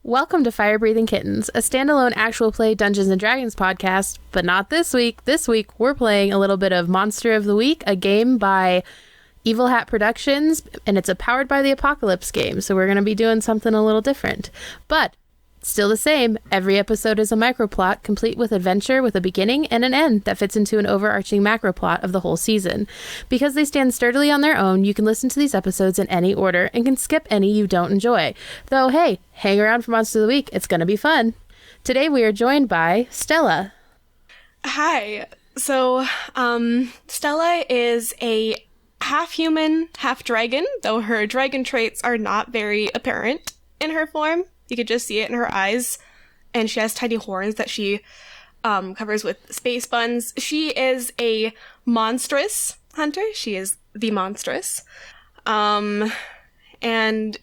Welcome to Fire Breathing Kittens, a standalone actual play Dungeons & Dragons podcast, but not this week. This week, we're playing a little bit of Monster of the Week, a game by Evil Hat Productions, and it's a Powered by the Apocalypse game, so we're going to be doing something a little different. But still the same, every episode is a microplot, complete with adventure with a beginning and an end that fits into an overarching macroplot of the whole season. Because they stand sturdily on their own, you can listen to these episodes in any order and can skip any you don't enjoy. Though, hey, hang around for Monster of the Week, it's going to be fun. Today we are joined by Stella. Hi. So, Stella is a half-human, half-dragon, though her dragon traits are not very apparent in her form. You could just see it in her eyes, and she has tiny horns that she covers with space buns. She is a monstrous hunter. She is the monstrous. And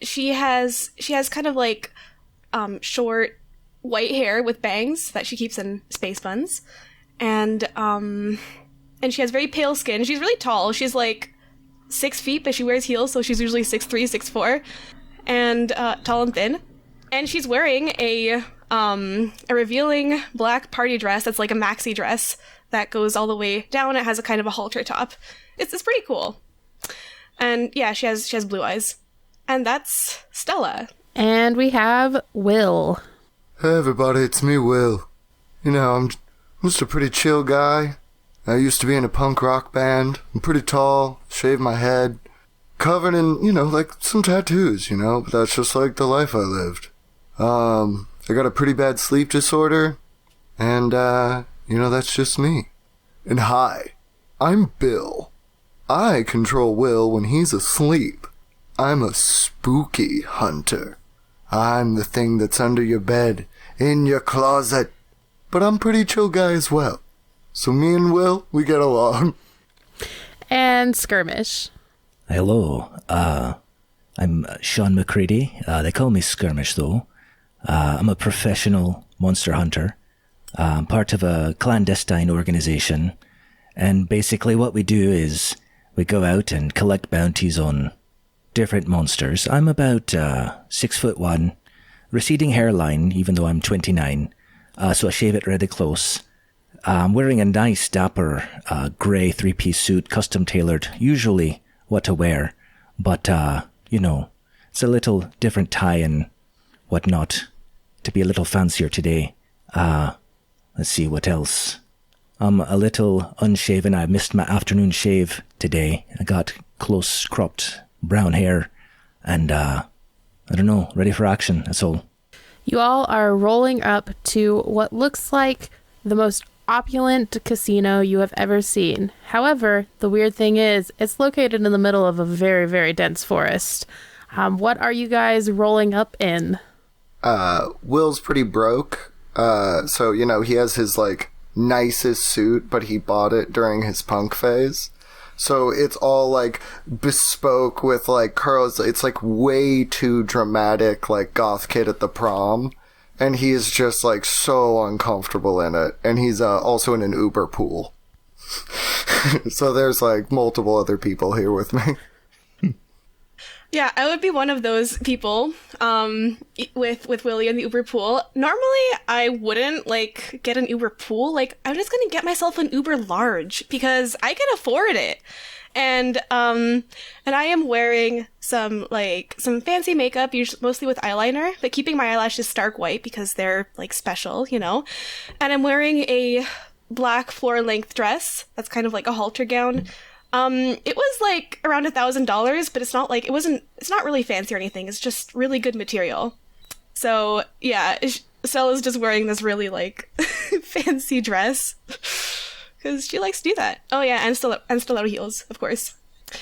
she has kind of like short white hair with bangs that she keeps in space buns. And she has very pale skin. She's really tall. She's like 6 feet, but she wears heels, so she's usually 6'3", 6'4", and tall and thin. And she's wearing a revealing black party dress that's like a maxi dress that goes all the way down. It has a kind of a halter top. It's pretty cool. And yeah, she has blue eyes. And that's Stella. And we have Will. Hey everybody, it's me, Will. You know, I'm just a pretty chill guy. I used to be in a punk rock band. I'm pretty tall, shaved my head, covered in, like some tattoos, but that's just like the life I lived. I got a pretty bad sleep disorder, and, that's just me. And hi, I'm Bill. I control Will when he's asleep. I'm a spooky hunter. I'm the thing that's under your bed, in your closet. But I'm a pretty chill guy as well. So me and Will, we get along. And Skirmish. Hello, I'm Sean McCready. They call me Skirmish, though. I'm a professional monster hunter. I'm part of a clandestine organization. And basically what we do is we go out and collect bounties on different monsters. I'm about 6'1", receding hairline, even though I'm 29. So I shave it really close. I'm wearing a nice, dapper, grey 3-piece suit, custom tailored, usually what to wear. But, it's a little different tie and whatnot to be a little fancier today. Let's see what else. I'm a little unshaven. I missed my afternoon shave today. I got close cropped brown hair and, I don't know, ready for action. That's all. You all are rolling up to what looks like the most opulent casino you have ever seen. However, the weird thing is, it's located in the middle of a very, very dense forest. What are you guys rolling up in? Will's pretty broke. So, he has his, nicest suit, but he bought it during his punk phase. So it's all, bespoke with, curls. It's, way too dramatic, goth kid at the prom. And he is just, so uncomfortable in it. And he's also in an Uber pool. So there's, multiple other people here with me. Yeah, I would be one of those people with Willie in the Uber pool. Normally, I wouldn't, get an Uber pool. I'm just going to get myself an Uber large because I can afford it. And I am wearing some fancy makeup, usually mostly with eyeliner, but keeping my eyelashes stark white because they're, special, And I'm wearing a black floor-length dress that's kind of like a halter gown. It was around $1,000, but it's not really fancy or anything. It's just really good material. So yeah, Stella's just wearing this really fancy dress because she likes to do that. Oh yeah, and stiletto heels, of course.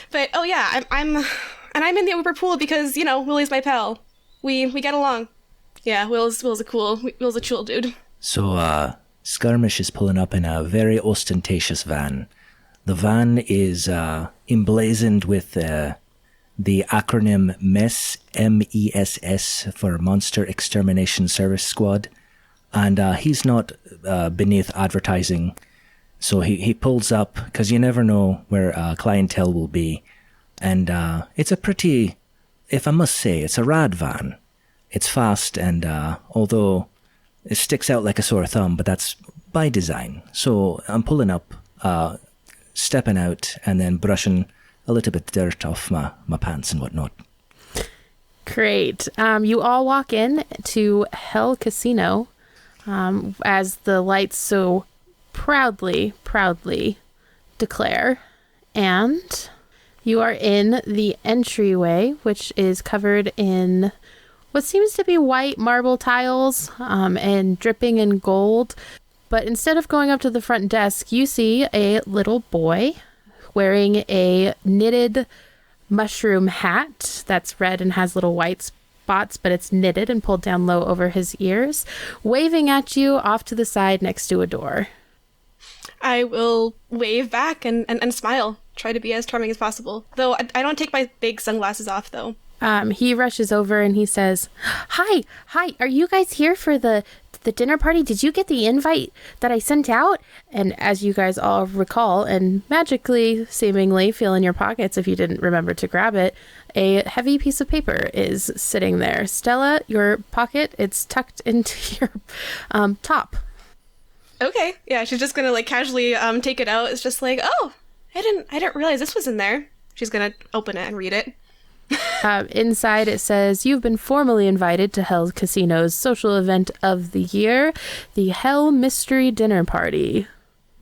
But oh yeah, I'm in the Uber pool because Willie's my pal. We get along. Yeah, Will's a chill dude. So Skirmish is pulling up in a very ostentatious van. The van is emblazoned with the acronym MESS, M-E-S-S, for Monster Extermination Service Squad. And he's not beneath advertising. So he pulls up, because you never know where clientele will be. And it's a pretty, if I must say, it's a rad van. It's fast, and although it sticks out like a sore thumb, but that's by design. So I'm pulling up, stepping out, and then brushing a little bit of dirt off my pants and whatnot. Great. You all walk in to Hell Casino as the lights so proudly declare. And you are in the entryway, which is covered in what seems to be white marble tiles and dripping in gold. But instead of going up to the front desk, you see a little boy wearing a knitted mushroom hat that's red and has little white spots, but it's knitted and pulled down low over his ears, waving at you off to the side next to a door. I will wave back and smile. Try to be as charming as possible. Though I don't take my big sunglasses off, though. He rushes over and he says, Hi, are you guys here for the dinner party? Did you get the invite that I sent out? And as you guys all recall, and magically, seemingly feel in your pockets if you didn't remember to grab it, a heavy piece of paper is sitting there. Stella, your pocket, it's tucked into your top. Okay, yeah, she's just gonna casually take it out. It's just oh, I didn't realize this was in there. She's gonna open it and read it. Inside it says, you've been formally invited to Hell Casino's social event of the year, the Hell Mystery Dinner Party.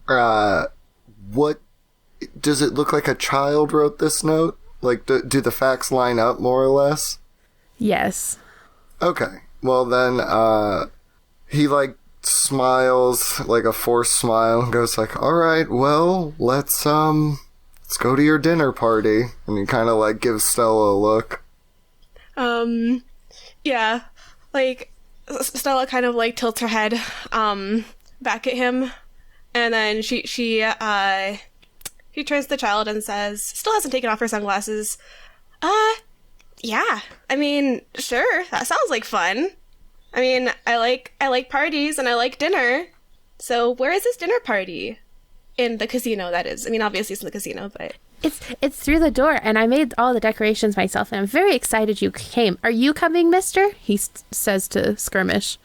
What does it look like? A child wrote this note? Do the facts line up more or less? Yes. Okay. Well then, he smiles like a forced smile and goes all right, well, let's go to your dinner party. And he kind of gives Stella a look. Yeah, Stella kind of tilts her head back at him, and then she turns to the child and says, still hasn't taken off her sunglasses, yeah, I mean, sure, that sounds like fun. I mean, I like parties and I like dinner. So where is this dinner party? In the casino, that is. I mean, obviously it's in the casino, but... It's through the door, and I made all the decorations myself, and I'm very excited you came. Are you coming, mister? He says to Skirmish.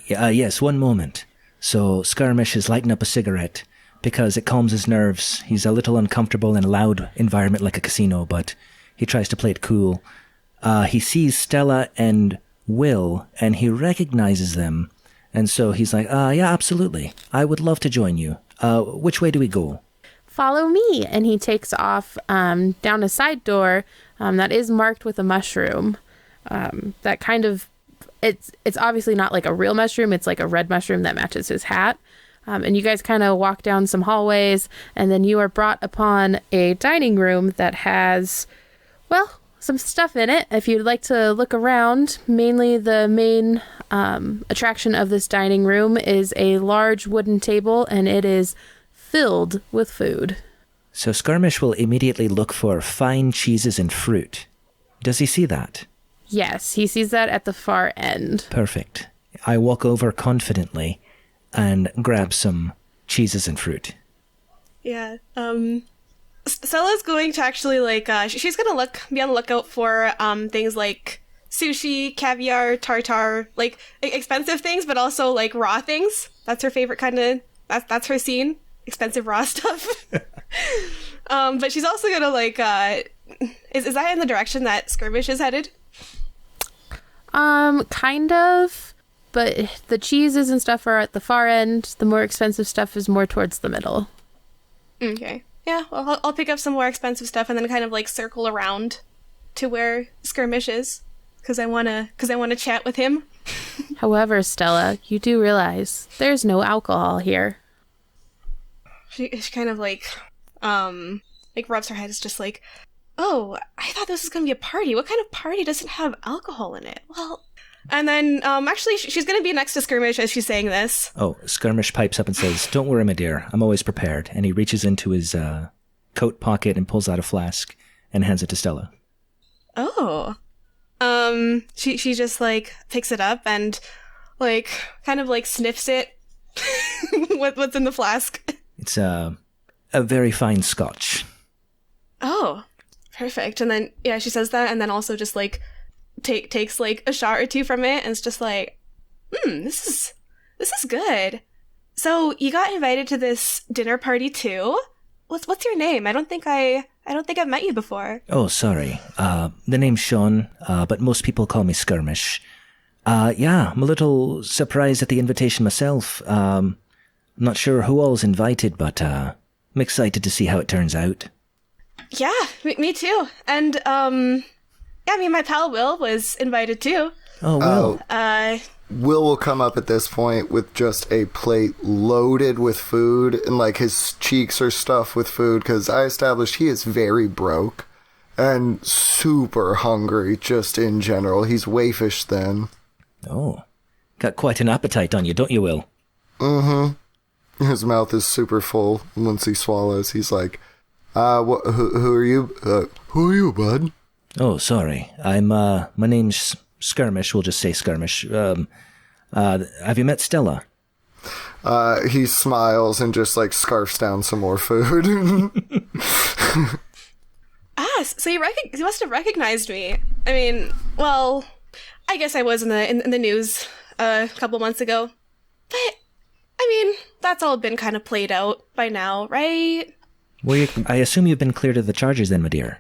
Yes, one moment. So Skirmish is lighting up a cigarette because it calms his nerves. He's a little uncomfortable in a loud environment like a casino, but he tries to play it cool. He sees Stella and Will, and he recognizes them. And so he's yeah, absolutely. I would love to join you. Which way do we go? Follow me. And he takes off down a side door that is marked with a mushroom. That kind of, it's obviously not like a real mushroom. It's like a red mushroom that matches his hat. And you guys kind of walk down some hallways, and then you are brought upon a dining room that has, well, some stuff in it. If you'd like to look around, mainly the main attraction of this dining room is a large wooden table, and it is filled with food. So Skirmish will immediately look for fine cheeses and fruit. Does he see that? Yes, he sees that at the far end. Perfect. I walk over confidently and grab some cheeses and fruit. Yeah, Stella's going to actually she's gonna be on the lookout for things like sushi, caviar, tartar, expensive things, but also raw things. That's her favorite kind of. That's her scene. Expensive raw stuff. But she's also gonna is that in the direction that Skirmish is headed? Kind of. But the cheeses and stuff are at the far end. The more expensive stuff is more towards the middle. Okay. Yeah, well, I'll pick up some more expensive stuff and then kind of circle around to where Skirmish is, because I wanna chat with him. However, Stella, you do realize there's no alcohol here. She kind of rubs her head. It's just oh, I thought this was gonna be a party. What kind of party doesn't have alcohol in it? Well, and then actually she's gonna be next to Skirmish as she's saying this. Oh, Skirmish pipes up and says, "Don't worry, my dear. I'm always prepared." And he reaches into his coat pocket and pulls out a flask and hands it to Stella. Oh. She just picks it up and kind of sniffs it. What's in the flask? It's a very fine scotch. Oh, perfect. And then, yeah, she says that, and then also just takes like a shot or two from it and is just like, this is good. So you got invited to this dinner party too? What's your name? I don't think I've met you before. Oh, sorry. The name's Sean, but most people call me Skirmish. Yeah, I'm a little surprised at the invitation myself. I'm not sure who all's invited, but I'm excited to see how it turns out. Yeah, me too. And, yeah, I mean, my pal Will was invited too. Oh, Will. Will come up at this point with just a plate loaded with food, and like his cheeks are stuffed with food, because I established he is very broke and super hungry just in general. He's waifish thin. Oh, got quite an appetite on you, don't you, Will? Mm-hmm. His mouth is super full. Once he swallows, he's like, who are you? Who are you, bud? Oh, sorry. My name's Skirmish. We'll just say Skirmish. Have you met Stella? He smiles and just like scarfs down some more food. So you must have recognized me. I mean, well, I guess I was in the news a couple months ago. But, I mean, that's all been kind of played out by now, right? Well, I assume you've been cleared of the charges then, my dear.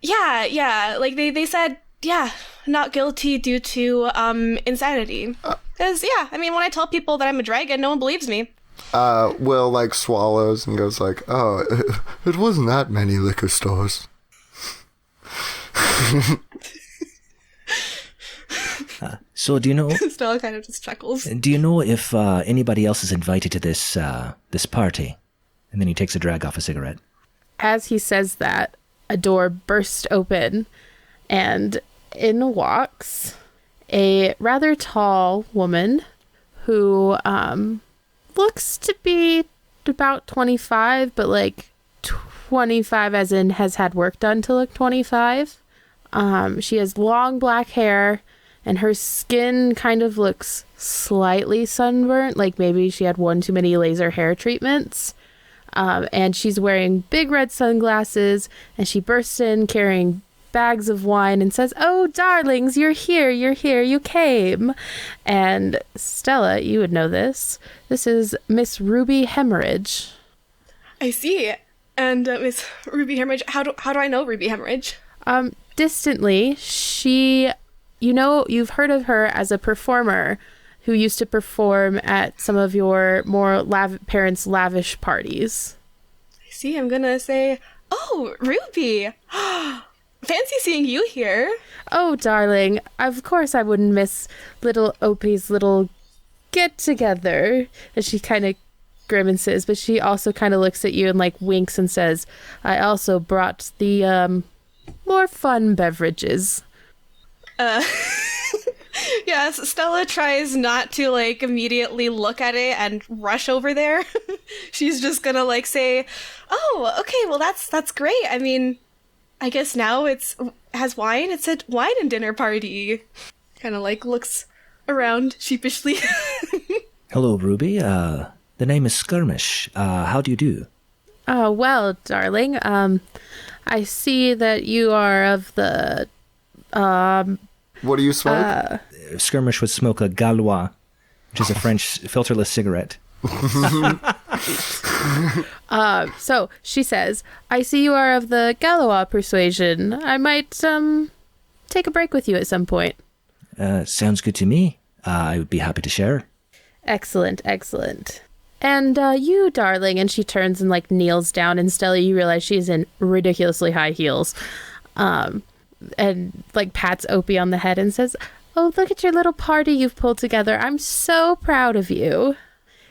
Yeah. Like, they said, yeah, not guilty due to, insanity. Because, yeah, I mean, when I tell people that I'm a dragon, no one believes me. Will, like, swallows and goes like, oh, it wasn't that many liquor stores. So do you know... Stella kind of just chuckles. Do you know if anybody else is invited to this party? And then he takes a drag off a cigarette. As he says that, a door bursts open, and in walks a rather tall woman who looks to be about 25, but like 25 as in has had work done to look 25. She has long black hair, and her skin kind of looks slightly sunburnt, like maybe she had one too many laser hair treatments. And she's wearing big red sunglasses, and she bursts in carrying bags of wine and says, "Oh, darlings, you're here, you came." And Stella, you would know this. This is Miss Ruby Hemorrhage. I see. And Miss Ruby Hemorrhage, how do I know Ruby Hemorrhage? Distantly, you've heard of her as a performer who used to perform at some of your more parents' lavish parties. I see. I'm gonna say, "Oh, Ruby! Fancy seeing you here." Oh, darling, of course I wouldn't miss little Opie's little get-together. And she kind of grimaces, but she also kind of looks at you and like winks and says, "I also brought the more fun beverages." Yes, Stella tries not to like immediately look at it and rush over there. She's just gonna like say, "Oh, okay, well that's great. I mean, I guess now has wine. It's a wine and dinner party." Kind of like looks around sheepishly. Hello, Ruby. The name is Skirmish. How do you do? Oh, well, darling, I see that you are of the What do you smoke? Skirmish would smoke a Gaulois, which is a French filterless cigarette. So she says, "I see you are of the Gaulois persuasion. I might take a break with you at some point." Sounds good to me. I would be happy to share. Excellent. And you, darling, and she turns and like kneels down, and Stella, you realize she's in ridiculously high heels. And like pats Opie on the head and says, "Oh, look at your little party you've pulled together. I'm so proud of you."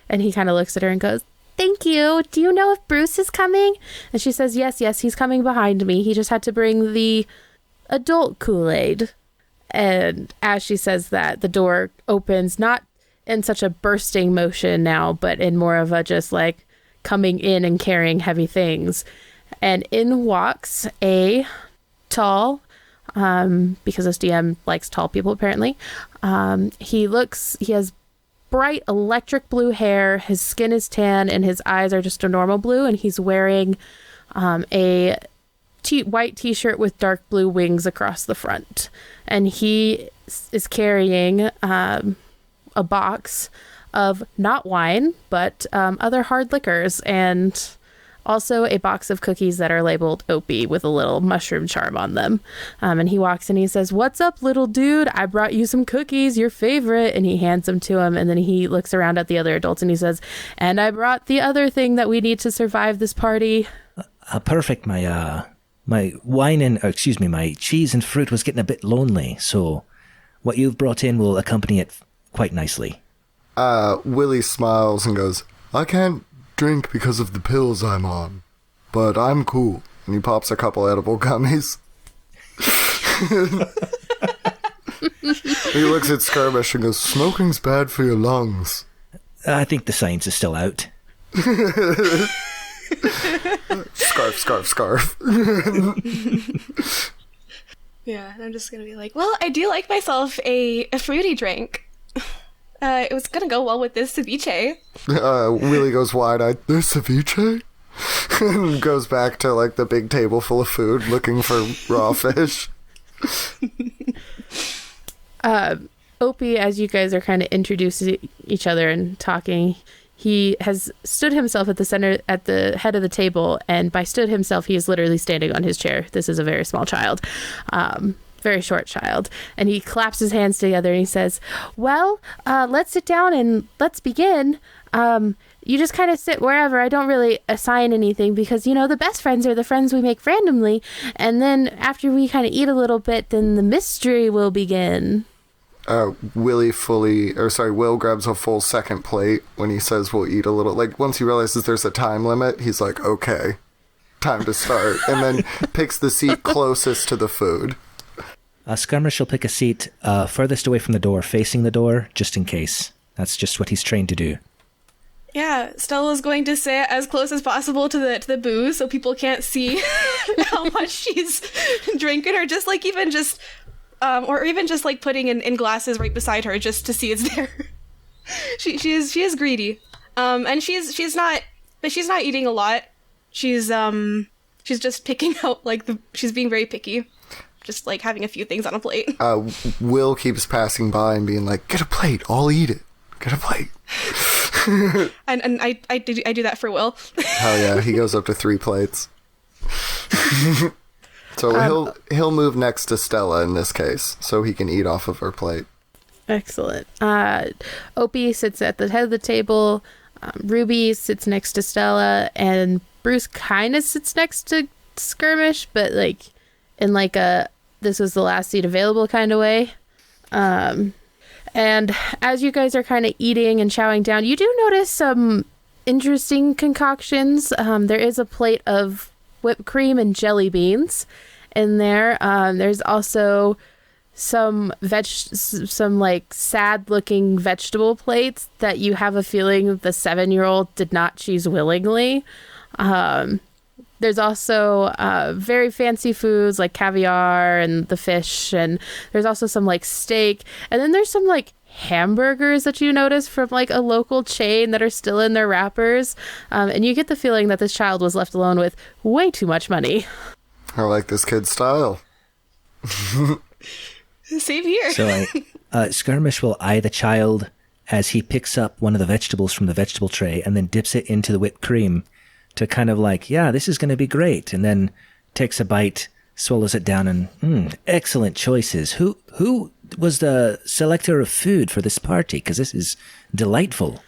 And he kind of looks at her and goes, "Thank you. Do you know if Bruce is coming?" And she says, yes, he's coming behind me. He just had to bring the adult Kool-Aid." And as she says that, the door opens, not in such a bursting motion now, but in more of a just like coming in and carrying heavy things. And in walks a tall, because this DM likes tall people apparently. He has bright electric blue hair, his skin is tan, and his eyes are just a normal blue, and he's wearing a white t-shirt with dark blue wings across the front, and he is carrying a box of not wine but other hard liquors, and also a box of cookies that are labeled Opie with a little mushroom charm on them. And he walks in, he says, "What's up, little dude? I brought you some cookies, your favorite." And he hands them to him, and then he looks around at the other adults and he says, "And I brought the other thing that we need to survive this party." Perfect. My wine and, my cheese and fruit was getting a bit lonely, so what you've brought in will accompany it quite nicely. Willie smiles and goes, "I can't drink because of the pills I'm on, but I'm cool." And he pops a couple edible gummies. He looks at Skirmish and goes, "Smoking's bad for your lungs." I think the science is still out. Scarf. Yeah, and I'm just gonna be like, well, I do like myself a fruity drink. It was gonna go well with this ceviche. Willie goes wide-eyed, "This ceviche?" And goes back to, like, the big table full of food looking for raw fish. Opie, as you guys are kind of introducing each other and talking, he has stood himself at the head of the table, and by stood himself, he is literally standing on his chair. This is a very small child, very short child, and he claps his hands together and he says, "Well, let's sit down and let's begin. You just kind of sit wherever. I don't really assign anything because, the best friends are the friends we make randomly, and then after we kind of eat a little bit, then the mystery will begin." Will grabs a full second plate when he says we'll eat a little. Like, once he realizes there's a time limit, he's like, "Okay, time to start." And then picks the seat closest to the food. Skirmish will pick a seat furthest away from the door, facing the door, just in case. That's just what he's trained to do. Yeah, Stella's going to sit as close as possible to the booze so people can't see how much she's drinking, or just like putting in glasses right beside her just to see it's there. She is greedy, and she's not eating a lot. She's just picking out she's being very picky, just like having a few things on a plate. Will keeps passing by and being like, "Get a plate, I'll eat it. Get a plate." and I do that for Will. Hell yeah, he goes up to 3 plates. So he'll move next to Stella in this case, so he can eat off of her plate. Excellent. Opie sits at the head of the table. Ruby sits next to Stella, and Bruce kind of sits next to Skirmish, but in a this was the last seat available kind of way. And as you guys are kind of eating and chowing down, you do notice some interesting concoctions. There is a plate of whipped cream and jelly beans in there. There's also some sad looking vegetable plates that you have a feeling the 7-year-old did not choose willingly. There's also very fancy foods like caviar and the fish, and there's also some steak, and then there's some hamburgers that you notice from a local chain that are still in their wrappers, and you get the feeling that this child was left alone with way too much money. I like this kid's style. Same here. So Skirmish will eye the child as he picks up one of the vegetables from the vegetable tray and then dips it into the whipped cream to kind of this is going to be great, and then takes a bite, swallows it down, and excellent choices. Who was the selector of food for this party? Because this is delightful.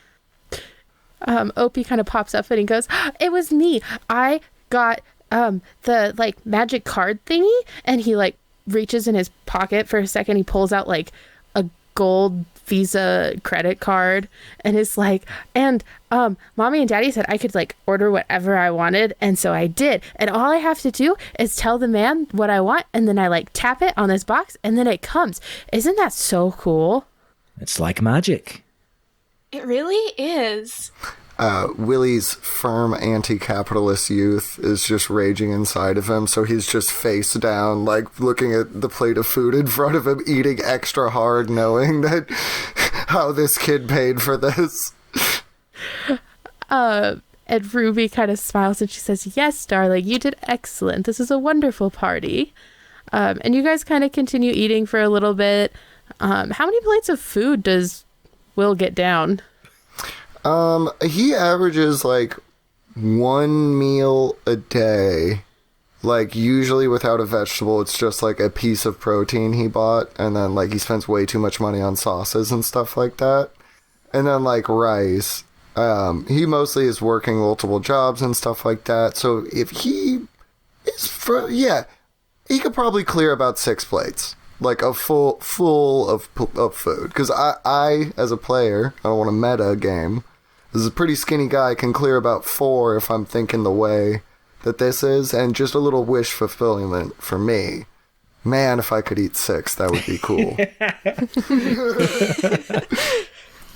Opie kind of pops up and he goes, "It was me. I got the magic card thingy," and he reaches in his pocket for a second. He pulls out a gold Visa credit card and is and Mommy and Daddy said I could order whatever I wanted, and so I did, and all I have to do is tell the man what I want, and then I tap it on this box and then it comes. Isn't that so cool? It's like magic. It really is. Willie's firm anti-capitalist youth is just raging inside of him, so he's just face down, looking at the plate of food in front of him, eating extra hard, knowing that how this kid paid for this. And And Ruby kind of smiles and she says, yes, darling, you did excellent. This is a wonderful party. And you guys kind of continue eating for a little bit. How many plates of food does Will get down? He averages like one meal a day. Like, usually without a vegetable, it's just like a piece of protein he bought. And then, like, he spends way too much money on sauces and stuff like that. And then, like, rice. He mostly is working multiple jobs and stuff like that. So if he is he could probably clear about 6 plates. Like, a full of food. Because I, as a player, I don't want to meta a game. This is a pretty skinny guy, can clear about 4 if I'm thinking the way that this is, and just a little wish fulfillment for me. Man, if I could eat 6, that would be cool.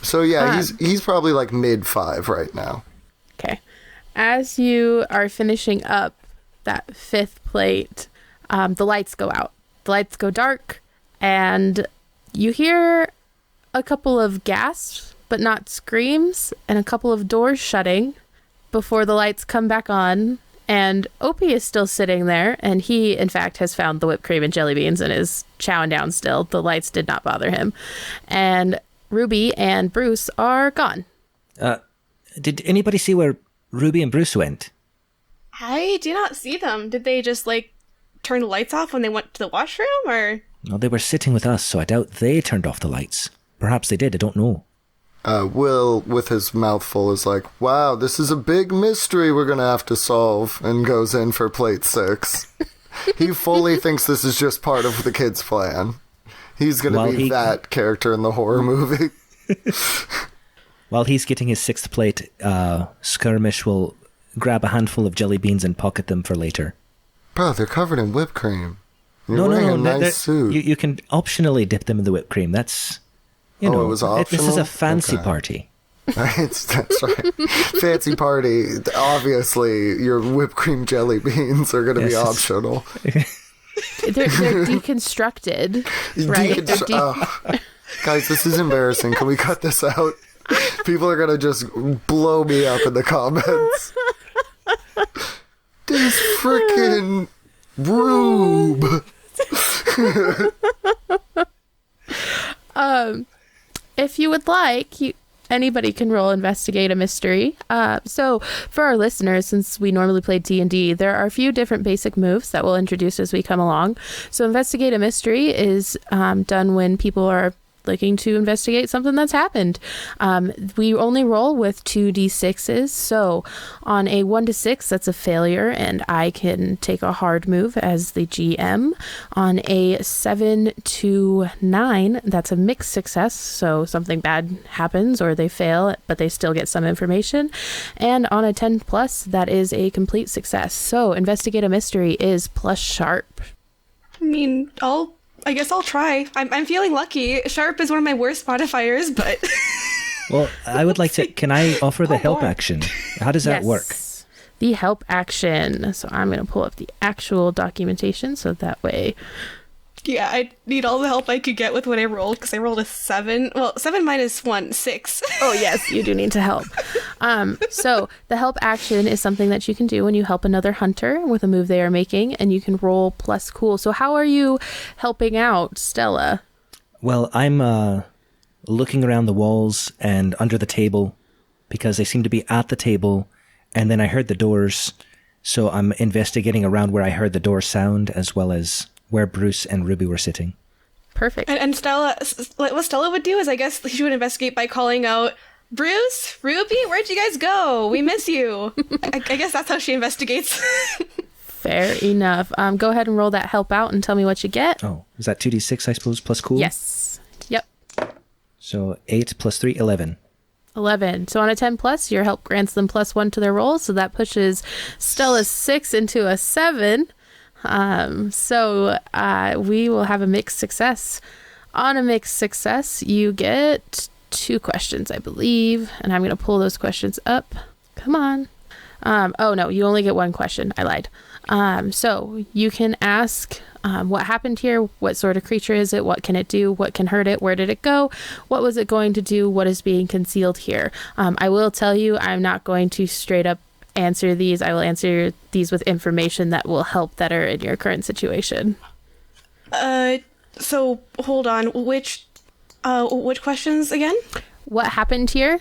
So yeah, he's probably like mid 5 right now. Okay. As you are finishing up that 5th plate, the lights go out. The lights go dark, and you hear a couple of gasps, but not screams, and a couple of doors shutting before the lights come back on. And Opie is still sitting there, and he, in fact, has found the whipped cream and jelly beans and is chowing down still. The lights did not bother him. And Ruby and Bruce are gone. Did anybody see where Ruby and Bruce went? I do not see them. Did they just, like, turn the lights off when they went to the washroom, or? No, they were sitting with us, so I doubt they turned off the lights. Perhaps they did, I don't know. Will, with his mouth full, is like, wow, this is a big mystery we're going to have to solve, and goes in for plate 6. He fully thinks this is just part of the kid's plan. He's going to be that character in the horror movie. While he's getting his 6th plate, Skirmish will grab a handful of jelly beans and pocket them for later. Bro, they're covered in whipped cream. You're wearing a nice suit. You can optionally dip them in the whipped cream. That's... You know, it was optional? This is a fancy party. That's right. Fancy party. Obviously, your whipped cream jelly beans are going to be optional. They're deconstructed, right? Guys, this is embarrassing. Can we cut this out? People are going to just blow me up in the comments. This freaking rube. If you would like, anybody can roll investigate a mystery. So for our listeners, since we normally play D&D, there are a few different basic moves that we'll introduce as we come along. So investigate a mystery is done when people are looking to investigate something that's happened. We only roll with 2d6s. So on a 1 to 6, that's a failure, and I can take a hard move as the GM. On a 7 to 9, that's a mixed success. So something bad happens or they fail, but they still get some information. And on a 10 plus, that is a complete success. So investigate a mystery is plus sharp. I mean, I guess I'll try. I'm feeling lucky. Sharp is one of my worst modifiers, but... Well, I would like to... Can I offer the help action? How does that work? The help action. So I'm going to pull up the actual documentation so that way... Yeah, I need all the help I could get with what I rolled, because I rolled a 7. Well, 7 minus 1, 6. Oh, yes, you do need to help. So the help action is something that you can do when you help another hunter with a move they are making, and you can roll plus cool. So how are you helping out, Stella? Well, I'm looking around the walls and under the table, because they seem to be at the table, and then I heard the doors, so I'm investigating around where I heard the door sound, as well as... where Bruce and Ruby were sitting. Perfect. And Stella, what Stella would do is, I guess she would investigate by calling out, Bruce, Ruby, where'd you guys go? We miss you. I guess that's how she investigates. Fair enough. Go ahead and roll that help out and tell me what you get. Oh, is that 2d6, I suppose, plus cool? Yes. Yep. So 8 plus 3, 11. 11. So on a 10 plus, your help grants them plus 1 to their roll. So that pushes Stella's 6 into a 7. So we will have a mixed success. On a mixed success, you get 2 questions, I believe, and I'm going to pull those questions up. Come on. Oh no, you only get 1 question. I lied. So you can ask what happened here, what sort of creature is it, what can it do, what can hurt it, where did it go, what was it going to do, what is being concealed here. I will tell you, I'm not going to straight up answer these. I will answer these with information that will help that are in your current situation. So hold on. Which questions again? What happened here?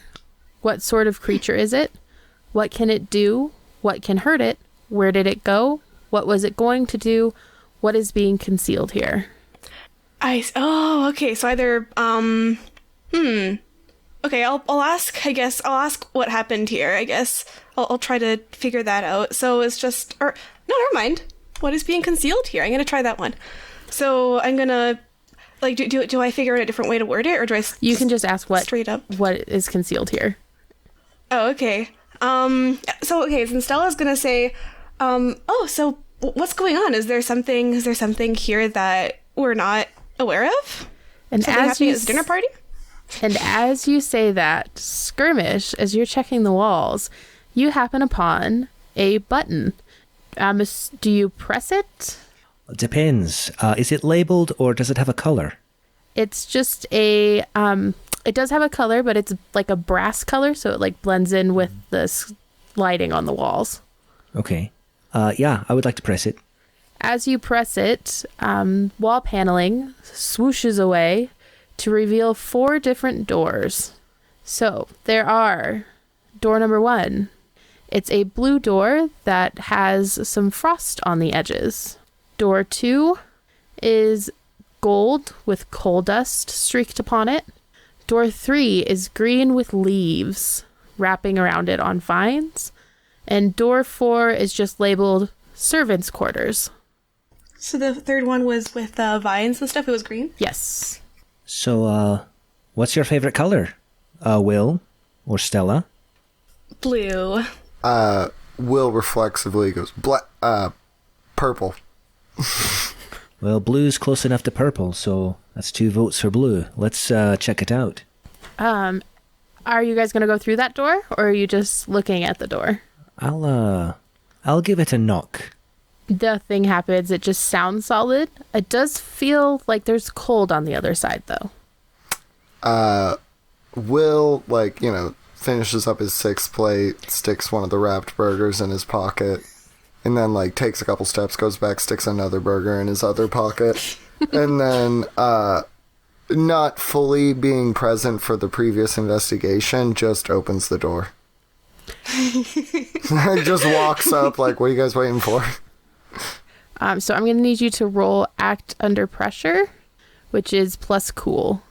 What sort of creature is it? What can it do? What can hurt it? Where did it go? What was it going to do? What is being concealed here? Okay. So either, okay, I'll ask, I guess, I'll ask what happened here, I guess. I'll try to figure that out. So it's just, no, never mind. What is being concealed here? I'm going to try that one. So I'm going to, like, do I figure out a different way to word it, or do I You can just ask what straight up what is concealed here. Oh, okay. Since Stella's going to say, so what's going on? Is there something here that we're not aware of? And something as happening you at this dinner party? And as you say that, Skirmish, as you're checking the walls, you happen upon a button. Do you press it? Depends. Is it labeled or does it have a color? It's just a, it does have a color, but it's like a brass color, so it like blends in with the lighting on the walls. Okay. Yeah, I would like to press it. As you press it, wall paneling swooshes away to reveal 4 different doors. So there are door number 1. It's a blue door that has some frost on the edges. Door 2 is gold with coal dust streaked upon it. Door 3 is green with leaves wrapping around it on vines. And door 4 is just labeled servants' quarters. So the third one was with vines and stuff. It was green? Yes. So, what's your favorite color? Will or Stella? Blue. Will reflexively goes, purple. Well, blue's close enough to purple, so that's 2 votes for blue. Let's check it out. Are you guys going to go through that door, or are you just looking at the door? I'll give it a knock. Nothing happens. It just sounds solid. It does feel like there's cold on the other side, though. Will, finishes up his 6th plate, sticks one of the wrapped burgers in his pocket, and then, takes a couple steps, goes back, sticks another burger in his other pocket, and then, not fully being present for the previous investigation, just opens the door. Just walks up, what are you guys waiting for? So I'm going to need you to roll Act Under Pressure, which is plus cool.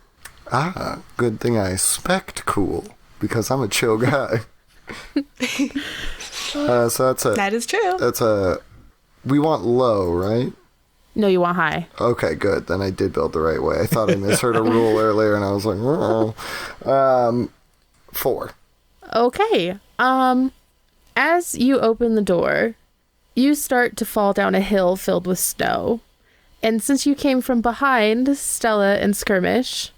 Good thing I spect cool, because I'm a chill guy. So that is true. We want low, right? No, you want high. Okay, good. Then I did build the right way. I thought I misheard a rule earlier, and I was like, oh. 4. Okay. As you open the door, you start to fall down a hill filled with snow. And since you came from behind Stella and Skirmish,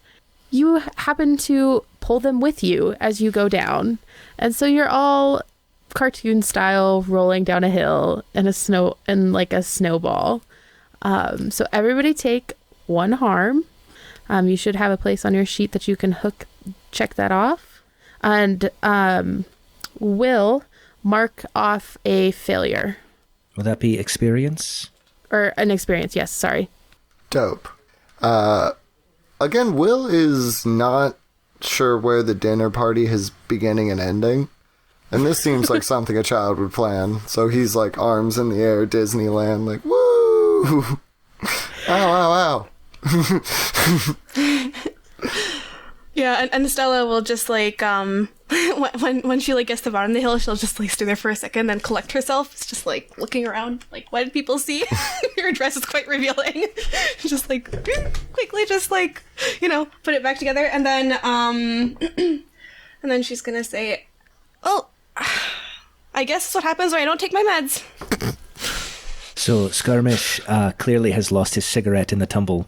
you happen to pull them with you as you go down. And so you're all cartoon style rolling down a hill in a snowball. So everybody take 1 harm. You should have a place on your sheet that you can check that off. And Will mark off a failure. Will that be experience? Or an experience, yes, sorry. Dope. Again, Will is not sure where the dinner party is beginning and ending. And this seems like something a child would plan. So he's arms in the air, Disneyland, woo! Ow, ow, ow. Yeah, and Stella will just when she gets to the bottom of the hill, she'll just stay there for a second, then collect herself. It's just looking around, what did people see? Your dress is quite revealing. Just quickly, just put it back together, and then and then she's gonna say, "Oh, I guess that's what happens when I don't take my meds." So Skirmish clearly has lost his cigarette in the tumble,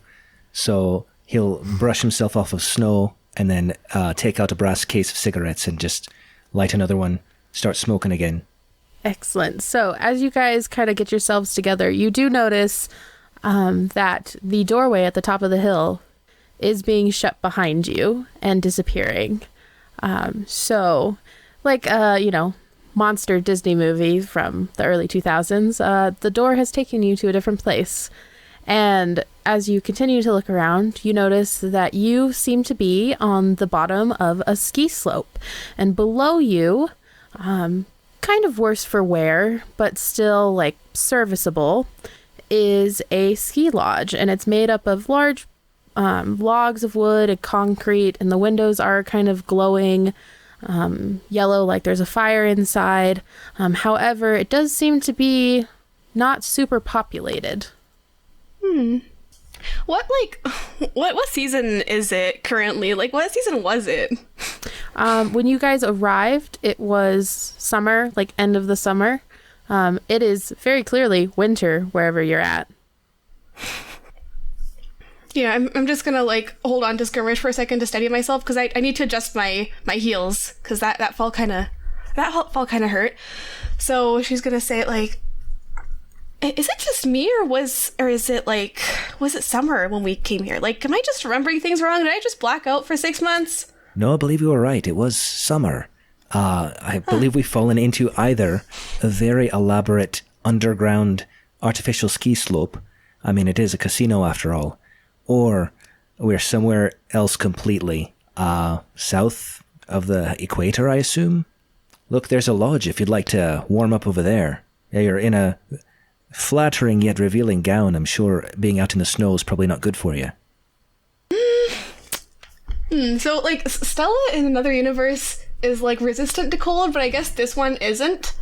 so he'll brush himself off of snow and then take out a brass case of cigarettes and just light another one, start smoking again. Excellent. So as you guys kind of get yourselves together, you do notice that the doorway at the top of the hill is being shut behind you and disappearing. So monster Disney movie from the early 2000s, the door has taken you to a different place. And as you continue to look around, you notice that you seem to be on the bottom of a ski slope. And below you, kind of worse for wear, but still like serviceable, is a ski lodge. And it's made up of large logs of wood and concrete, and the windows are kind of glowing yellow, like there's a fire inside. However, it does seem to be not super populated. What season is it currently? Like, what season was it? When you guys arrived, it was summer, like end of the summer. It is very clearly winter wherever you're at. Yeah, I'm just gonna like hold on to Skirmish for a second to steady myself, because I need to adjust my heels, because that fall kind of hurt. So she's gonna say like, is it just me, or is it like, was it summer when we came here? Like, am I just remembering things wrong? Did I just black out for 6 months? No, I believe you were right. It was summer. I believe we've fallen into either a very elaborate underground artificial ski slope. I mean, it is a casino after all. Or we're somewhere else completely. South of the equator, I assume? Look, there's a lodge if you'd like to warm up over there. Yeah, you're in a flattering yet revealing gown. I'm sure being out in the snow is probably not good for you. So, like, Stella in another universe is, like, resistant to cold, but I guess this one isn't.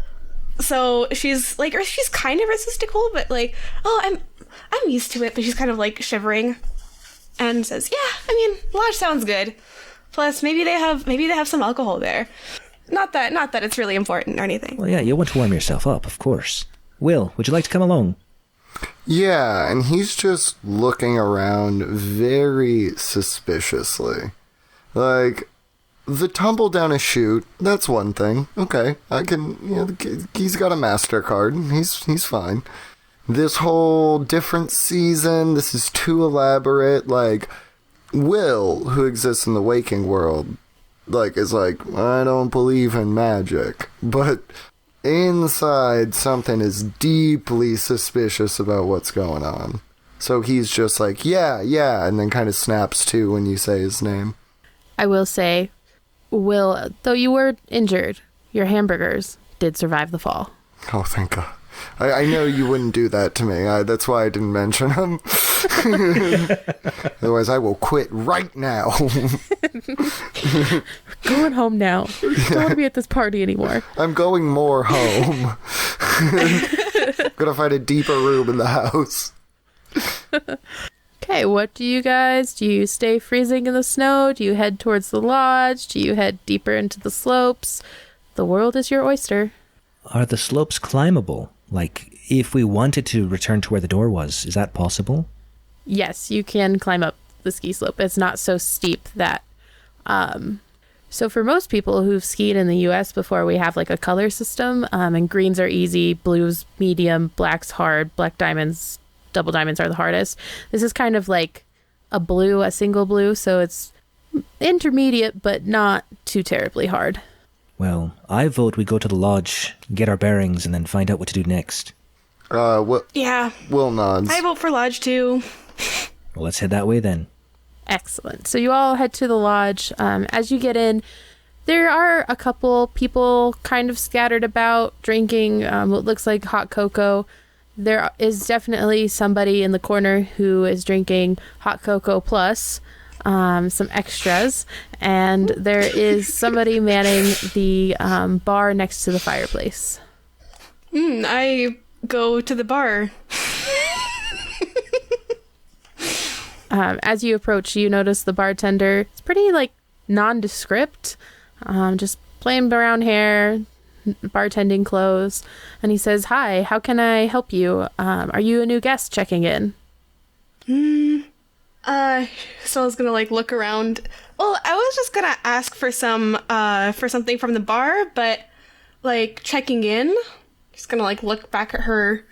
So she's, like, or she's kind of resistant to cold, but, like, oh, I'm used to it, but she's kind of, like, shivering. And says, yeah, I mean, lodge sounds good. Plus, maybe they have some alcohol there. Not that it's really important or anything. Well, yeah, you want to warm yourself up, of course. Will, would you like to come along? Yeah, and he's just looking around very suspiciously. Like, the tumble down a chute, that's one thing. Okay, I can, he's got a MasterCard. He's fine. This whole different season, this is too elaborate. Like, Will, who exists in the waking world, like, is like, I don't believe in magic. But inside, something is deeply suspicious about what's going on. So he's just like, yeah, and then kind of snaps to when you say his name. I will say, Will, though you were injured, your hamburgers did survive the fall. Oh, thank God. I know you wouldn't do that to me. That's why I didn't mention him. Otherwise, I will quit right now. Going home now. Don't want to be at this party anymore. I'm going more home. Gonna find a deeper room in the house. Okay, what do you stay freezing in the snow? Do you head towards the lodge? Do you head deeper into the slopes? The world is your oyster. Are the slopes climbable? Like, if we wanted to return to where the door was, is that possible? Yes, you can climb up the ski slope. It's not so steep that... So for most people who've skied in the U.S. before, we have like a color system, and greens are easy, blues medium, blacks hard, black diamonds, double diamonds are the hardest. This is kind of like a single blue, so it's intermediate, but not too terribly hard. Well, I vote we go to the lodge, get our bearings, and then find out what to do next. Yeah. Will nods. I vote for lodge too. Well, let's head that way then. Excellent. So you all head to the lodge. As you get in, there are a couple people kind of scattered about drinking what looks like hot cocoa. There is definitely somebody in the corner who is drinking hot cocoa plus some extras, and there is somebody manning the bar next to the fireplace. I go to the bar. As you approach, you notice the bartender. It's pretty like nondescript, just plain brown hair, bartending clothes, and he says, "Hi, how can I help you? Are you a new guest checking in?" So I was gonna like look around. Well, I was just gonna ask for something from the bar, but like checking in. Just gonna like look back at her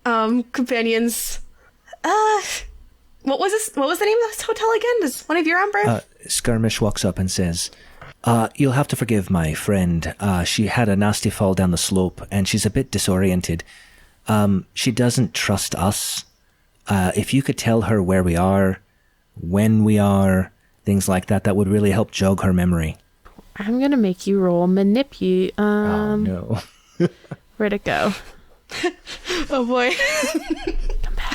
companions. What was the name of this hotel again? Is one of your Umber? Skirmish walks up and says, You'll have to forgive my friend. She had a nasty fall down the slope, and she's a bit disoriented. She doesn't trust us. If you could tell her where we are, when we are, things like that, that would really help jog her memory. I'm going to make you roll manipulate. Oh, no. Where'd it go? Oh, boy.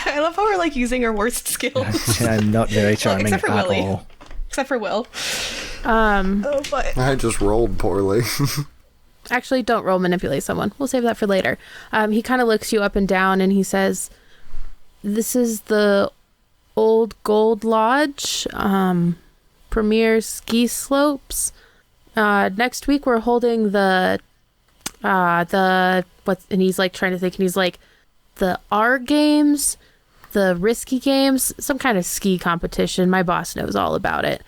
I love how we're, like, using our worst skills. I'm not very charming except for at Willie. all. Except for Will. Oh, but... I just rolled poorly. Actually, don't roll manipulate someone. We'll save that for later. He kind of looks you up and down and he says, "This is the Old Gold Lodge, Premier Ski Slopes. Next week we're holding and he's like trying to think, and he's like, the R Games, the Risky Games, some kind of ski competition. My boss knows all about it."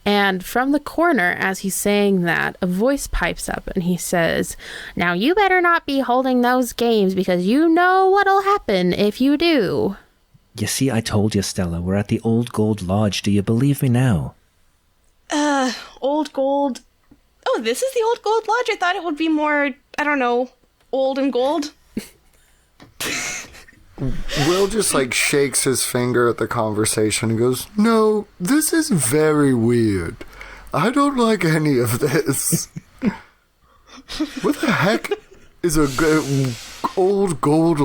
And from the corner, as he's saying that, a voice pipes up and he says, "Now you better not be holding those games because you know what'll happen if you do." You see, I told you, Stella, we're at the Old Gold Lodge. Do you believe me now? Old Gold... Oh, this is the Old Gold Lodge? I thought it would be more, I don't know, old and gold. Will just like shakes his finger at the conversation and goes, "No, this is very weird. I don't like any of this. What the heck is a old gold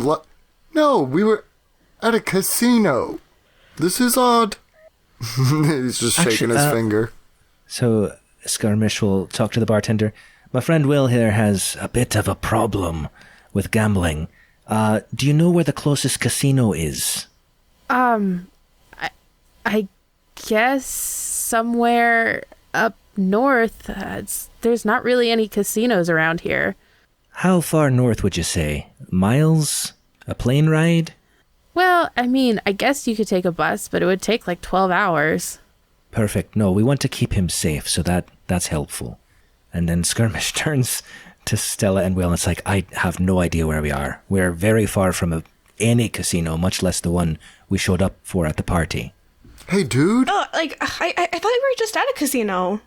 No, we were at a casino. This is odd." He's just shaking his finger. So Skirmish will talk to the bartender. "My friend Will here has a bit of a problem with gambling. Do you know where the closest casino is?" I guess somewhere up north. There's not really any casinos around here. How far north would you say? Miles? A plane ride? Well, I mean, I guess you could take a bus, but it would take like 12 hours. Perfect. No, we want to keep him safe, so that's helpful. And then Skirmish turns to Stella and Will, and it's like, "I have no idea where we are. We're very far from any casino, much less the one we showed up for at the party." "Hey, dude." Oh, like, I thought we were just at a casino.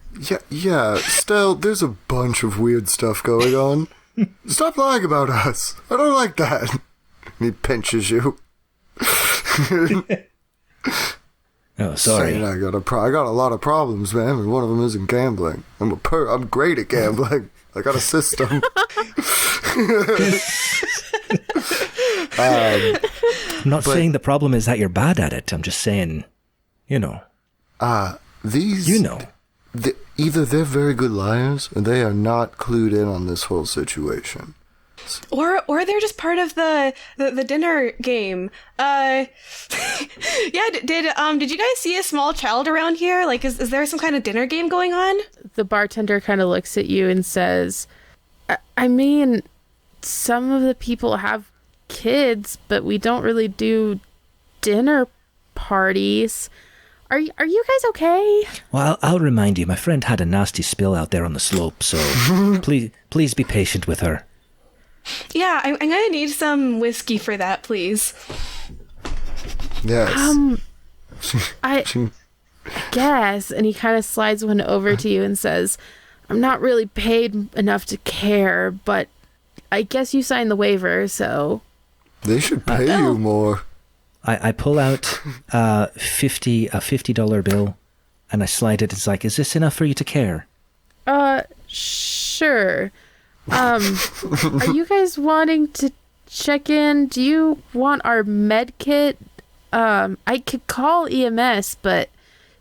Yeah, Stell, there's a bunch of weird stuff going on. Stop lying about us. I don't like that. And he pinches you. Oh, sorry. Saying I got a lot of problems, man, and one of them isn't gambling. I'm great at gambling. I got a system. I'm not saying the problem is that you're bad at it. I'm just saying, you know. These... You know. Either they're very good liars, or they are not clued in on this whole situation. Or they're just part of the dinner game. Yeah, did you guys see a small child around here? Like, is there some kind of dinner game going on? The bartender kind of looks at you and says, I mean, some of the people have kids, but we don't really do dinner parties. Are you guys okay? Well, I'll remind you, my friend had a nasty spill out there on the slope, so please be patient with her. Yeah, I'm gonna need some whiskey for that, please. Yes. I guess. And he kind of slides one over to you and says, "I'm not really paid enough to care, but I guess you signed the waiver, so..." They should pay you more. I pull out a $50 bill, and I slide it. It's like, "Is this enough for you to care?" Sure. Are you guys wanting to check in? Do you want our med kit? I could call EMS, but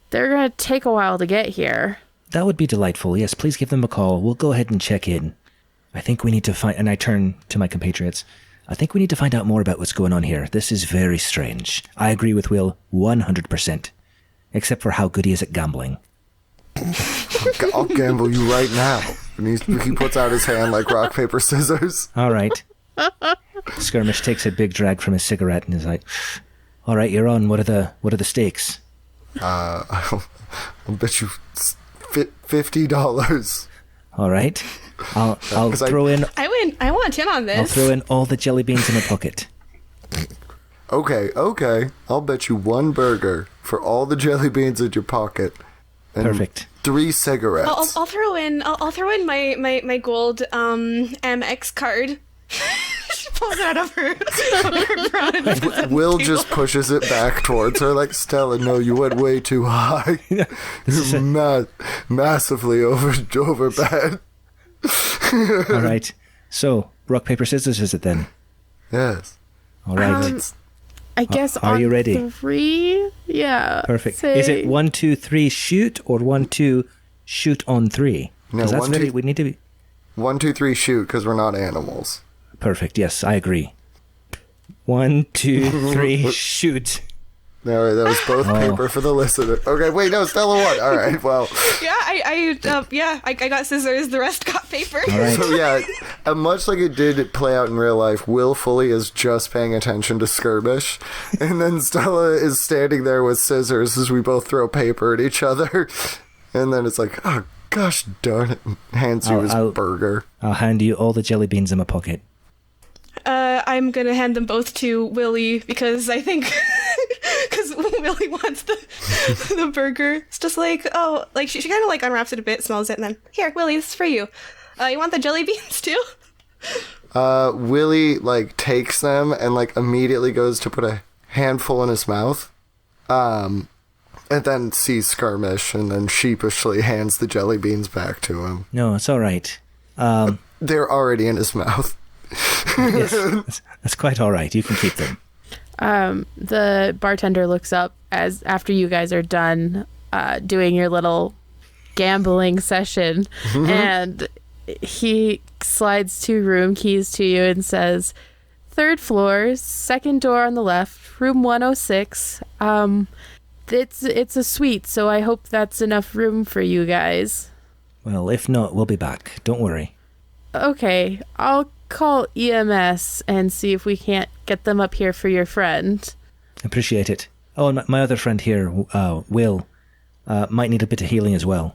they're gonna take a while to get here. That would be delightful. Yes, please give them a call. We'll go ahead and check in. I think we need to find... And I turn to my compatriots. I think we need to find out more about what's going on here. This is very strange. I agree with Will 100%. Except for how good he is at gambling. I'll gamble you right now. And he puts out his hand like rock, paper, scissors. All right. Skirmish takes a big drag from his cigarette and is like, "All right, you're on. What are the stakes?" I'll bet you $50. All right. I'll throw in... I want in on this. I'll throw in all the jelly beans in my pocket. Okay. I'll bet you one burger for all the jelly beans in your pocket. And Perfect. 3 cigarettes. I'll throw in my gold Amex card. She pulls it out of her front. Will just pushes it back towards her like, Stella, no, you went way too high. You're massively overbad. All right. So, rock, paper, scissors is it then? Yes. All right. I guess Are on you ready? 3? Yeah. Perfect. Is it 1, 2, 3 shoot or 1, 2 shoot on 3? No, Because that's 1, very, 2 we need to be... 1, 2, 3 shoot, because we're not animals. Perfect. Yes, I agree. 1, 2, 3 shoot. All right, that was both paper for the listener. Okay, wait, no, Stella won. All right, well. Yeah, I got scissors. The rest got paper. All right. So yeah, much like it did play out in real life, Will fully is just paying attention to Skirmish, and then Stella is standing there with scissors as we both throw paper at each other, and then it's like, oh gosh darn it, hands you his burger. I'll hand you all the jelly beans in my pocket. I'm gonna hand them both to Willie because I think because Willie wants the burger. It's just like, oh, like she kind of like unwraps it a bit, smells it, and then here, Willie, this is for you. You want the jelly beans too? Willie like takes them and like immediately goes to put a handful in his mouth, and then sees Skirmish and then sheepishly hands the jelly beans back to him. No, it's all right. They're already in his mouth. Yes, that's quite all right. You can keep them. The bartender looks up after you guys are done doing your little gambling session, and he slides 2 room keys to you and says, 3rd floor, 2nd door on the left, room 106. It's a suite, so I hope that's enough room for you guys. Well, if not, we'll be back. Don't worry. Okay, I'll call EMS and see if we can't get them up here for your friend. Appreciate it. Oh, and my other friend here, Will, might need a bit of healing as well.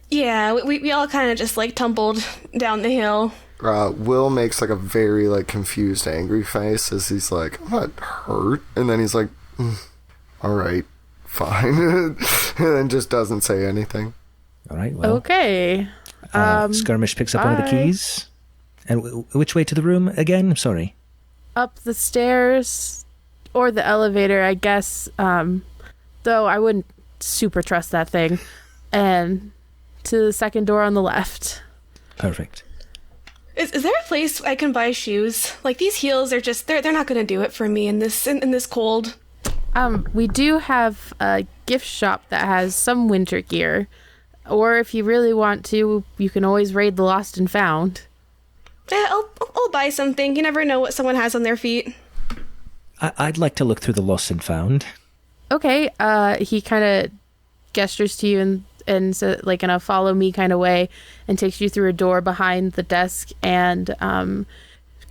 Yeah, we all kind of just like tumbled down the hill. Will makes like a very like confused, angry face as he's like, I'm not hurt, and then he's like, all right, fine, and then just doesn't say anything. All right, well. Okay. Skirmish picks up one of the keys. And which way to the room again? I'm sorry. Up the stairs or the elevator, I guess. Though I wouldn't super trust that thing. And to the 2nd door on the left. Perfect. Is there a place I can buy shoes? Like these heels are just they're not gonna do it for me in this cold. We do have a gift shop that has some winter gear. Or if you really want to, you can always raid the Lost and Found. Yeah, I'll buy something. You never know what someone has on their feet. I'd like to look through the Lost and Found. Okay. He kind of gestures to you and so, like in a follow me kind of way, and takes you through a door behind the desk and kind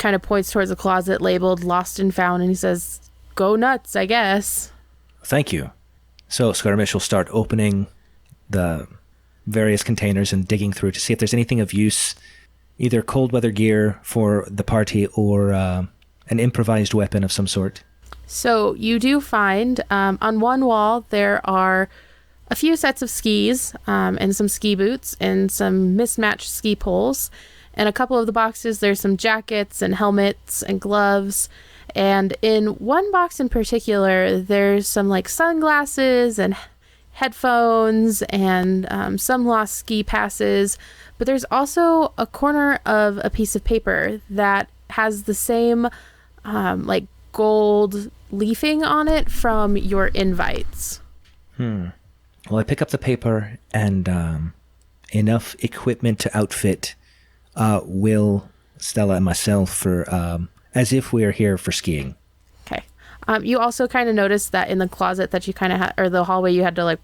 of points towards a closet labeled Lost and Found, and he says, "Go nuts, I guess." Thank you. So Skirmish will start opening the various containers and digging through to see if there's anything of use, either cold weather gear for the party or an improvised weapon of some sort. So you do find on one wall there are a few sets of skis and some ski boots and some mismatched ski poles. And a couple of the boxes, there's some jackets and helmets and gloves. And in one box in particular, there's some like sunglasses and headphones and some lost ski passes. But there's also a corner of a piece of paper that has the same like gold leafing on it from your invites. Well, I pick up the paper and enough equipment to outfit Will, Stella, and myself for as if we are here for skiing. Okay. You also kind of noticed that in the closet that you kind of had, or the hallway you had to like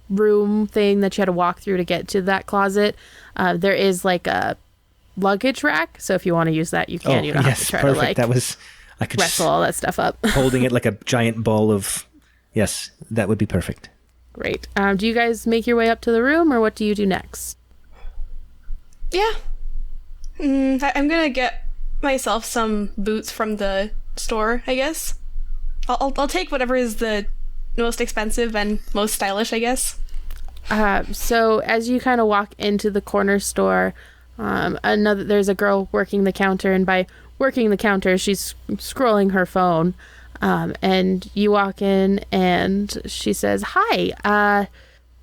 room thing that you had to walk through to get to that closet, there is like a luggage rack. So if you want to use that, you can. You don't have to try perfect. to like That was, I could wrestle all that stuff up. holding it like a giant ball of, yes, that would be perfect. Great. Do you guys make your way up to the room, or what do you do next? Yeah. I'm gonna get myself some boots from the store, I guess. I'll take whatever is the most expensive and most stylish, I guess. So as you kind of walk into the corner store, there's a girl working the counter, and by working the counter, she's scrolling her phone. And you walk in, and she says, "Hi,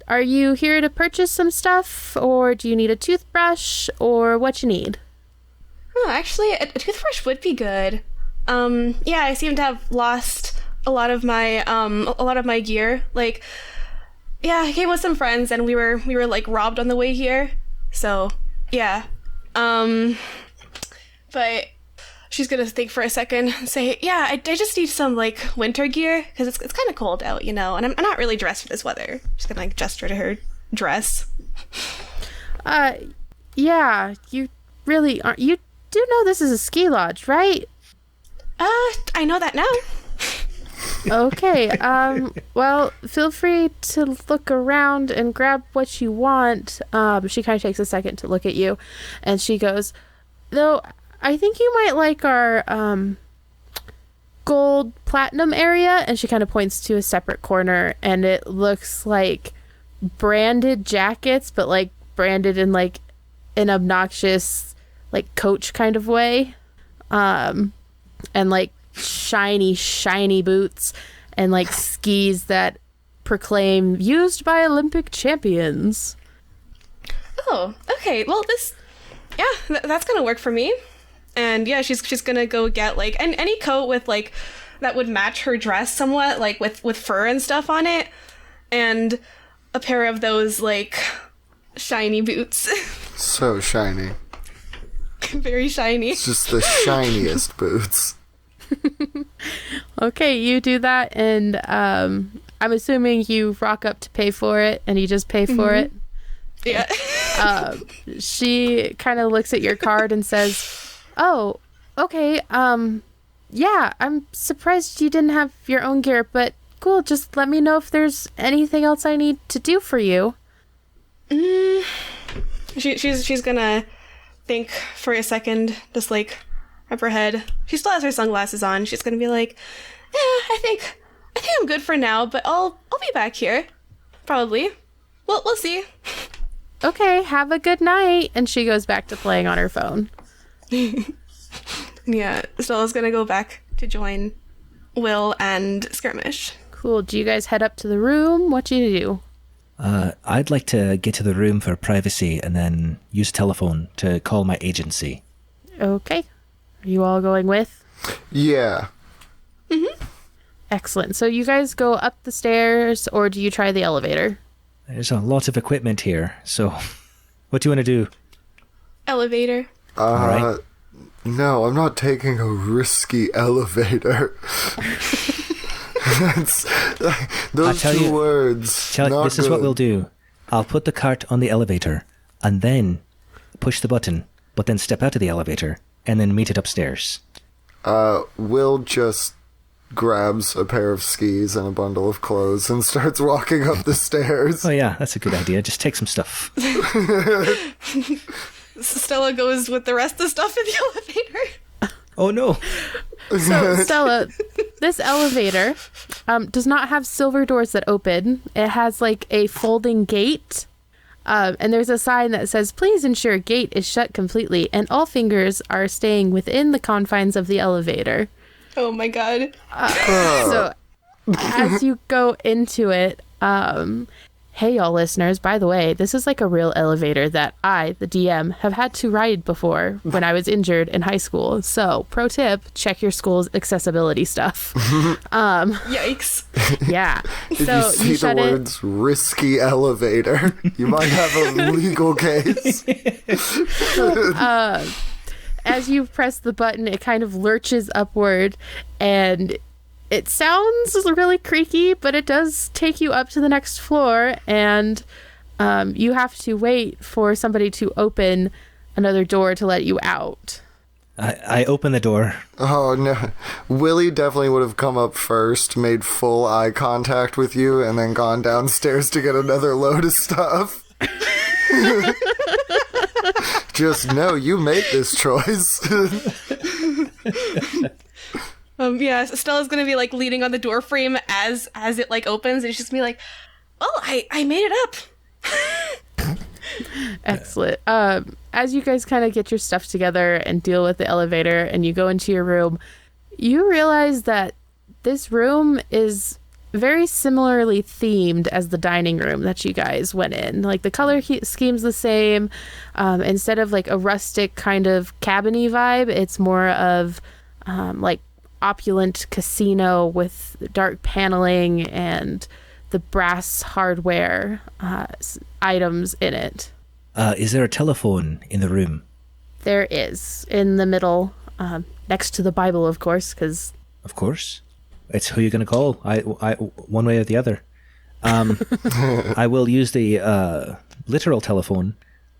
are you here to purchase some stuff, or do you need a toothbrush, or what you need?" Oh, actually, a toothbrush would be good. Yeah, I seem to have lost a lot of my gear. Like, yeah, I came with some friends, and we were like robbed on the way here. So, yeah. But she's gonna think for a second and say, "Yeah, I just need some like winter gear because it's kind of cold out, and I'm not really dressed for this weather." She's gonna like gesture to her dress. Yeah, you really aren't. You do know this is a ski lodge, right? I know that now. Okay, well, feel free to look around and grab what you want. She kind of takes a second to look at you, and she goes, "Though, I think you might like our, gold platinum area," and she kind of points to a separate corner, and it looks like branded jackets, but, like, branded in, like, an obnoxious, like, Coach kind of way. And, like, shiny boots and, like, skis that proclaim used by Olympic champions. Oh, okay. Well, that's gonna work for me. And yeah, she's gonna go get like any coat with like that would match her dress somewhat, like with fur and stuff on it, and a pair of those like shiny boots. So shiny. Very shiny. It's just the shiniest boots. Okay, you do that, and I'm assuming you rock up to pay for it, and you just pay for it. Yeah. She kind of looks at your card and says, "Oh, okay, yeah, I'm surprised you didn't have your own gear, but cool, just let me know if there's anything else I need to do for you." She's gonna think for a second, just like rub her head. She still has her sunglasses on. She's gonna be like, I think I'm good for now, but I'll be back here. Probably. We'll see. Okay, have a good night. And she goes back to playing on her phone. Yeah, Stella's gonna go back to join Will and Skirmish. Cool. Do you guys head up to the room? What do you do? I'd like to get to the room for privacy and then use telephone to call my agency. Okay. Are you all going with? Yeah. Excellent. So you guys go up the stairs, or do you try the elevator? There's a lot of equipment here, so what do you want to do? Elevator. All right. No, I'm not taking a risky elevator. Those two words. This is what we'll do. I'll put the cart on the elevator and then push the button, but then step out of the elevator and then meet it upstairs. Will just grabs a pair of skis and a bundle of clothes and starts walking up the stairs. Oh yeah, that's a good idea. Just take some stuff. Stella goes with the rest of the stuff in the elevator. Oh no. So, Stella, this elevator does not have silver doors that open. It has like a folding gate. And there's a sign that says, "Please ensure gate is shut completely and all fingers are staying within the confines of the elevator." Oh my god. So as you go into it, hey, y'all listeners, by the way, this is like a real elevator that I, the DM, have had to ride before when I was injured in high school. So, pro tip, check your school's accessibility stuff. Yikes. Yeah. If So you see the words risky elevator, you might have a legal case. As you press the button, it kind of lurches upward, and it sounds really creaky, but it does take you up to the next floor, and you have to wait for somebody to open another door to let you out. I open the door. Oh no. Willie definitely would have come up first, made full eye contact with you, and then gone downstairs to get another load of stuff. Just know you made this choice. Yeah, Stella's gonna be like leaning on the door frame as it like opens, and she's just gonna be like, "Well, I made it up. Excellent. As you guys kind of get your stuff together and deal with the elevator and you go into your room, you realize that this room is very similarly themed as the dining room that you guys went in. Like the color scheme's the same. Instead of like a rustic kind of cabin-y vibe, it's more of like opulent casino with dark paneling and the brass hardware items in it. Is there a telephone in the room? There is, in the middle, next to the Bible, of course, because... Of course. It's who you're going to call, I one way or the other. I will use the literal telephone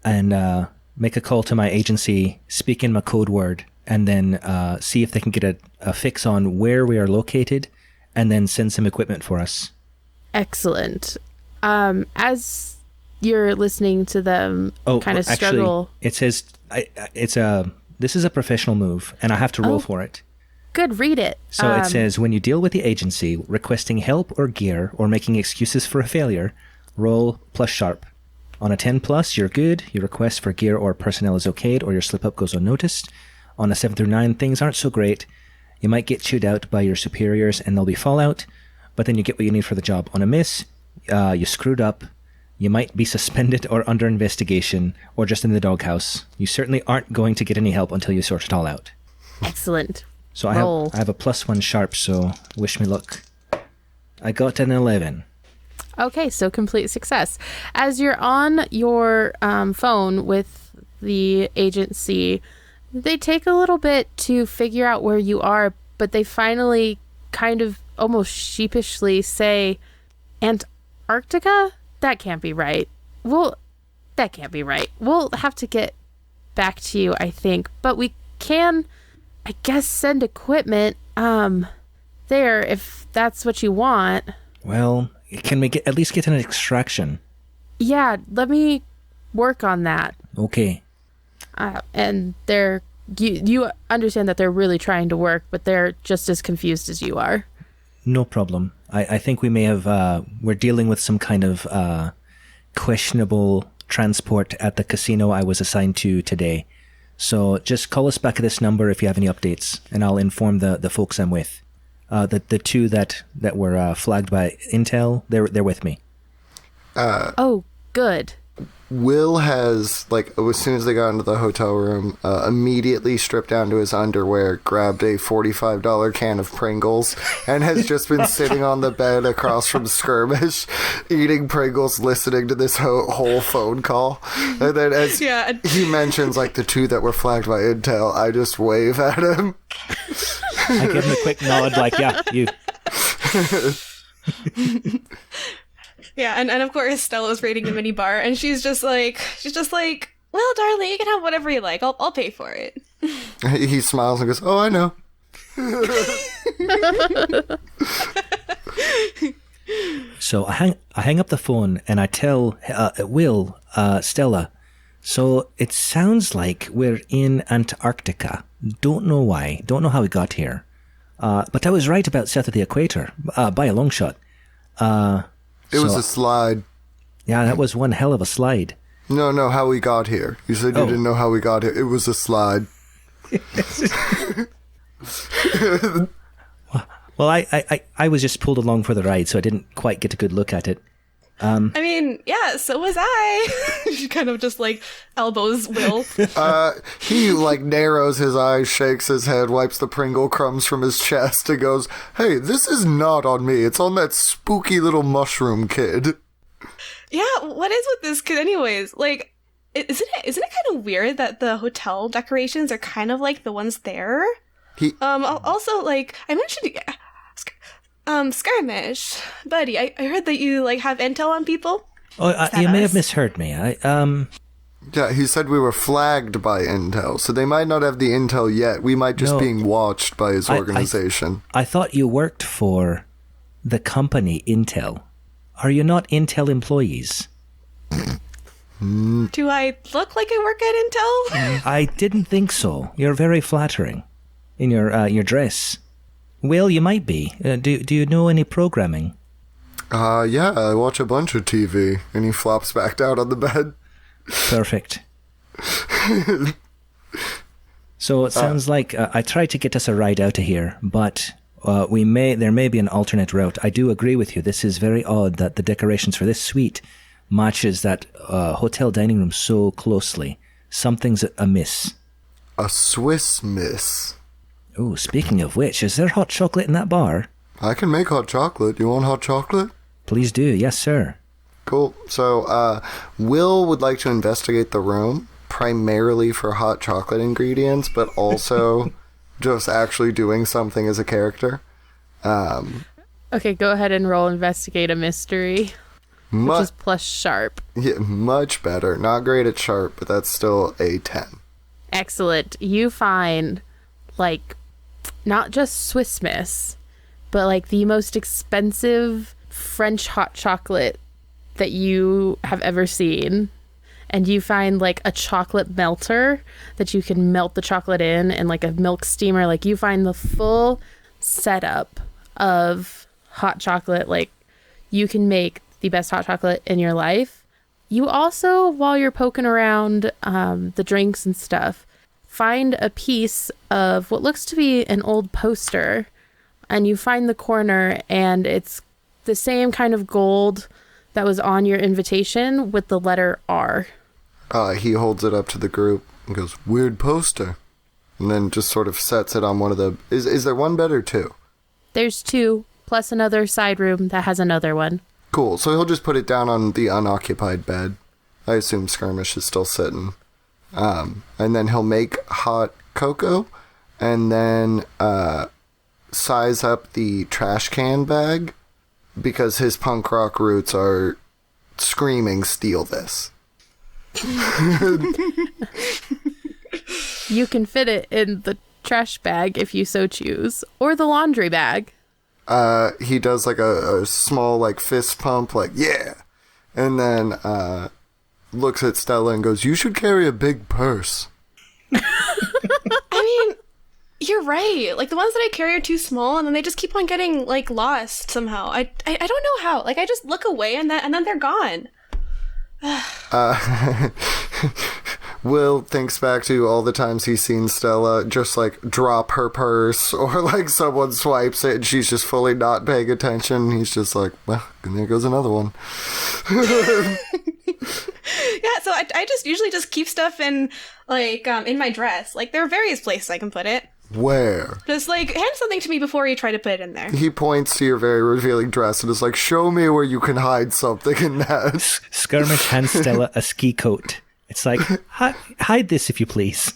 and make a call to my agency, speak in my code word, and then see if they can get a fix on where we are located, and then send some equipment for us. Excellent. As you're listening to them kind of struggle... Actually, it says this is a professional move, and I have to roll for it. Good, read it. So it says, when you deal with the agency, requesting help or gear or making excuses for a failure, roll plus sharp. On a 10+, you're good. Your request for gear or personnel is okayed, or your slip-up goes unnoticed. On a 7 through 9, things aren't so great. You might get chewed out by your superiors and there'll be fallout, but then you get what you need for the job. On a miss, you screwed up. You might be suspended or under investigation, or just in the doghouse. You certainly aren't going to get any help until you sort it all out. Excellent. So I have a +1 sharp, so wish me luck. I got an 11. Okay, so complete success. As you're on your phone with the agency, they take a little bit to figure out where you are, but they finally kind of almost sheepishly say, Antarctica? That can't be right. That can't be right. We'll have to get back to you, I think, but we can... I guess send equipment there if that's what you want. Well, can we at least get an extraction? Yeah, let me work on that. Okay. And you understand that they're really trying to work, but they're just as confused as you are. No problem. I think we may have, we're dealing with some kind of questionable transport at the casino I was assigned to today. So just call us back at this number if you have any updates, and I'll inform the folks I'm with. The two that were flagged by Intel, they're with me. Oh, good. Will has, like, as soon as they got into the hotel room, immediately stripped down to his underwear, grabbed a $45 can of Pringles, and has just been sitting on the bed across from Skirmish, eating Pringles, listening to this whole phone call. And then as he mentions, like, the two that were flagged by Intel, I just wave at him. I give him a quick nod, like, yeah, you. Yeah, and of course Stella's raiding the minibar, and she's just like, well, darling, you can have whatever you like. I'll pay for it. He smiles and goes, oh, I know. So I hang up the phone and I tell Will, Stella, so it sounds like we're in Antarctica. Don't know why. Don't know how we got here. But I was right about south of the equator, by a long shot. It was a slide. Yeah, that was one hell of a slide. No, how we got here. You said you didn't know how we got here. It was a slide. Well, I was just pulled along for the ride, so I didn't quite get a good look at it. I mean, yeah, so was I. She kind of just, like, elbows Will. He, like, narrows his eyes, shakes his head, wipes the Pringle crumbs from his chest, and goes, hey, this is not on me. It's on that spooky little mushroom kid. Yeah, what is with this kid anyways? Like, isn't it kind of weird that the hotel decorations are kind of like the ones there? Also, like, I mentioned... Skirmish, buddy, I heard that you, like, have intel on people. Oh, you may have misheard me. Yeah, he said we were flagged by Intel, so they might not have the intel yet. We might just being watched by his organization. I thought you worked for the company Intel. Are you not Intel employees? Do I look like I work at Intel? I didn't think so. You're very flattering in your dress. Well, you might be. Do you know any programming? Yeah, I watch a bunch of TV. And he flops back down on the bed. Perfect. So it sounds like I tried to get us a ride out of here, but there may be an alternate route. I do agree with you. This is very odd that the decorations for this suite matches that hotel dining room so closely. Something's amiss. A Swiss miss. Oh, speaking of which, is there hot chocolate in that bar? I can make hot chocolate. You want hot chocolate? Please do. Yes, sir. Cool. So, Will would like to investigate the room, primarily for hot chocolate ingredients, but also just actually doing something as a character. Okay, go ahead and roll investigate a mystery, which is plus sharp. Yeah, much better. Not great at sharp, but that's still a 10. Excellent. You find, like, not just Swiss Miss, but, like, the most expensive French hot chocolate that you have ever seen. And you find, like, a chocolate melter that you can melt the chocolate in, and, like, a milk steamer. Like, you find the full setup of hot chocolate. Like, you can make the best hot chocolate in your life. You also, while you're poking around the drinks and stuff, find a piece of what looks to be an old poster, and you find the corner, and it's the same kind of gold that was on your invitation with the letter R. He holds it up to the group and goes, "Weird poster," and then just sort of sets it on one of the... Is there one bed or two? There's two, plus another side room that has another one. Cool, so he'll just put it down on the unoccupied bed. I assume Skirmish is still sitting. And then he'll make hot cocoa, and then size up the trash can bag, because his punk rock roots are screaming, "Steal this." You can fit it in the trash bag if you so choose, or the laundry bag. He does like a small like fist pump, like, "Yeah," and then looks at Stella and goes, "You should carry a big purse." I mean, you're right. Like, the ones that I carry are too small, and then they just keep on getting, like, lost somehow. I don't know how. Like, I just look away, and then they're gone. Will thinks back to all the times he's seen Stella just, like, drop her purse, or, like, someone swipes it and she's just fully not paying attention. He's just like, "Well, and there goes another one." Yeah, so I just usually just keep stuff in, like, in my dress. Like, there are various places I can put it. Where? Just, like, hand something to me before you try to put it in there. He points to your very revealing dress and is like, "Show me where you can hide something in that." Skirmish hands Stella a ski coat. It's like, hide this if you please.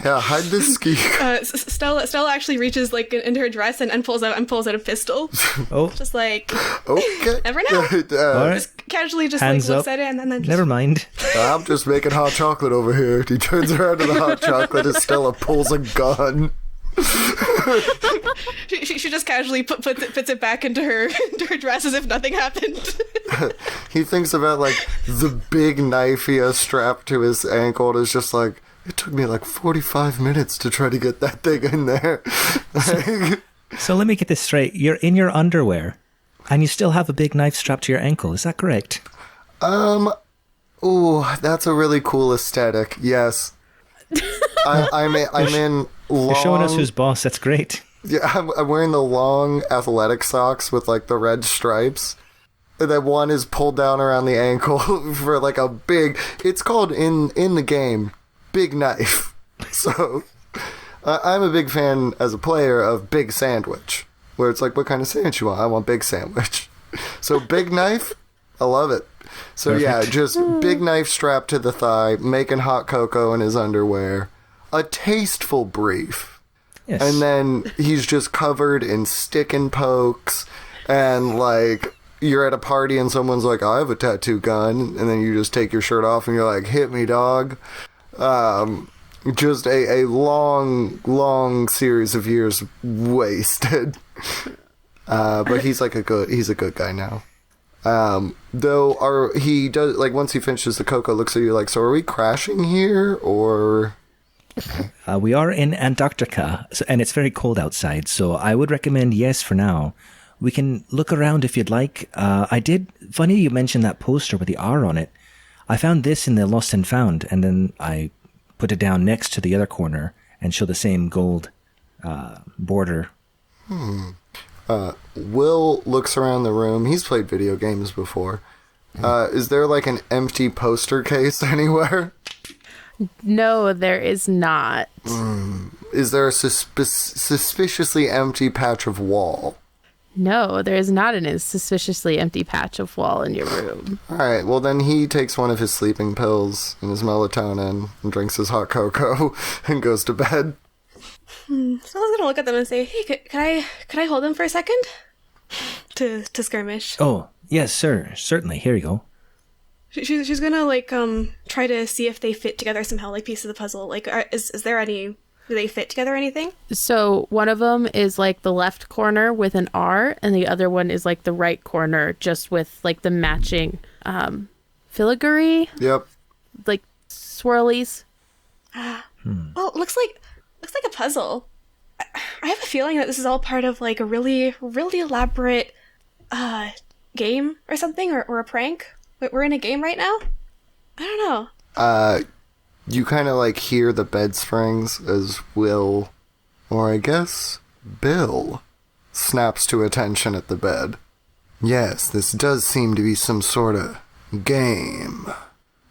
Yeah, hide this ski. Stella actually reaches, like, into her dress and pulls out a pistol. Oh. Just like, Okay. never know. All right. Just casually just Hands like looks up. at it and then just... Never mind. "I'm just making hot chocolate over here." He turns around to the hot chocolate and Stella pulls a gun. She just casually puts it back into her dress as if nothing happened. He thinks about, like, the big knife he has strapped to his ankle and is just like, "It took me like 45 minutes to try to get that thing in there." So let me get this straight. You're in your underwear, and you still have a big knife strapped to your ankle. Is that correct? Ooh, that's a really cool aesthetic. Yes. I'm in long... You're showing us who's boss. That's great. Yeah, I'm wearing the long athletic socks with, like, the red stripes. And then one is pulled down around the ankle for, like, a big... It's called, in the game, Big Knife. So, I'm a big fan, as a player, of Big Sandwich. Where it's like, what kind of sandwich you want? I want Big Sandwich. So, Big Knife, I love it. So, Perfect. Yeah, just big knife strapped to the thigh, making hot cocoa in his underwear. A tasteful brief. Yes. And then he's just covered in stick and pokes, and, like, you're at a party and someone's like, "I have a tattoo gun," and then you just take your shirt off and you're like, "Hit me, dog." Just a long series of years wasted. But he's a good guy now. Though he does, like, once he finishes the cocoa, looks at you like, "So are we crashing here, or?" We are in Antarctica, and it's very cold outside, so I would recommend yes for now. We can look around if you'd like. Funny you mentioned that poster with the R on it. I found this in the Lost and Found, and then I put it down next to the other corner and show the same gold border. Will looks around the room. He's played video games before. Is there like an empty poster case anywhere? No, there is not. Is there a suspiciously empty patch of wall? No, there is not a suspiciously empty patch of wall in your room. All right, well then he takes one of his sleeping pills and his melatonin and drinks his hot cocoa and goes to bed. So I was gonna look at them and say, "Hey, could I hold him for a second?" To Skirmish. Oh, yes, sir. Certainly. Here you go. She's gonna like try to see if they fit together somehow, like pieces of the puzzle. Like, is there any? Do they fit together or anything? So one of them is like the left corner with an R, and the other one is like the right corner, just with like the matching filigree. Yep. Like swirlies. Well, it looks like a puzzle. I have a feeling that this is all part of like a really elaborate game or something, or a prank. We're in a game right now? I don't know. You kind of like hear the bed springs as Will, or I guess Bill, snaps to attention at the bed. Yes, this does seem to be some sort of game.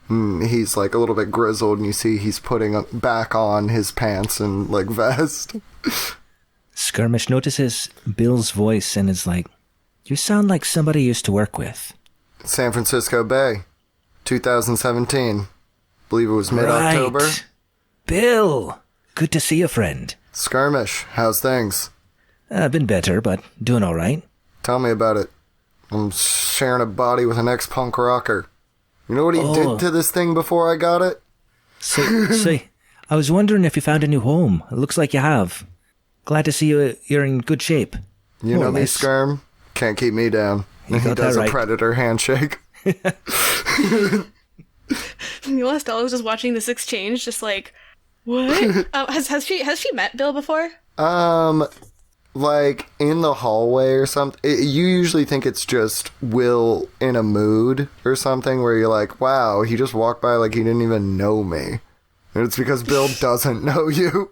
He's like a little bit grizzled, and you see he's putting back on his pants and like vest. Skirmish notices Bill's voice and is like, "You sound like somebody you used to work with." San Francisco Bay, 2017. Believe it was mid-October. Right. Bill! Good to see you, friend. Skirmish, how's things? Been better, but doing all right. Tell me about it. I'm sharing a body with an ex-punk rocker. You know what he did to this thing before I got it? Say, I was wondering if you found a new home. It looks like you have. Glad to see you're in good shape. You know me, Skirm? Can't keep me down. He does a predator handshake. Meanwhile, Stella's just watching this exchange, just like, what? Has she met Bill before? Like in the hallway or something. You usually think it's just Will in a mood or something, where you're like, wow, he just walked by like he didn't even know me. And it's because Bill doesn't know you.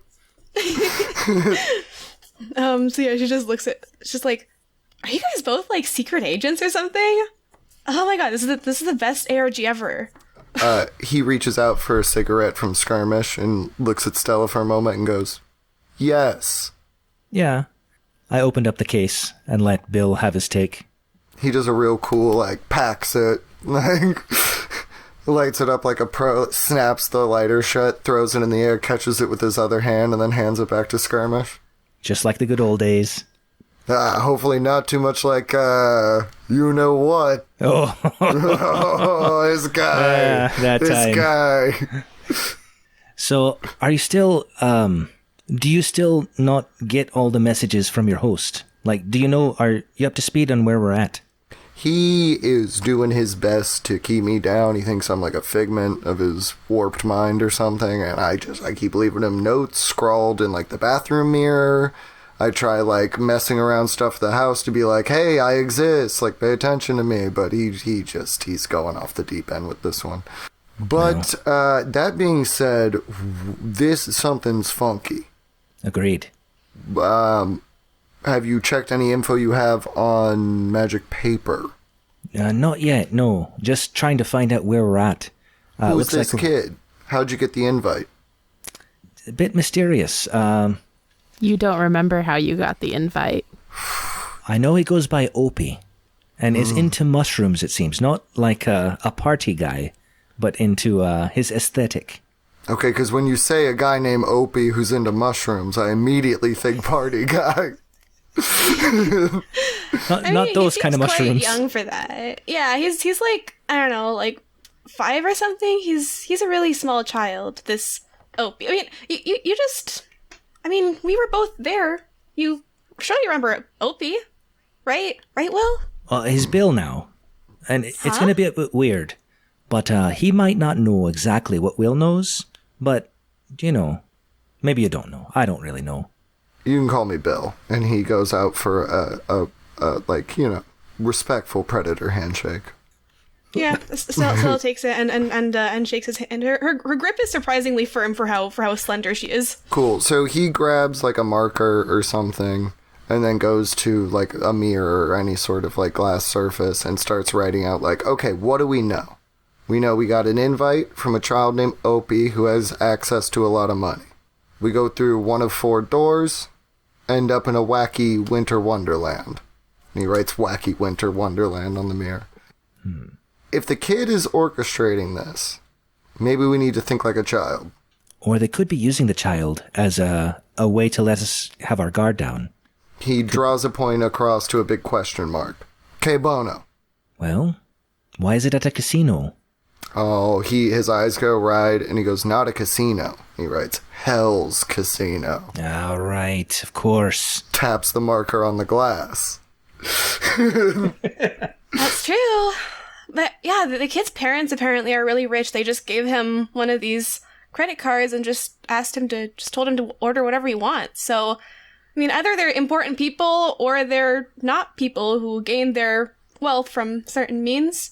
So yeah, she just looks at, she's like, are you guys both like secret agents or something? Oh my god, this is the best ARG ever. He reaches out for a cigarette from Skirmish and looks at Stella for a moment and goes, yes. Yeah. I opened up the case and let Bill have his take. He does a real cool, like, packs it, like, lights it up like a pro, snaps the lighter shut, throws it in the air, catches it with his other hand, and then hands it back to Skirmish. Just like the good old days. Hopefully not too much like, you know what. Oh, oh, this guy. This guy. So, are you still, do you still not get all the messages from your host? Like, do you know, are you up to speed on where we're at? He is doing his best to keep me down. He thinks I'm like a figment of his warped mind or something, and I keep leaving him notes scrawled in like the bathroom mirror. I try like messing around stuff at the house to be like, hey, I exist, like pay attention to me, but he's going off the deep end with this one. But that being said, something's funky. Agreed. Have you checked any info you have on magic paper? Not yet, no. Just trying to find out where we're at. Who's this kid? How'd you get the invite? A bit mysterious. You don't remember how you got the invite. I know he goes by Opie, and is into mushrooms, it seems. Not like a party guy, but into his aesthetic. Okay, because when you say a guy named Opie who's into mushrooms, I immediately think party guy. not those kind of mushrooms. He's quite young for that. Yeah, he's like, I don't know, like 5 or something. He's a really small child. This Opie. I mean, you just. I mean, we were both there. You surely remember Opie, right? Right, Will? He's Bill now, and it's going to be a bit weird. But he might not know exactly what Will knows. But maybe you don't know. I don't really know. You can call me Bill. And he goes out for a respectful predator handshake. Yeah, Stella takes it and shakes his hand. Her grip is surprisingly firm for how slender she is. Cool. So he grabs like a marker or something and then goes to like a mirror or any sort of like glass surface and starts writing out like, okay, what do we know? We know we got an invite from a child named Opie who has access to a lot of money. We go through one of 4 doors, end up in a wacky winter wonderland. And he writes wacky winter wonderland on the mirror. If the kid is orchestrating this, maybe we need to think like a child. Or they could be using the child as a way to let us have our guard down. He draws a point across to a big question mark. Que bono. Well, why is it at a casino? Oh, his eyes go wide, and he goes, not a casino. He writes, Hell's Casino. All right, of course. Taps the marker on the glass. That's true. But yeah, the kid's parents apparently are really rich. They just gave him one of these credit cards and just told him to order whatever he wants. So, I mean, either they're important people or they're not people who gained their wealth from certain means.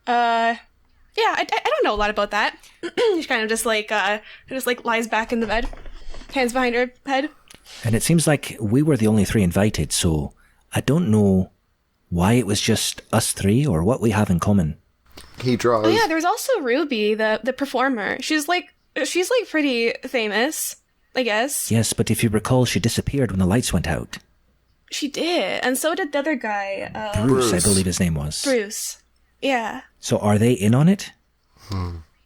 Yeah, I don't know a lot about that. She kind of just lies back in the bed, hands behind her head. And it seems like we were the only 3 invited, so I don't know why it was just us 3 or what we have in common. He draws. Oh yeah, there was also Ruby, the performer. She's pretty famous, I guess. Yes, but if you recall, she disappeared when the lights went out. She did, and so did the other guy. Bruce, I believe his name was. Bruce. Yeah. So are they in on it?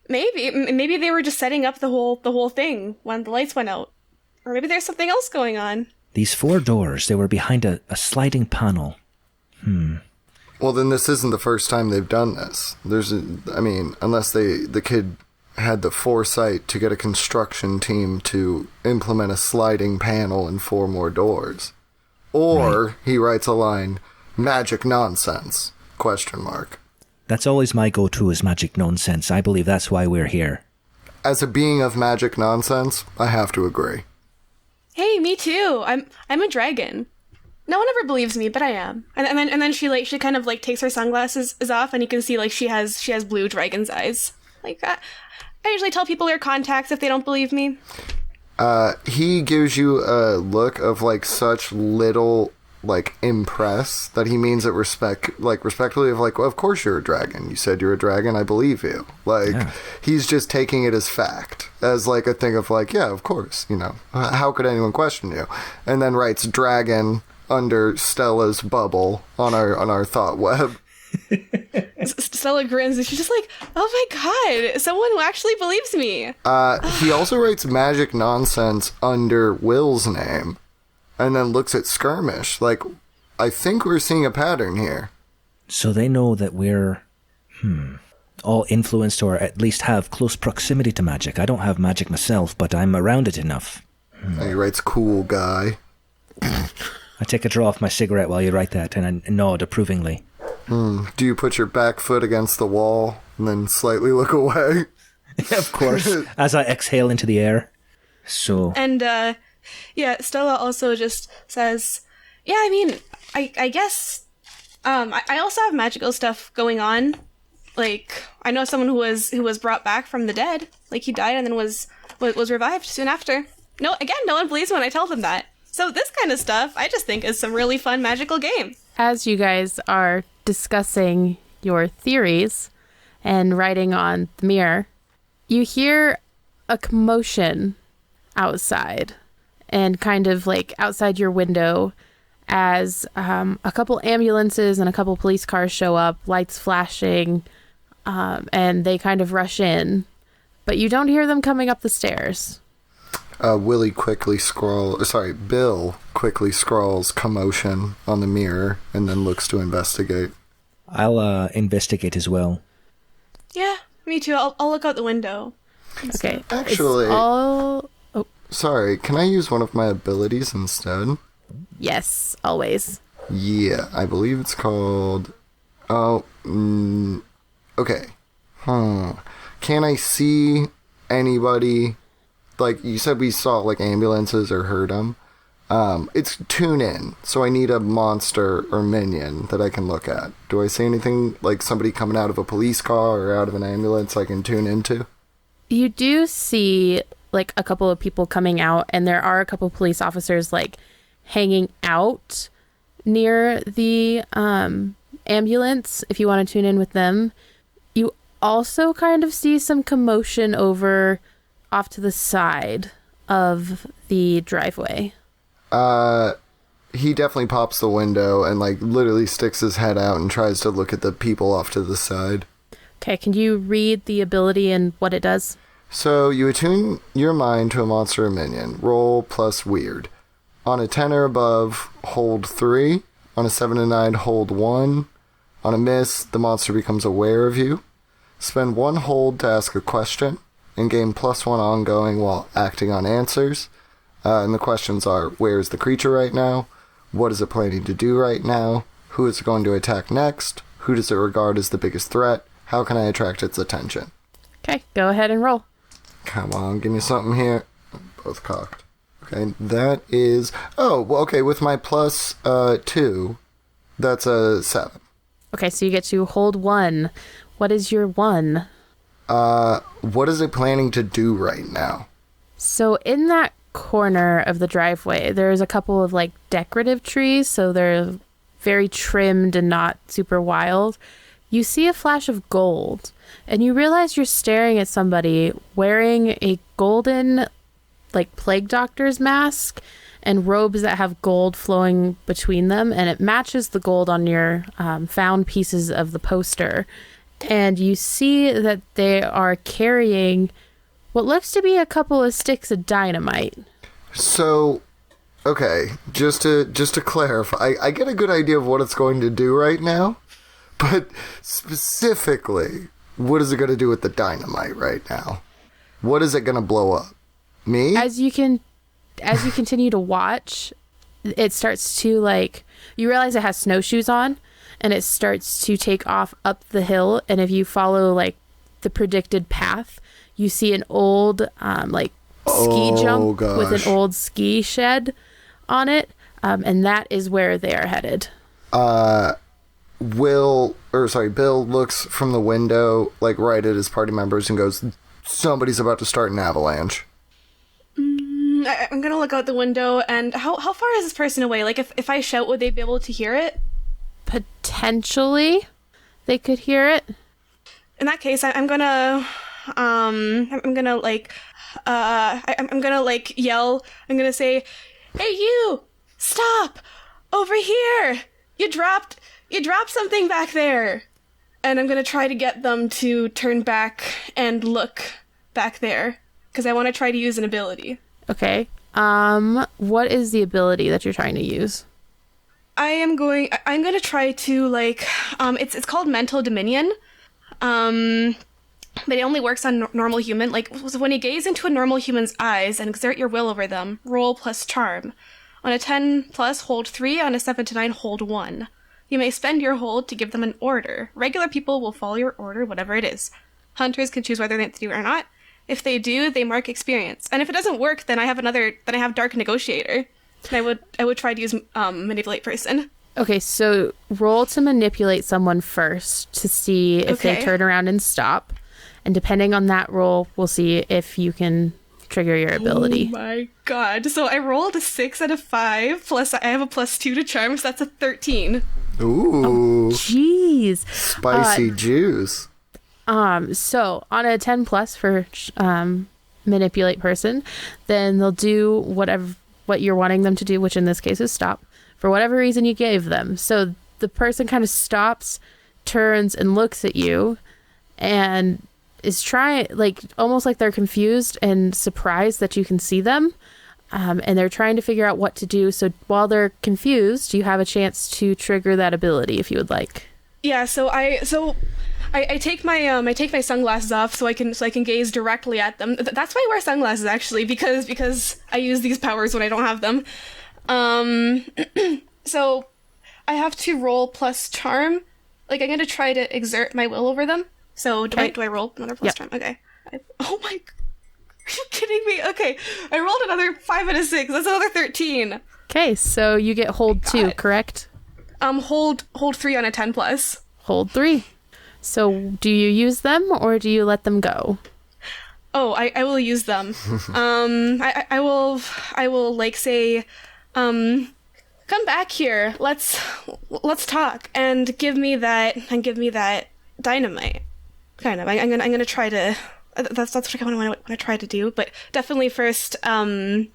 Maybe they were just setting up the whole thing when the lights went out, or maybe there's something else going on. These 4 doors, they were behind a sliding panel. Well, then this isn't the first time they've done this. Unless the kid had the foresight to get a construction team to implement a sliding panel and 4 more doors. Or right. He writes a line, magic nonsense, ? That's always my go-to is magic nonsense. I believe that's why we're here. As a being of magic nonsense, I have to agree. Hey, me too. I'm a dragon. No one ever believes me, but I am. And then she kind of like takes her sunglasses off, and you can see like she has blue dragon's eyes. Like I usually tell people wear contacts if they don't believe me. He gives you a look of like such little like impress that he means it respectfully of like, well, of course you're a dragon. You said you're a dragon. I believe you. Like He's just taking it as fact, as like a thing of like, yeah, of course. You know, how could anyone question you? And then writes dragon under Stella's bubble on our thought web. Stella grins and she's just like, oh my god, someone who actually believes me. He also writes magic nonsense under Will's name and then looks at Skirmish. Like, I think we're seeing a pattern here. So they know that we're all influenced or at least have close proximity to magic. I don't have magic myself, but I'm around it enough. He writes cool guy. I take a draw off my cigarette while you write that and I nod approvingly. Do you put your back foot against the wall and then slightly look away? Of course, as I exhale into the air. So. And, Stella also just says, yeah, I mean, I guess, I also have magical stuff going on. Like, I know someone who was brought back from the dead. Like, he died and then was revived soon after. No one believes when I tell them that. So this kind of stuff, I just think is some really fun magical game. As you guys are discussing your theories and writing on the mirror, you hear a commotion outside and kind of like outside your window as a couple ambulances and a couple police cars show up, lights flashing, and they kind of rush in, but you don't hear them coming up the stairs. Bill quickly scrawls commotion on the mirror and then looks to investigate. I'll investigate as well. Yeah, me too. I'll look out the window. Okay. Actually, sorry, can I use one of my abilities instead? Yes, always. Yeah, I believe it's called... okay. Can I see anybody... Like, you said we saw, like, ambulances or heard them. It's tune in, so I need a monster or minion that I can look at. Do I see anything like somebody coming out of a police car or out of an ambulance I can tune into? You do see like a couple of people coming out, and there are a couple of police officers like hanging out near the ambulance if you want to tune in with them. You also kind of see some commotion over off to the side of the driveway. He definitely pops the window and like literally sticks his head out and tries to look at the people off to the side. Okay, can you read the ability and what it does? So you attune your mind to a monster or minion. Roll plus weird. On a 10 or above, hold 3. On a 7 to 9, hold 1. On a miss, the monster becomes aware of you. Spend 1 hold to ask a question and gain +1 ongoing while acting on answers. And the questions are, where is the creature right now? What is it planning to do right now? Who is it going to attack next? Who does it regard as the biggest threat? How can I attract its attention? Okay, go ahead and roll. Come on, give me something here. Both cocked. Okay, that is... Oh, well, okay, with my +2, that's a 7. Okay, so you get to hold 1. What is your 1? What is it planning to do right now? So in that corner of the driveway, there's a couple of like decorative trees, so they're very trimmed and not super wild. You see a flash of gold, and you realize you're staring at somebody wearing a golden like plague doctor's mask and robes that have gold flowing between them, and it matches the gold on your found pieces of the poster. And you see that they are carrying what looks to be a couple of sticks of dynamite. So, okay, just to clarify, I get a good idea of what it's going to do right now, but specifically, what is it going to do with the dynamite right now? What is it going to blow up? Me? As you continue to watch, it starts to like, you realize it has snowshoes on, and it starts to take off up the hill, and if you follow like the predicted path, you see an old ski jump with an old ski shed on it, and that is where they are headed. Bill looks from the window, like right at his party members, and goes, somebody's about to start an avalanche. I'm gonna look out the window, and how far is this person away? Like, if I shout, would they be able to hear it? Potentially, they could hear it. In that case, I'm gonna yell. I'm gonna say, "Hey, you! Stop! Over here! You dropped something back there!" And I'm gonna try to get them to turn back and look back there, because I want to try to use an ability. Okay. What is the ability that you're trying to use? I'm gonna try to it's called Mental Dominion. But it only works on normal human. Like, when you gaze into a normal human's eyes and exert your will over them, roll plus charm. On a 10 plus, hold 3. On a 7 to 9, hold 1. You may spend your hold to give them an order. Regular people will follow your order, whatever it is. Hunters can choose whether they do it or not. If they do, they mark experience. And if it doesn't work, then I have Dark Negotiator. And I would try to use Manipulate Person. Okay, so roll to manipulate someone first to see if they turn around and stop. And depending on that roll, we'll see if you can trigger your ability. Oh my god. So I rolled a 6 out of 5, plus I have a +2 to charm, so that's a 13. Ooh. Jeez. Spicy juice. So on a 10 plus for manipulate person, then they'll do what you're wanting them to do, which in this case is stop, for whatever reason you gave them. So the person kind of stops, turns, and looks at you, and is trying, like, almost like they're confused and surprised that you can see them, and they're trying to figure out what to do. So while they're confused, you have a chance to trigger that ability if you would like. Yeah, so I take my sunglasses off so I can gaze directly at them. That's why I wear sunglasses, actually, because I use these powers when I don't have them. So I have to roll plus charm. Like, I'm gonna try to exert my will over them. So do I roll another plus charm? Okay. Oh my! Are you kidding me? Okay, I rolled another 5 out of 6. That's another 13. Okay, so you get hold 2, correct? Hold 3 on a 10 plus. Hold 3. So do you use them or do you let them go? Oh, I will use them. I will like say, come back here. Let's talk and give me that dynamite. Kind of. I'm gonna try to. That's what I want to try to do. But definitely first, yeah,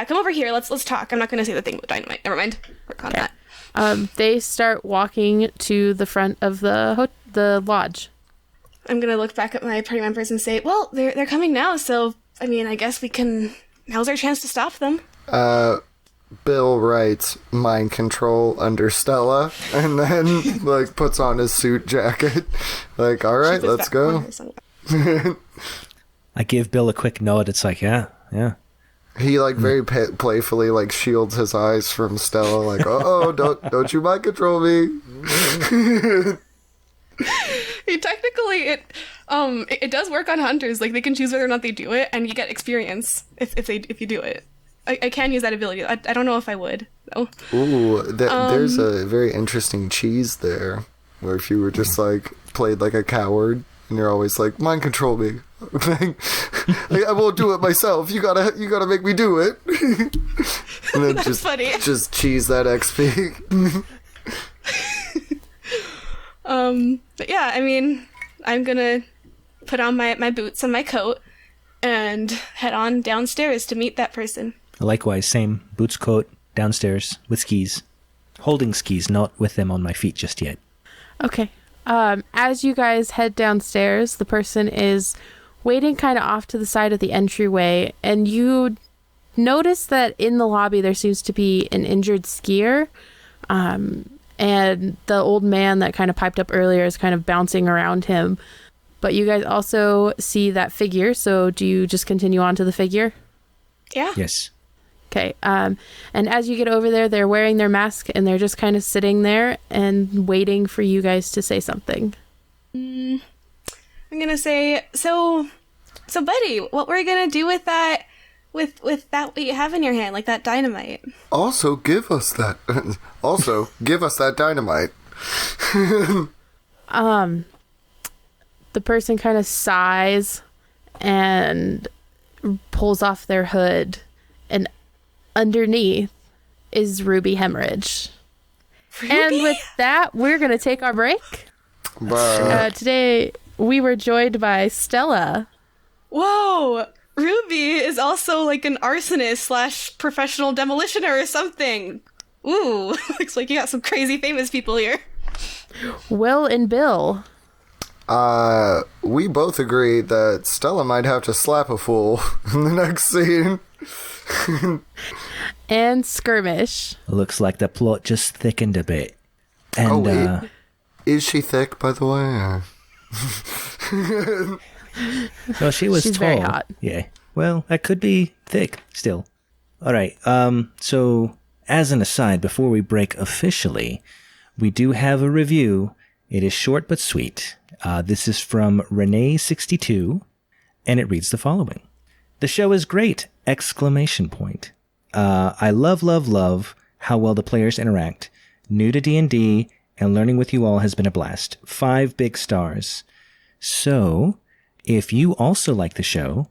come over here. Let's talk. I'm not gonna say the thing with dynamite. Never mind. Work on that. They start walking to the front of the lodge. I'm gonna look back at my party members and say, well, they're coming now, so I mean, I guess we can. Now's our chance to stop them. Bill writes mind control under Stella, and then like puts on his suit jacket. Like, all right, let's go. I give Bill a quick nod. It's like, yeah. He like very playfully like shields his eyes from Stella. Like, oh, don't you mind control me? Technically, it does work on hunters. Like, they can choose whether or not they do it, and you get experience if you do it. I can use that ability. I don't know if I would, though. Ooh, there's a very interesting cheese there, where if you were just like played like a coward, and you're always like, mind control me. Like, I won't do it myself. You gotta make me do it. And then That's funny. Just cheese that XP. But yeah, I mean, I'm gonna put on my boots and my coat and head on downstairs to meet that person. Likewise, same boots, coat, downstairs with skis. Holding skis, not with them on my feet just yet. Okay. As you guys head downstairs, the person is waiting kind of off to the side of the entryway, and you notice that in the lobby there seems to be an injured skier, and the old man that kind of piped up earlier is kind of bouncing around him. But you guys also see that figure, so do you just continue on to the figure? Yeah. Yes. Okay. And as you get over there, they're wearing their mask, and they're just kind of sitting there and waiting for you guys to say something. I'm gonna say, so buddy, what were you gonna do with that, with that what you have in your hand, like that dynamite? Also, give us that dynamite. The person kind of sighs and pulls off their hood, and underneath is Ruby Hemorrhage. Ruby? And with that, we're going to take our break. Today, we were joined by Stella. Whoa! Ruby is also like an arsonist / professional demolitioner or something. Ooh, looks like you got some crazy famous people here. Will and Bill. We both agree that Stella might have to slap a fool in the next scene. And Skirmish. Looks like the plot just thickened a bit. And, is she thick, by the way? Well, she's tall. Very hot. Yeah. Well, that could be thick still. All right. So as an aside, before we break officially, we do have a review. It is short but sweet. This is from Renee62, and it reads the following. The show is great! ! I love how well the players interact. New to D&D, and learning with you all has been a blast. 5 big stars. So, if you also like the show,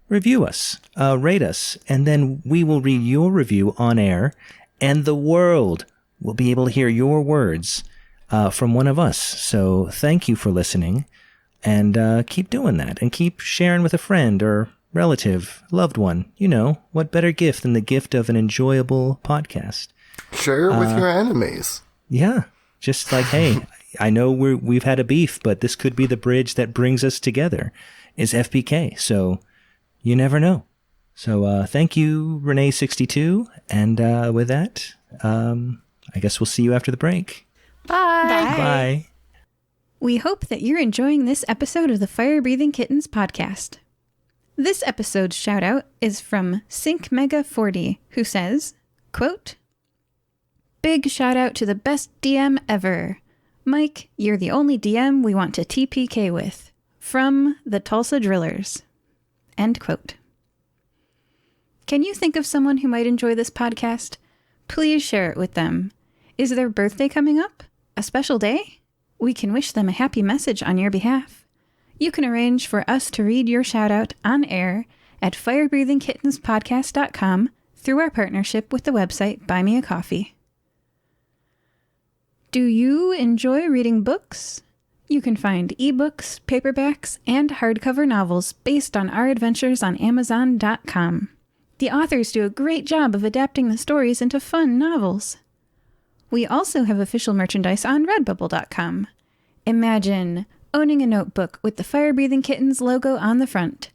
review us, rate us, and then we will read your review on air, and the world will be able to hear your words from one of us. So thank you for listening, and keep doing that, and keep sharing with a friend or relative, loved one. You know, what better gift than the gift of an enjoyable podcast? Share it with your enemies. Yeah, just like, hey, I know we've had a beef, but this could be the bridge that brings us together. Is FPK, so you never know. So thank you, Renee62, and with that, I guess we'll see you after the break. Bye. Bye. We hope that you're enjoying this episode of the Fire Breathing Kittens podcast. This episode's shout out is from SyncMega40, who says, quote, "Big shout out to the best DM ever. Mike, you're the only DM we want to TPK with. From the Tulsa Drillers." End quote. Can you think of someone who might enjoy this podcast? Please share it with them. Is their birthday coming up? A special day? We can wish them a happy message on your behalf. You can arrange for us to read your shout out on air at firebreathingkittenspodcast.com through our partnership with the website Buy Me a Coffee. Do you enjoy reading books? You can find ebooks, paperbacks, and hardcover novels based on our adventures on Amazon.com. The authors do a great job of adapting the stories into fun novels. We also have official merchandise on Redbubble.com. Imagine owning a notebook with the Fire Breathing Kittens logo on the front,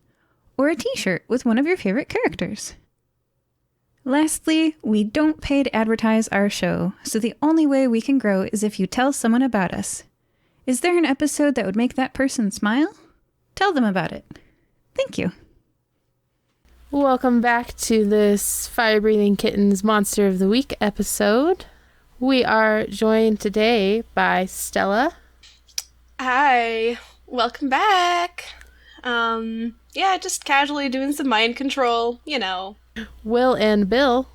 or a t-shirt with one of your favorite characters. Lastly, we don't pay to advertise our show, so the only way we can grow is if you tell someone about us. Is there an episode that would make that person smile? Tell them about it. Thank you. Welcome back to this Fire Breathing Kittens Monster of the Week episode. We are joined today by Stella. Hi. Welcome back. Just casually doing some mind control, Will and Bill.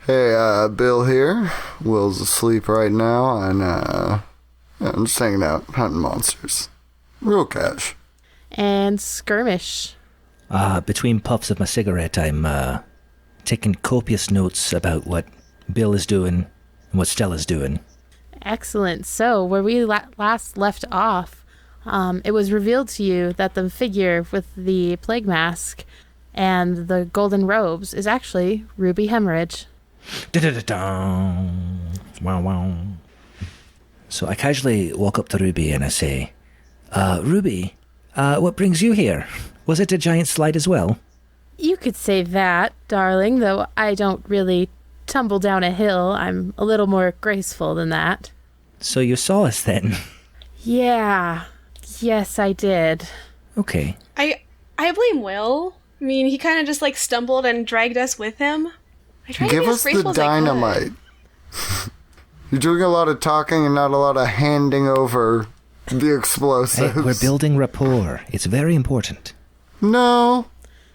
Hey, Bill here. Will's asleep right now, and I'm just hanging out, hunting monsters. Real cash. And Skirmish. Between puffs of my cigarette, I'm taking copious notes about what Bill is doing and what Stella's doing. Excellent. So, where we last left off, it was revealed to you that the figure with the plague mask and the golden robes is actually Ruby Hemorrhage. Da-da-da-da. Wow, wow. So I casually walk up to Ruby and I say, Ruby, what brings you here? Was it a giant slide as well? You could say that, darling, though I don't really tumble down a hill. I'm a little more graceful than that. So you saw us then? Yeah. Yes, I did. Okay. I blame Will. I mean, he kind of just stumbled and dragged us with him. I tried to Give be as us the graceful as I could. dynamite. You're doing a lot of talking and not a lot of handing over the explosives. Hey, we're building rapport. It's very important. No,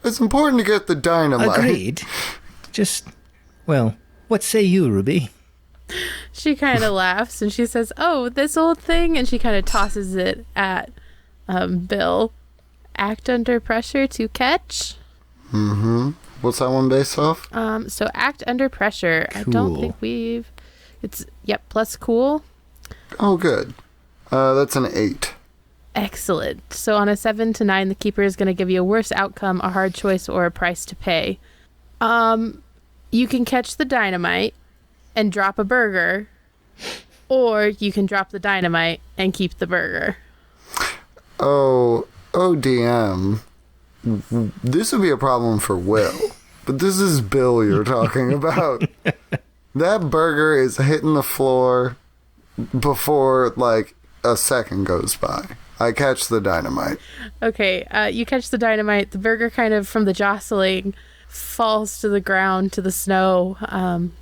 it's important to get the dynamite. Agreed. What say you, Ruby? She kind of laughs and she says, "Oh, this old thing," and she kind of tosses it at Bill. Act under pressure to catch. Mm-hmm. What's that one based off? So act under pressure. Cool. I don't think plus cool. Oh, good. That's an 8. Excellent. So on a 7 to 9, the keeper is going to give you a worse outcome, a hard choice, or a price to pay. You can catch the dynamite and drop a burger, or you can drop the dynamite and keep the burger. Oh, DM. This would be a problem for Will, but this is Bill you're talking about. That burger is hitting the floor before, a second goes by. I catch the dynamite. Okay, you catch the dynamite. The burger kind of, from the jostling, falls to the ground, to the snow,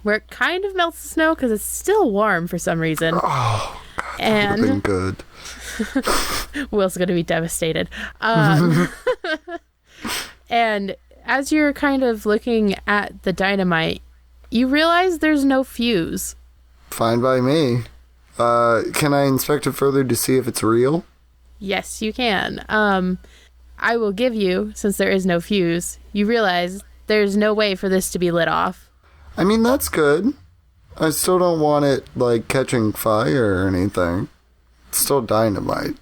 where it kind of melts the snow because it's still warm for some reason. Oh, God, that would have been good. Will's going to be devastated. And as you're kind of looking at the dynamite, you realize there's no fuse. Fine by me. Can I inspect it further to see if it's real? Yes, you can. I will give you, since there is no fuse, you realize there's no way for this to be lit off. I mean, that's good. I still don't want it, catching fire or anything. It's still dynamite.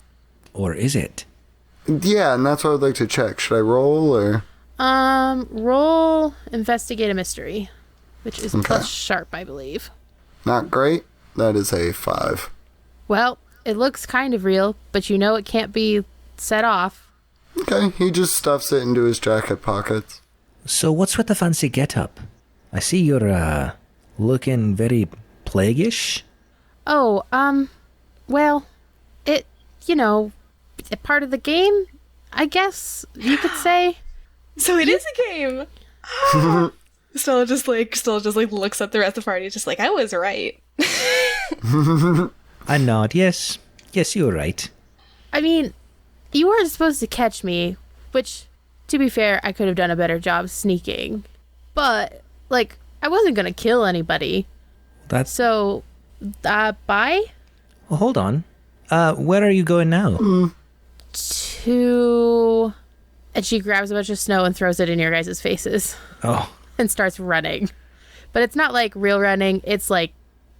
Or is it? Yeah, and that's what I'd like to check. Should I roll, or...? Roll investigate a mystery, which is Okay. plus sharp, I believe. Not great. That is a 5. Well, it looks kind of real, but you know it can't be set off. Okay, he just stuffs it into his jacket pockets. So what's with the fancy get-up? I see you're, looking very plaguish. Oh, well, part of the game, I guess you could say. So it is a game. Stella just looks at the rest of the party, just I was right. I nod. Yes, you were right. I mean, you weren't supposed to catch me, which, To be fair, I could have done a better job sneaking. But, like, I wasn't going to kill anybody. So, bye? Well, hold on. Where are you going now? To... And she grabs a bunch of snow and throws it in your guys' faces. Oh. And starts running. But it's not like real running. It's like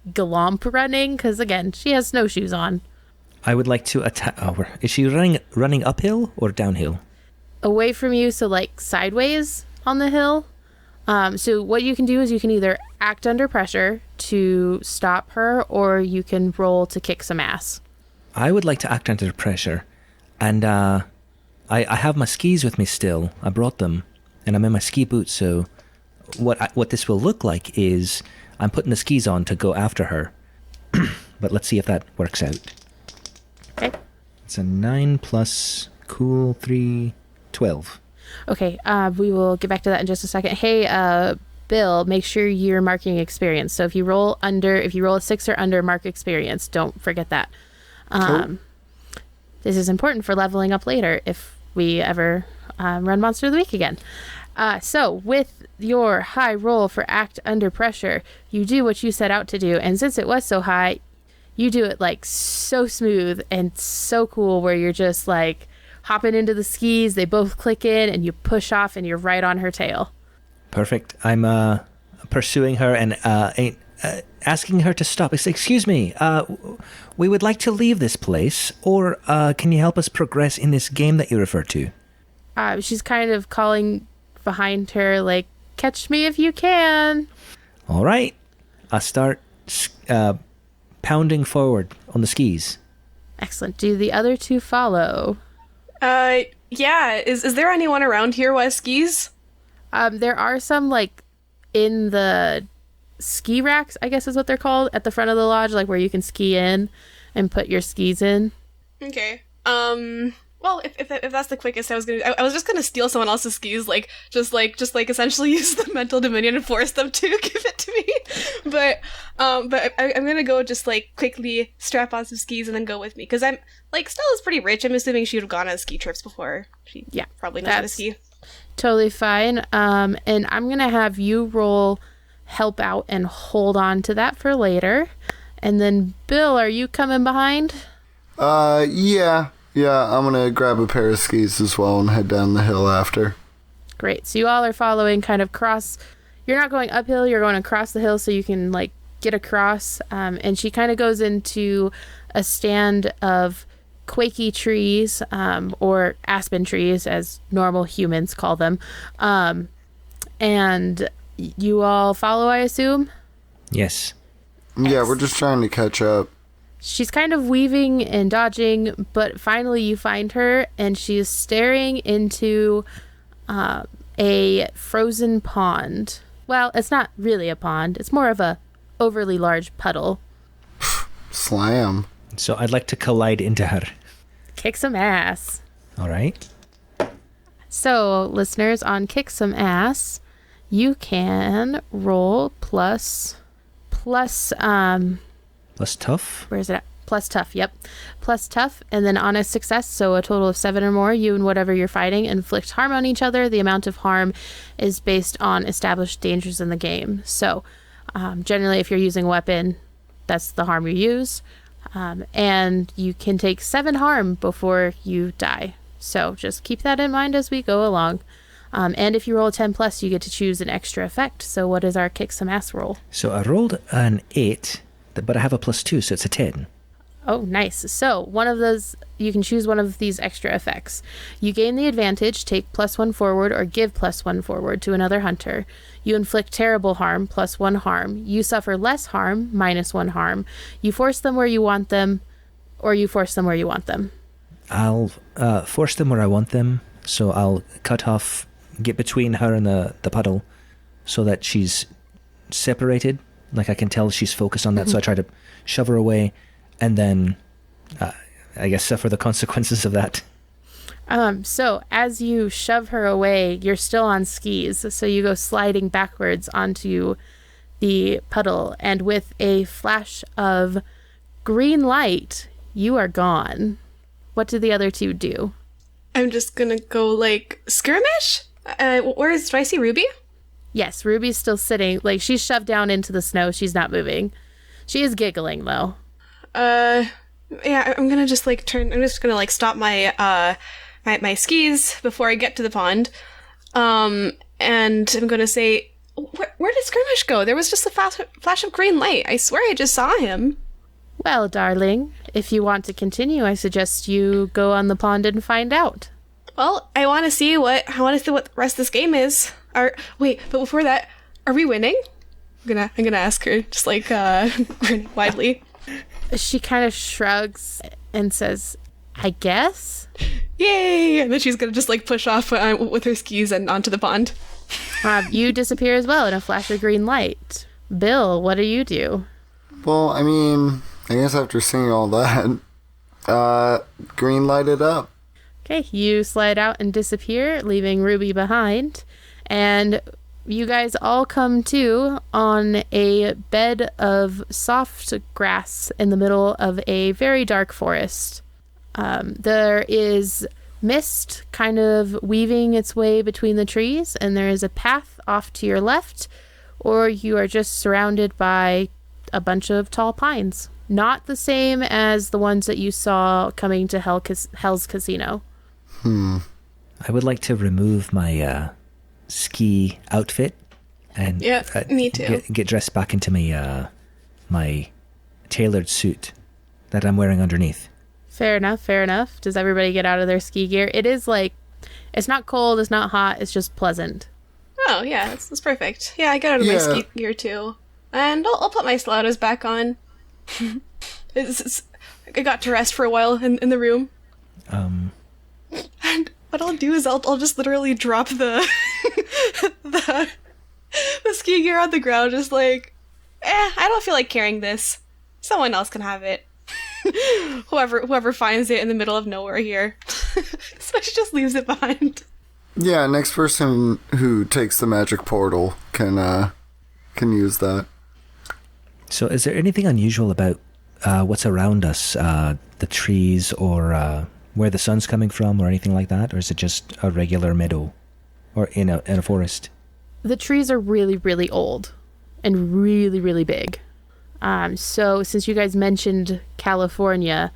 glomp running. Because, again, she has snowshoes on. I would like to attack... Oh, is she running uphill or downhill? Away from you, so like sideways on the hill. So what you can do is you can either act under pressure to stop her, or you can roll to kick some ass. I would like to act under pressure. And I have my skis with me still. I brought them. And I'm in my ski boots, so what this will look like is I'm putting the skis on to go after her. But let's see if that works out. Okay. It's a 9 plus cool 3... 12. Okay, we will get back to that in just a second. Hey, Bill, make sure you're marking experience. So if you roll a 6 or under, mark experience. Don't forget that. Cool. This is important for leveling up later if we ever run Monster of the Week again. So with your high roll for act under pressure, you do what you set out to do. And since it was so high, you do it like so smooth and so cool where you're just like hopping into the skis, they both click in, and you push off, and you're right on her tail. Perfect. I'm pursuing her and asking her to stop. Excuse me, we would like to leave this place, or can you help us progress in this game that you refer to? She's kind of calling behind her, like, catch me if you can. All right. I start pounding forward on the skis. Excellent. Do the other two follow? Yeah. Is there anyone around here who has skis? There are some, like, in the ski racks, I guess is what they're called, at the front of the lodge, like, where you can ski in and put your skis in. Okay. Well, if that's the quickest I was was just gonna steal someone else's skis, just essentially use the mental dominion and force them to give it to me. But I'm gonna go just, like, quickly strap on some skis and then go with me. Because I'm, like, Stella's pretty rich. I'm assuming she would have gone on ski trips before. She probably knows how to ski. Totally fine. And I'm gonna have you roll help out and hold on to that for later. And then, Bill, are you coming behind? Yeah. Yeah, I'm gonna grab a pair of skis as well and head down the hill after. Great. So you all are following kind of cross. You're not going uphill, you're going across the hill so you can, like, get across. And she kind of goes into a stand of quakey trees, or aspen trees, as normal humans call them. And you all follow, I assume? Yes. Yeah, we're just trying to catch up. She's kind of weaving and dodging, but finally you find her, and she is staring into a frozen pond. Well, it's not really a pond. It's more of a overly large puddle. Slam. So I'd like to collide into her. Kick some ass. All right. So, listeners, on Kick Some Ass, you can roll plus tough? Where is it at? Plus tough, yep. Plus tough, and then on a success, so a total of 7 or more, you and whatever you're fighting inflict harm on each other. The amount of harm is based on established dangers in the game. So, generally, if you're using a weapon, that's the harm you use. And you can take 7 harm before you die. So, just keep that in mind as we go along. And if you roll a 10 plus, you get to choose an extra effect. So, what is our Kick Some Ass roll? So, I rolled an 8. But I have a +2, so it's a 10. Oh, nice. So, one of those, you can choose one of these extra effects. You gain the advantage, take +1 forward, or give +1 forward to another hunter. You inflict terrible harm, +1 harm. You suffer less harm, -1 harm. You force them where you want them, or you force them where you want them. I'll force them where I want them, so I'll cut off, get between her and the puddle, so that she's separated. Like, I can tell she's focused on that, so I try to shove her away, and then, I guess, suffer the consequences of that. So, as you shove her away, you're still on skis, so you go sliding backwards onto the puddle, and with a flash of green light, you are gone. What do the other two do? I'm just gonna go, like, skirmish? Do I see Ruby? Yes, Ruby's still sitting. Like, she's shoved down into the snow. She's not moving. She is giggling, though. Yeah, I'm gonna just, like, I'm just gonna, like, stop my, my skis before I get to the pond. And I'm gonna say, where did Skirmish go? There was just a flash of green light. I swear I just saw him. Well, darling, if you want to continue, I suggest you go on the pond and find out. Well, I want to see what the rest of this game is. Wait, but before that, are we winning? I'm gonna ask her, just like grinning widely. She kind of shrugs and says, I guess? Yay! And then she's gonna just like push off with her skis and onto the pond. You disappear as well in a flash of green light. Bill, what do you do? Well, I mean, I guess after seeing all that, green lighted up. Okay, you slide out and disappear, leaving Ruby behind. And you guys all come to on a bed of soft grass in the middle of a very dark forest. There is mist kind of weaving its way between the trees, and there is a path off to your left, or you are just surrounded by a bunch of tall pines. Not the same as the ones that you saw coming to Hell's Casino. I would like to remove my ski outfit and me too. Get dressed back into my my tailored suit that I'm wearing underneath. Fair enough. Does everybody get out of their ski gear? It is like, it's not cold, it's not hot, it's just pleasant. Oh, yeah, that's perfect. Yeah, I get out of my ski gear too. And I'll put my stilettos back on. I got to rest for a while in the room. And what I'll do is I'll just literally drop the the ski gear on the ground, just like, I don't feel like carrying this. Someone else can have it. Whoever finds it in the middle of nowhere here. So she just leaves it behind. Yeah, next person who takes the magic portal can use that. So is there anything unusual about what's around us, the trees or where the sun's coming from or anything like that? Or is it just a regular meadow or in a forest? The trees are really, really old and really, really big. So since you guys mentioned California,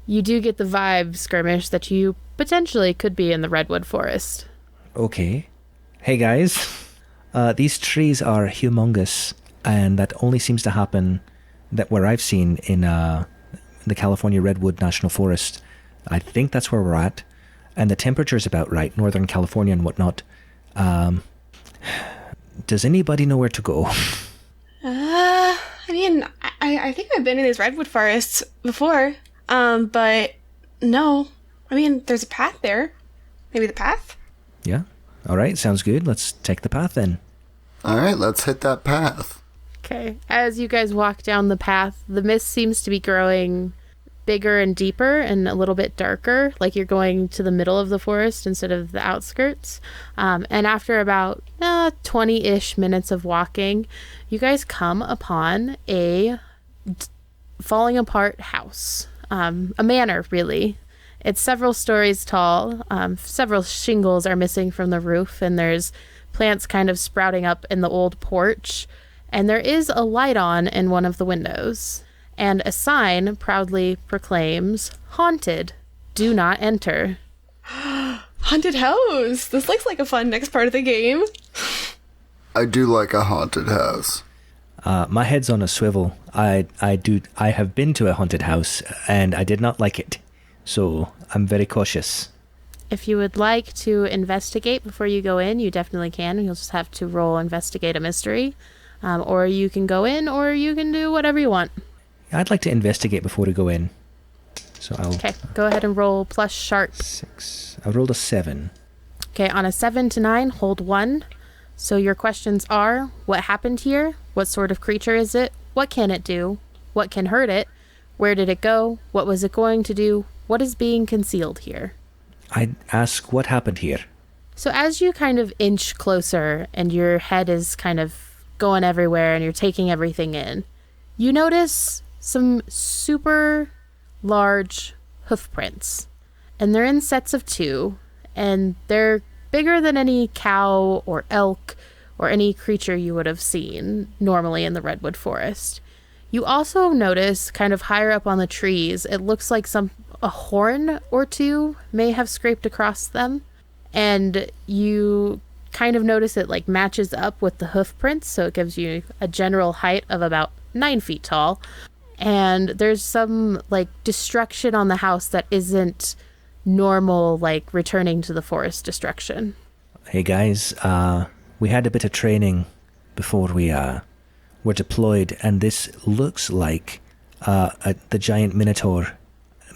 you do get the vibe, Skirmish, that you potentially could be in the redwood forest. Okay. Hey guys, these trees are humongous, and that only seems to happen where I've seen in the California Redwood National Forest. I think that's where we're at, and the temperature's about right, Northern California and whatnot. Does anybody know where to go? I mean, I think I've been in these redwood forests before, but no. I mean, there's a path there. Maybe the path? Yeah. All right, sounds good. Let's take the path then. All right, let's hit that path. Okay. As you guys walk down the path, the mist seems to be growing bigger and deeper and a little bit darker, like you're going to the middle of the forest instead of the outskirts. And after about 20-ish minutes of walking, you guys come upon a falling apart house, a manor, really. It's several stories tall. Several shingles are missing from the roof, and there's plants kind of sprouting up in the old porch. And there is a light on in one of the windows. And a sign proudly proclaims, "Haunted. Do not enter." Haunted house! This looks like a fun next part of the game. I do like a haunted house. My head's on a swivel. I have been to a haunted house, and I did not like it. So I'm very cautious. If you would like to investigate before you go in, you definitely can. You'll just have to roll investigate a mystery. Or you can go in, or you can do whatever you want. I'd like to investigate before we go in. So Okay, go ahead and roll plus sharp. 6. I rolled a 7. Okay, on a 7 to 9, hold 1. So your questions are, what happened here? What sort of creature is it? What can it do? What can hurt it? Where did it go? What was it going to do? What is being concealed here? I'd ask what happened here. So as you kind of inch closer and your head is kind of going everywhere and you're taking everything in, you notice some super large hoof prints. and they're in sets of 2, and they're bigger than any cow or elk or any creature you would have seen normally in the redwood forest. You also notice, kind of higher up on the trees, it looks like a horn or two may have scraped across them, and you kind of notice it like matches up with the hoof prints, so it gives you a general height of about 9 feet tall. And there's some like destruction on the house that isn't normal, like returning to the forest destruction. Hey guys, we had a bit of training before we were deployed, and this looks like the giant minotaur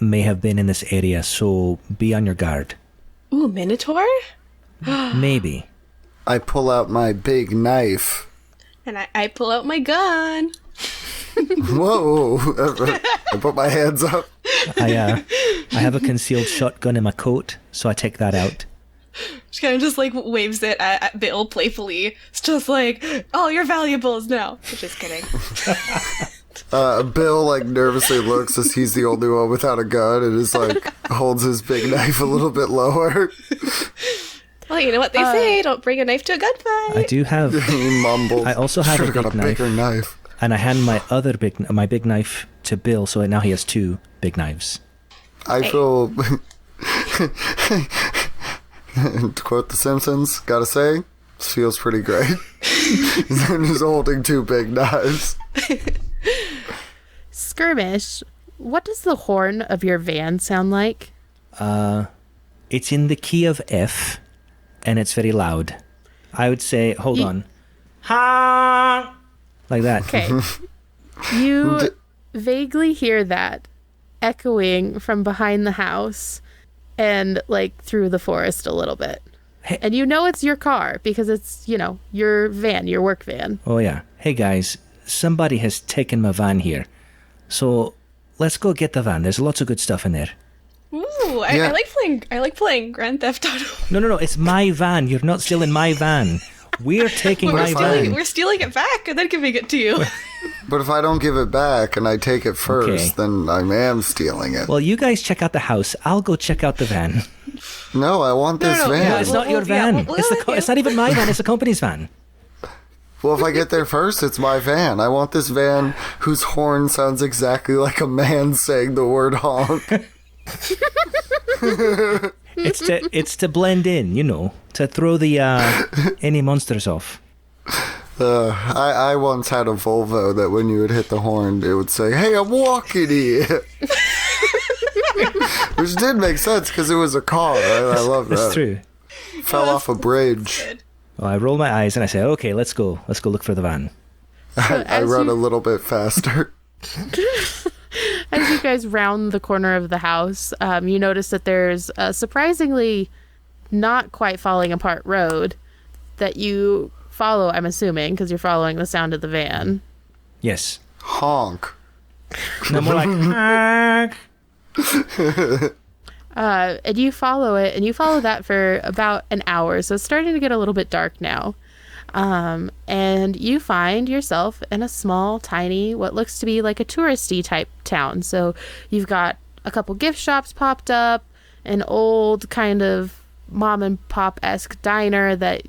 may have been in this area, so be on your guard. Ooh, minotaur? Maybe. I pull out my big knife. And I pull out my gun. Whoa! I put my hands up. I have a concealed shotgun in my coat, so I take that out. She kind of just like waves it at Bill playfully. It's just like, all your valuables now. Just kidding. Bill like nervously looks as he's the only one without a gun and is like holds his big knife a little bit lower. Well, you know what they say, don't bring a knife to a gunfight. I do have... He mumbles. I also have Should've a got big bigger knife. And I hand my big knife to Bill, so now he has 2 big knives. I feel... to quote The Simpsons, gotta say, this feels pretty great. He's just holding 2 big knives. Skirmish, what does the horn of your van sound like? It's in the key of F, and it's very loud. I would say, hold on. Ha! Like that. Okay. You vaguely hear that echoing from behind the house and like through the forest a little bit. Hey. And you know it's your car because it's, your van, your work van. Oh, yeah. Hey, guys, somebody has taken my van here. So let's go get the van. There's lots of good stuff in there. Ooh, Yeah. I like playing Grand Theft Auto. No. It's my van. You're not stealing my van. We're taking my van. We're stealing it back and then giving it to you. But if I don't give it back and I take it first, Okay. then I am stealing it. Well, you guys check out the house. I'll go check out the van. No, I want this no, van. yeah, It's not your yeah, van. we'll It's let you. it's not even my van. It's the company's van. Well, if I get there first, it's my van. I want this van whose horn sounds exactly like a man saying the word honk. It's to blend in, to throw the any monsters off. I once had a Volvo that when you would hit the horn, it would say, "Hey, I'm walking here." Which did make sense because it was a car. I love that. That's true. Fell off a bridge. Well, I roll my eyes and I say, okay, let's go. Let's go look for the van. I as run you- a little bit faster. As you guys round the corner of the house, you notice that there's a surprisingly not quite falling apart road that you follow, I'm assuming, because you're following the sound of the van. Yes. Honk. No, more like, And you follow it, and you follow that for about an hour, so it's starting to get a little bit dark now. And you find yourself in a small, tiny, what looks to be like a touristy type town. So you've got a couple gift shops popped up, an old kind of mom and pop-esque diner that,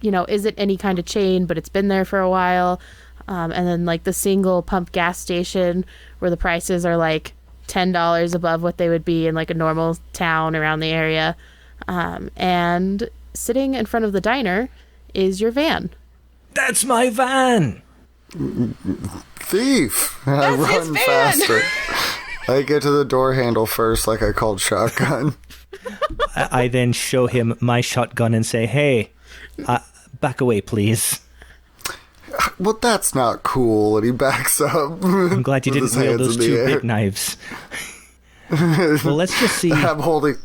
isn't any kind of chain, but it's been there for a while. And then like the single pump gas station where the prices are like $10 above what they would be in like a normal town around the area. And sitting in front of the diner is your van. that's my van. Thief. I That's his run van. faster. I get to the door handle first like I called shotgun. I then show him my shotgun and say, hey, back away, please. Well, that's not cool. And he backs up. I'm glad you with didn't his wield hands those in the 2 air. big knives. Well, let's just see. I'm holding.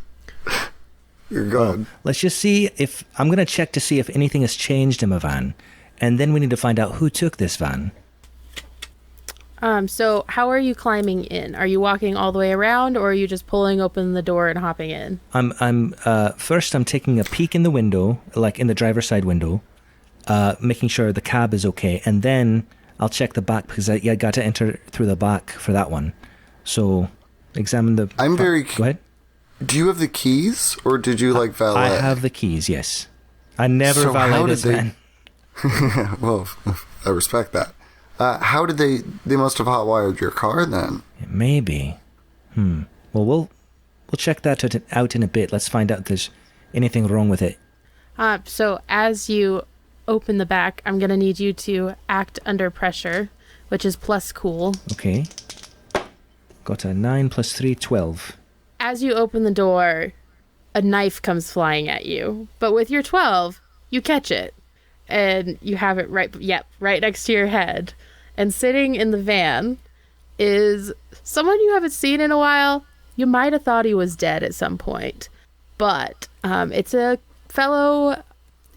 You're good. Let's just see if I'm going to check to see if anything has changed in my van. And then we need to find out who took this van. So how are you climbing in? Are you walking all the way around, or are you just pulling open the door and hopping in? First I'm taking a peek in the window, like in the driver's side window, making sure the cab is okay. And then I'll check the back because I got to enter through the back for that one. So examine the... I'm very... Go ahead. Do you have the keys, or did you valet? I have the keys, yes. I never valet this van. Well, I respect that. How did they must have hotwired your car then? Maybe. Well, we'll check that out in a bit. Let's find out if there's anything wrong with it. So as you open the back, I'm going to need you to act under pressure, which is plus cool. Okay. Got a 9 plus 3, 12. As you open the door, a knife comes flying at you. But with your 12, you catch it. And you have it right next to your head. And sitting in the van is someone you haven't seen in a while. You might have thought he was dead at some point. But it's a fellow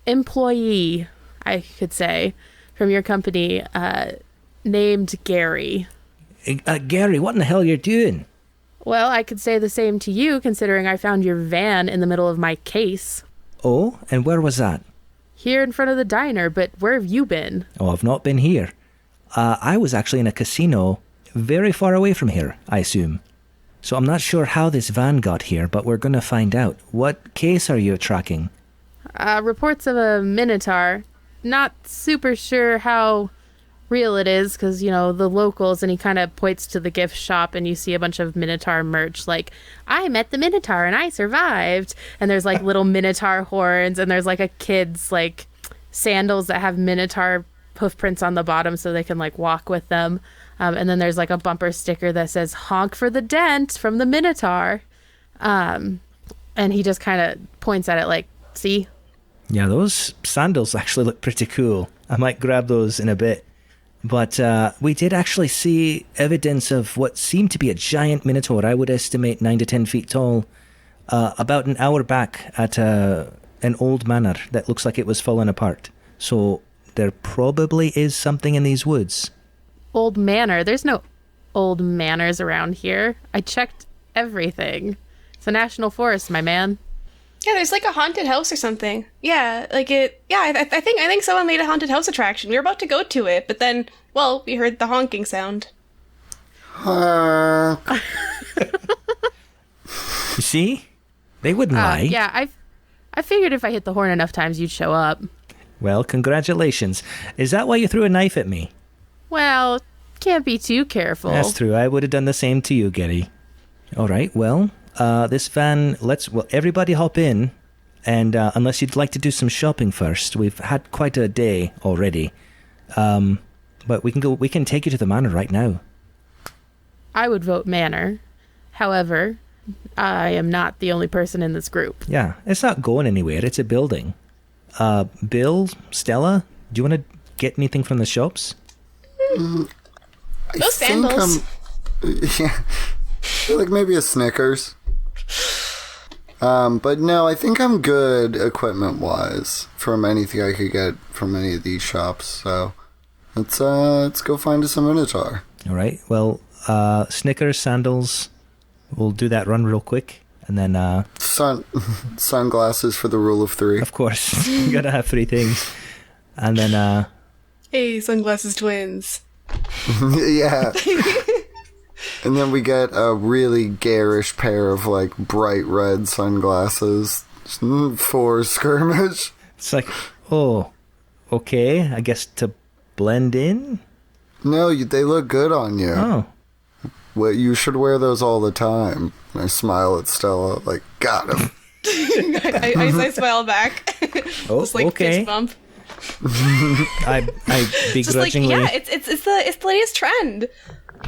employee, I could say, from your company, named Gary. Gary, what in the hell are you doing? Well, I could say the same to you, considering I found your van in the middle of my case. Oh, and where was that? Here in front of the diner, but where have you been? Oh, I've not been here. I was actually in a casino very far away from here, I assume. So I'm not sure how this van got here, but we're going to find out. What case are you tracking? Reports of a Minotaur. Not super sure how real it is, because, the locals, and he kind of points to the gift shop, and you see a bunch of Minotaur merch, like, I met the Minotaur and I survived. And there's little Minotaur horns, and there's a kid's sandals that have Minotaur hoof prints on the bottom so they can walk with them. And then there's a bumper sticker that says honk for the dent from the Minotaur. And he just kind of points at it see? Yeah, those sandals actually look pretty cool. I might grab those in a bit. But we did actually see evidence of what seemed to be a giant Minotaur. I would estimate 9 to 10 feet tall, about an hour back at an old manor that looks like it was falling apart. So there probably is something in these woods. Old manor? There's no old manors around here. I checked everything. It's a national forest, my man. Yeah, there's a haunted house or something. Yeah, I think someone made a haunted house attraction. We were about to go to it, but then, we heard the honking sound. You see? They wouldn't lie. Yeah, I figured if I hit the horn enough times, you'd show up. Well, congratulations. Is that why you threw a knife at me? Well, can't be too careful. That's true. I would have done the same to you, Gary. All right, well... this van, everybody hop in, and unless you'd like to do some shopping first, we've had quite a day already. But we can take you to the manor right now. I would vote manor. However, I am not the only person in this group. Yeah, it's not going anywhere. It's a building. Bill, Stella, do you want to get anything from the shops? Those sandals. Yeah, maybe a Snickers. But no, I think I'm good equipment-wise from anything I could get from any of these shops. So let's go find us a Minotaur. All right. Well, Snickers, sandals. We'll do that run real quick, and then sunglasses for the rule of 3. Of course, you gotta have 3 things, and then hey, sunglasses twins. Yeah. And then we get a really garish pair of bright red sunglasses for Skirmish. It's oh, okay, I guess to blend in? No, they look good on you. Oh. Well, you should wear those all the time. And I smile at Stella, got him. I smile back. Oh, just okay. Fist bump. I begrudgingly... it's the latest trend.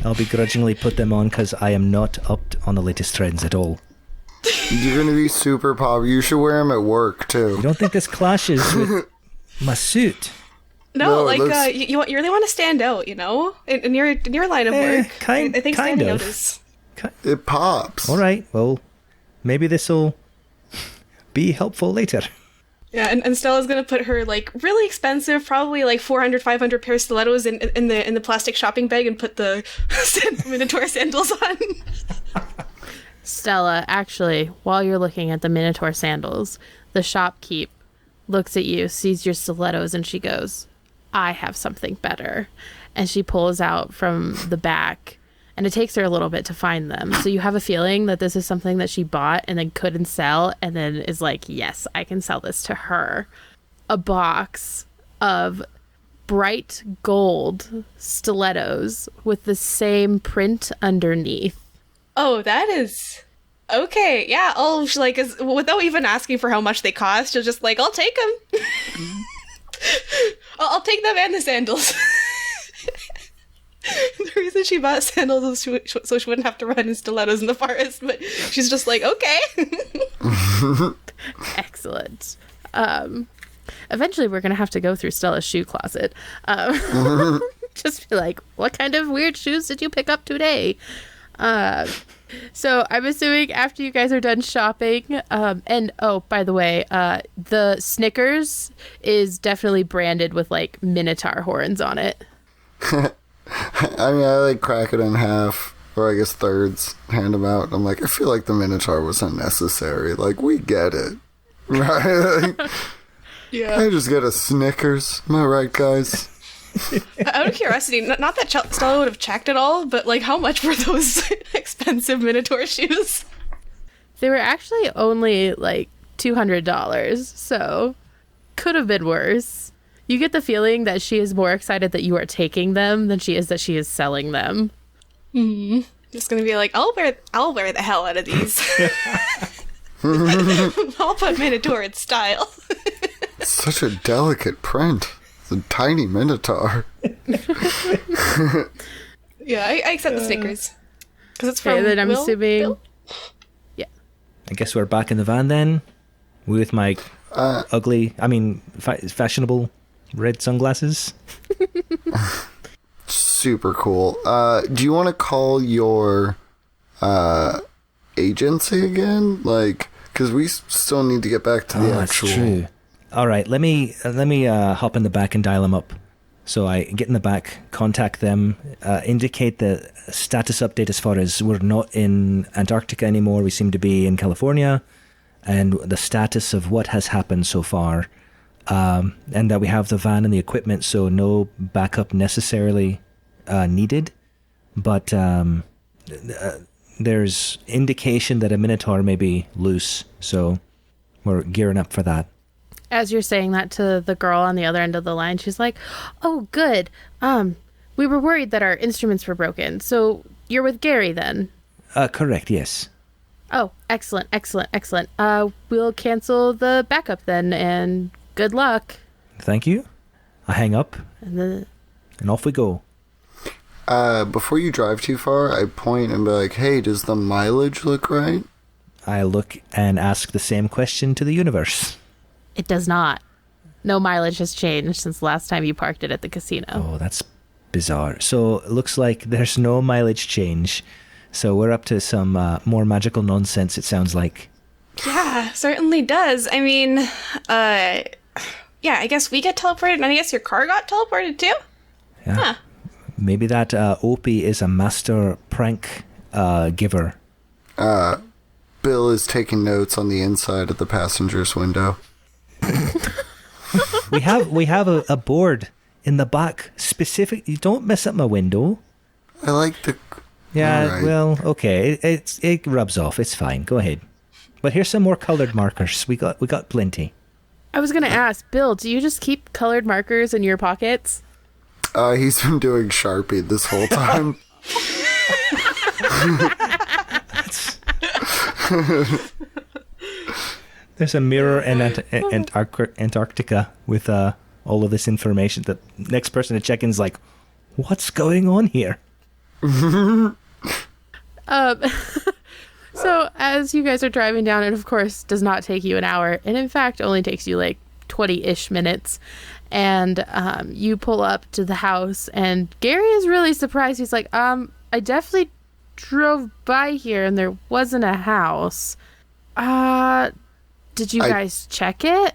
I'll begrudgingly put them on because I am not up on the latest trends at all. You're going to be super popular. You should wear them at work, too. You don't think this clashes with my suit? No, you really want to stand out, in your line of work. I think standing out is... It pops. All right, well, maybe this will be helpful later. Yeah, and Stella's gonna put her really expensive, probably 400, 500 pair of stilettos in the plastic shopping bag and put the Minotaur sandals on. Stella, actually, while you're looking at the Minotaur sandals, the shopkeep looks at you, sees your stilettos, and she goes, I have something better. And she pulls out from the back and it takes her a little bit to find them. So you have a feeling that this is something that she bought and then couldn't sell, and then is like, yes, I can sell this to her. A box of bright gold stilettos with the same print underneath. Oh, that is... Okay, yeah, without even asking for how much they cost, she'll just I'll take them. I'll take them and the sandals. The reason she bought sandals was so she wouldn't have to run in stilettos in the forest, but she's just okay. Excellent. Eventually we're going to have to go through Stella's shoe closet. Just be like, what kind of weird shoes did you pick up today? So I'm assuming after you guys are done shopping, and oh, by the way, the Snickers is definitely branded with Minotaur horns on it. I mean, I crack it in half, or I guess thirds, hand them out. I'm I feel like the Minotaur was unnecessary. we get it. Right? Yeah. I just get a Snickers. Am I right, guys? Out of curiosity, not that Stella would have checked it all, but how much were those expensive Minotaur shoes? They were actually only $200, so could have been worse. You get the feeling that she is more excited that you are taking them than she is that she is selling them. Just gonna be I'll wear the hell out of these. I'll put Minotaur in style. Such a delicate print. It's a tiny Minotaur. Yeah, I accept the Snickers. Because it's from Okay, then I'm Will? assuming... Bill? Yeah. I guess we're back in the van then, with my fashionable red sunglasses. Super cool. Do you want to call your agency again? Because we still need to get back to the actual... That's true. All right, let me hop in the back and dial them up. So I get in the back, contact them, indicate the status update as far as we're not in Antarctica anymore. We seem to be in California, and the status of what has happened so far, and that we have the van and the equipment, so no backup necessarily needed. But there's indication that a Minotaur may be loose, so we're gearing up for that. As you're saying that to the girl on the other end of the line, she's like, oh, good. We were worried that our instruments were broken. So you're with Gary then? Correct, yes. Oh, excellent. We'll cancel the backup then, and good luck. Thank you. I hang up, And off we go. Before you drive too far, I point and be like, hey, does the mileage look right? I look and ask the same question to the universe. It does not. No mileage has changed since the last time you parked it at the casino. Oh, that's bizarre. So it looks like there's no mileage change. So we're up to some more magical nonsense, it sounds like. Yeah, certainly does. I mean, yeah, I guess we get teleported, and I guess your car got teleported too? Yeah. Huh. Maybe that Opie is a master prank giver. Bill is taking notes on the inside of the passenger's window. We have a board in the back specific. You don't mess up my window. I like the... Yeah, All right. well, okay. It rubs off. It's fine. Go ahead. But here's some more colored markers. We got plenty. I was going to ask, Bill, do you just keep colored markers in your pockets? He's been doing Sharpie this whole time. There's a mirror in Antarctica with all of this information. The next person to check in is like, what's going on here? So as you guys are driving down, it of course does not take you an hour, and in fact only takes you 20-ish minutes. And you pull up to the house, and Gary is really surprised. He's like, I definitely drove by here and there wasn't a house. Did you guys check it?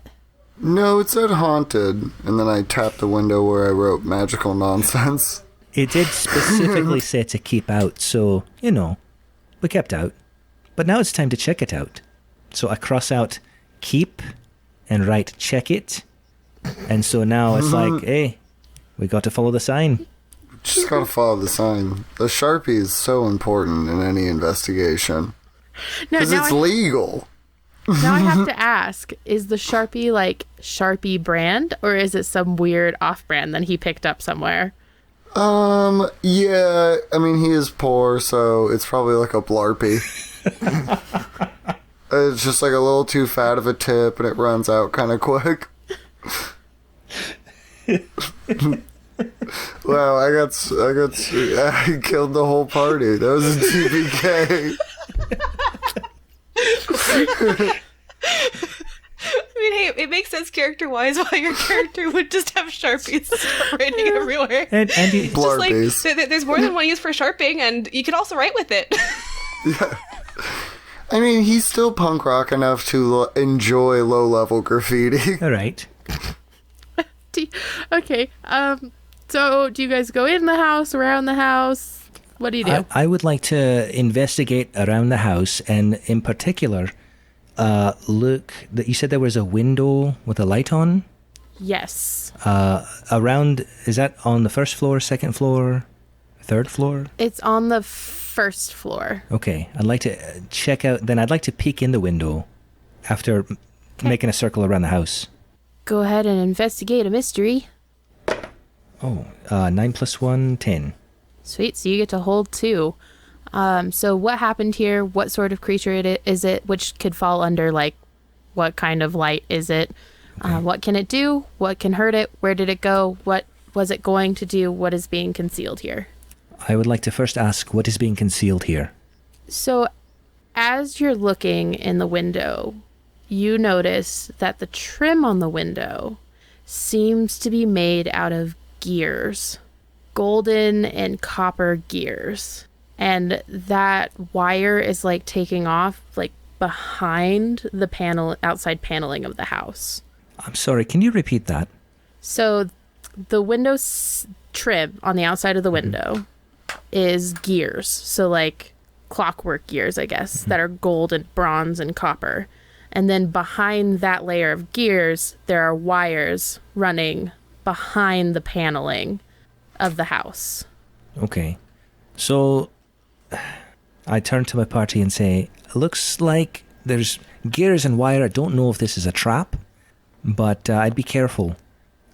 No, it said haunted. And then I tapped the window where I wrote magical nonsense. It did specifically say to keep out, so, we kept out. But now it's time to check it out. So I cross out keep and write check it. And so now it's like, hey, we got to follow the sign. Just gotta follow the sign. The Sharpie is so important in any investigation. Because it's legal. Now I have to ask, is the Sharpie like Sharpie brand, or is it some weird off-brand that he picked up somewhere? Yeah, I mean, he is poor, so it's probably like a Blarpie. It's just like a little too fat of a tip, and it runs out kind of quick. Wow, I killed the whole party. That was a TPK. I mean, hey, it makes sense character-wise why your character would just have Sharpies writing everywhere. And you, Blarpies. Just like, there's more than one use for sharping, and you can also write with it. Yeah. I mean, he's still punk rock enough to enjoy low-level graffiti. all right. Okay, so do you guys go in the house, around the house? What do you do? I would like to investigate around the house, and in particular, look. You said there was a window with a light on. Yes. Around, is that on the first floor, second floor, third floor? It's on the first floor. Okay, I'd like to check out. Then I'd like to peek in the window after making a circle around the house. Go ahead and investigate a mystery. Oh, 9 + 1, 10. Sweet, so you get to hold 2. So what happened here? What sort of creature is it? Which could fall under, like, what kind of light is it? Okay. What can it do? What can hurt it? Where did it go? What was it going to do? What is being concealed here? I would like to first ask, what is being concealed here? So as you're looking in the window, you notice that the trim on the window seems to be made out of gears, golden and copper gears. And that wire is like taking off like behind the outside paneling of the house. I'm sorry, can you repeat that? So the window trim on the outside of the window is gears. So like clockwork gears, I guess, that are gold and bronze and copper. And then behind that layer of gears, there are wires running behind the paneling of the house. Okay. So I turn to my party and say, looks like there's gears and wire. I don't know if this is a trap, but I'd be careful.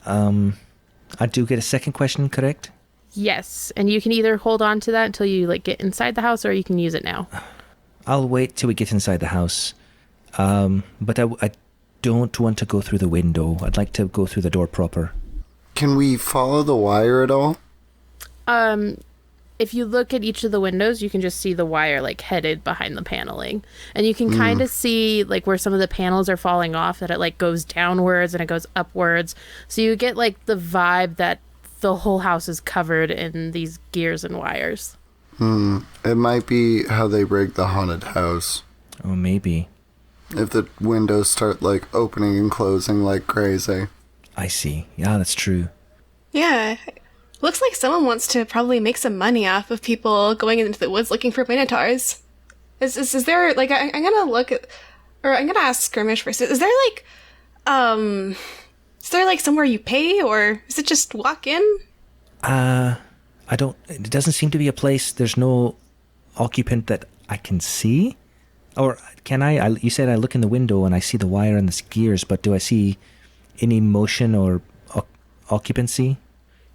I do get a second question correct? Yes, and you can either hold on to that until you like get inside the house, or you can use it now. I'll wait till we get inside the house. But I don't want to go through the window. I'd like to go through the door proper. Can we follow the wire at all? If you look at each of the windows, you can just see the wire like headed behind the paneling. And you can kind of see like where some of the panels are falling off, that it like goes downwards and it goes upwards. So you get like the vibe that the whole house is covered in these gears and wires. It might be how they rigged the haunted house. Oh, maybe. If the windows start like opening and closing like crazy. I see. Yeah, that's true. Yeah. Looks like someone wants to probably make some money off of people going into the woods looking for minotaurs. Is there, like, I'm gonna look at, or I'm gonna ask Skirmish first. Is there, like, somewhere you pay, or is it just walk in? It doesn't seem to be a place. There's no occupant that I can see. Or can I? You said I look in the window and I see the wire and the gears, but do I see any motion or occupancy?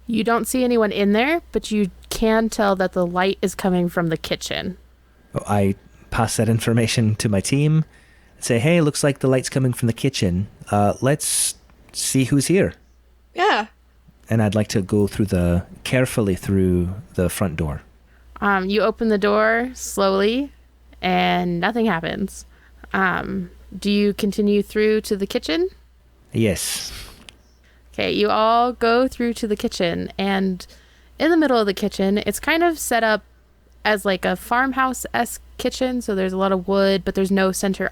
You don't see anyone in there, but you can tell that the light is coming from the kitchen. I pass that information to my team and say, hey, looks like the light's coming from the kitchen. Let's see who's here. Yeah. And I'd like to go carefully through the front door. You open the door slowly and nothing happens. Do you continue through to the kitchen? Yes. Okay, you all go through to the kitchen, and in the middle of the kitchen, it's kind of set up as like a farmhouse-esque kitchen, so there's a lot of wood, but there's no center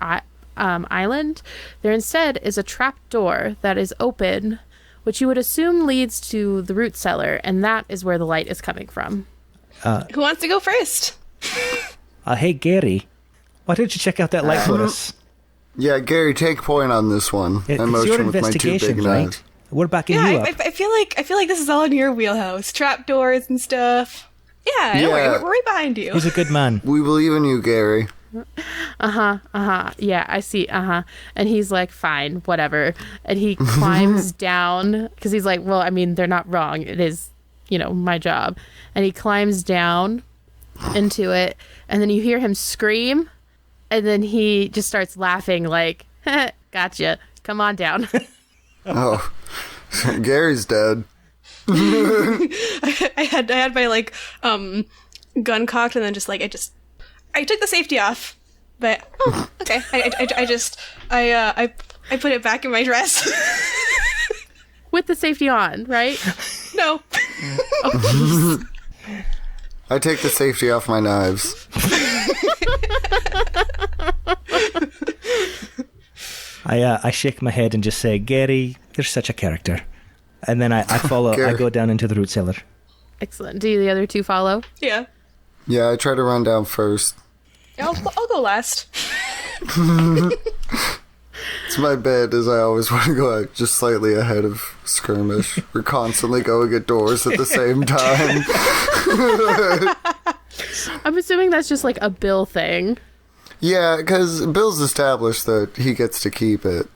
island. There instead is a trap door that is open, which you would assume leads to the root cellar, and that is where the light is coming from. Who wants to go first? Hey, Gary, why don't you check out that light for us? Yeah, Gary, take point on this one. It's I motion your with my two investigation, big right? knives. We're backing Yeah, you up. I feel like this is all in your wheelhouse. Trapdoors and stuff. Yeah, don't worry, we're right behind you. He's a good man. We believe in you, Gary. Yeah, I see. And he's like, fine, whatever. And he climbs down because he's like, well, I mean, they're not wrong. It is, my job. And he climbs down into it. And then you hear him scream. And then he just starts laughing like, gotcha. Come on down. Oh, Gary's dead. I had my like gun cocked and then just like I took the safety off, but okay. I put it back in my dress. With the safety on, right? No. I take the safety off my knives. I shake my head and just say, Gary, you're such a character. And then I follow. I go down into the root cellar. Excellent. Do the other two follow? Yeah. Yeah, I try to run down first. I'll go last. It's my bed, as I always want to go just slightly ahead of Skirmish. We're constantly going at doors at the same time. I'm assuming that's just like a Bill thing. Yeah, because Bill's established that he gets to keep it.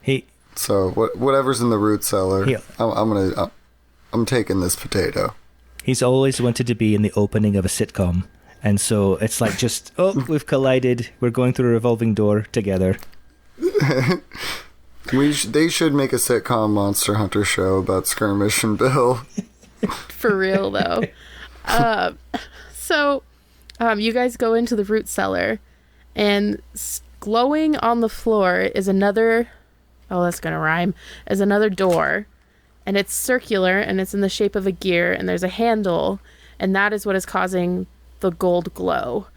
So whatever's in the root cellar, I'm taking this potato. He's always wanted to be in the opening of a sitcom. And so it's like just, we've collided. We're going through a revolving door together. They should make a sitcom Monster Hunter show about Skirmish and Bill. For real, though. So you guys go into the root cellar, and glowing on the floor is another... Oh, that's going to rhyme. Is another door. And it's circular, and it's in the shape of a gear, and there's a handle, and that is what is causing the gold glow.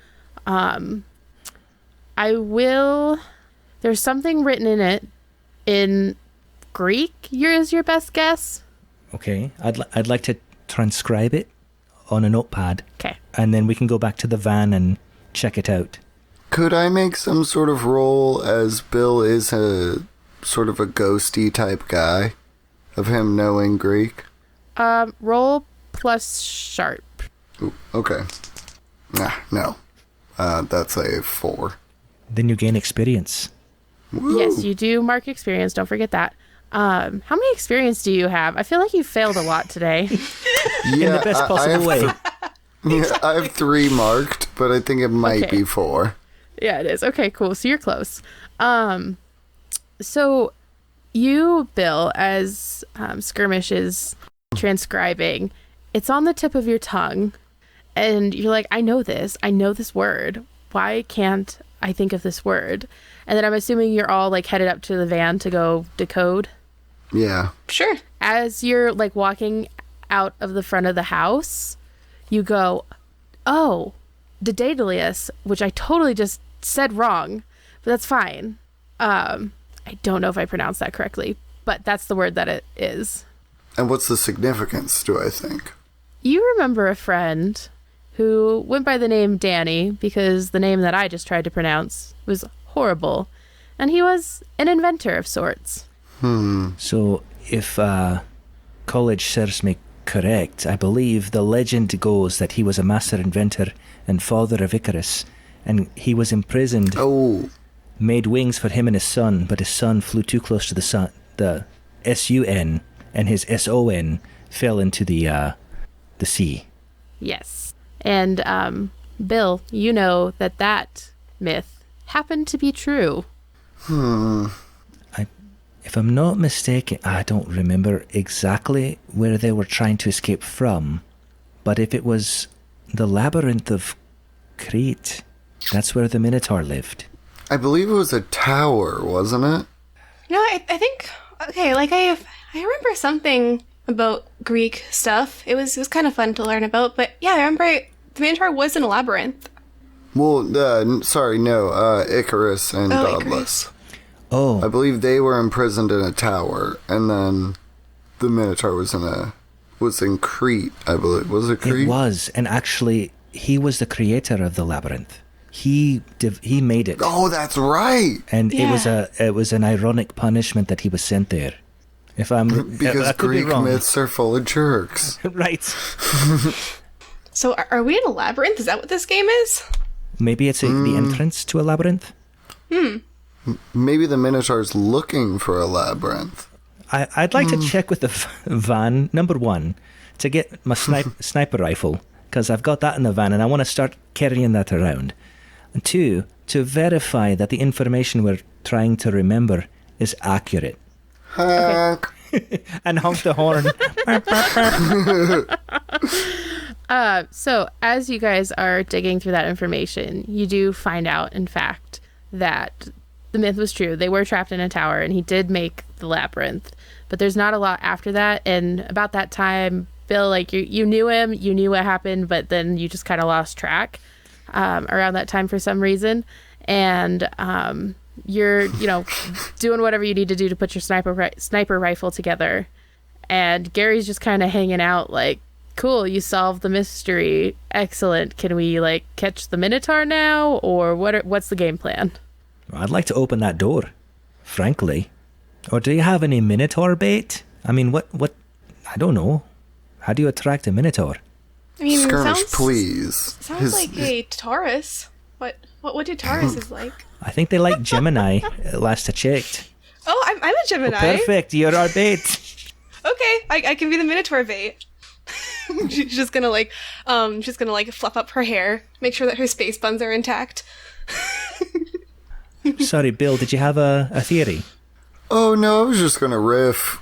There's something written in it in Greek. Is your best guess? Okay. I'd like to transcribe it on a notepad. Okay. And then we can go back to the van and check it out. Could I make some sort of role, as Bill is a sort of a ghosty type guy, of him knowing Greek? Roll plus sharp. Ooh, okay. No. That's a 4. Then you gain experience. Woo. Yes, you do mark experience. Don't forget that. How many experience do you have? I feel like you failed a lot today. Yeah, In the best possible way. I have 3 marked, but I think it might be 4. Yeah, it is. Okay, cool. So you're close. So you, Bill, as Skirmish is transcribing, it's on the tip of your tongue, and you're like, I know this word. Why can't I think of this word? And then I'm assuming you're all like headed up to the van to go decode. Yeah. Sure. As you're like walking out of the front of the house, you go, oh, Daedalus, which I totally just said wrong, but that's fine. I don't know if I pronounced that correctly, but that's the word that it is. And what's the significance, do I think? You remember a friend who went by the name Danny because the name that I just tried to pronounce was horrible, and he was an inventor of sorts. So if college serves me correct, I believe the legend goes that he was a master inventor and father of Icarus, and he was imprisoned. Oh. Made wings for him and his son, but his son flew too close to the sun, the S-U-N, and his S-O-N fell into the sea. Yes. And Bill, you know that myth happened to be true. If I'm not mistaken, I don't remember exactly where they were trying to escape from, but if it was the labyrinth of Crete, that's where the Minotaur lived. I believe it was a tower, wasn't it? No, I think okay. Like I remember something about Greek stuff. It was kind of fun to learn about. But yeah, I remember the Minotaur was in a labyrinth. Well, Icarus and Daedalus. Icarus. Oh, I believe they were imprisoned in a tower, and then the Minotaur was in Crete, I believe. Was it Crete? it was, and actually, he was the creator of the labyrinth. He made it. Oh, that's right. And Yeah. it was an ironic punishment that he was sent there. If I'm Because I could be Greek wrong. myths are full of jerks. Right. So are we in a labyrinth? Is that what this game is? Maybe it's the entrance to a labyrinth. Maybe the Minotaur's looking for a labyrinth. I'd like to check with the van, number one, to get my sniper rifle, because I've got that in the van and I want to start carrying that around. And two, to verify that the information we're trying to remember is accurate. Honk. And honk the horn. So as you guys are digging through that information, you do find out, in fact, that the myth was true. They were trapped in a tower, and he did make the labyrinth. But there's not a lot after that. And about that time, Bill, like you knew him, you knew what happened, but then you just kind of lost track around that time for some reason. And you're, doing whatever you need to do to put your sniper rifle together. And Gary's just kind of hanging out like, cool, you solved the mystery. Excellent. Can we catch the Minotaur now, or what's the game plan? I'd like to open that door, frankly. Or do you have any Minotaur bait? I mean, what? I don't know. How do you attract a Minotaur? I mean, Skirmish, please. Sounds like a Taurus. What do Tauruses like? I think they like Gemini, last I checked. Oh, I'm a Gemini. Oh, perfect, you're our bait. Okay, I can be the Minotaur bait. She's just gonna fluff up her hair, make sure that her space buns are intact. Sorry, Bill, did you have a theory? Oh, no, I was just gonna riff.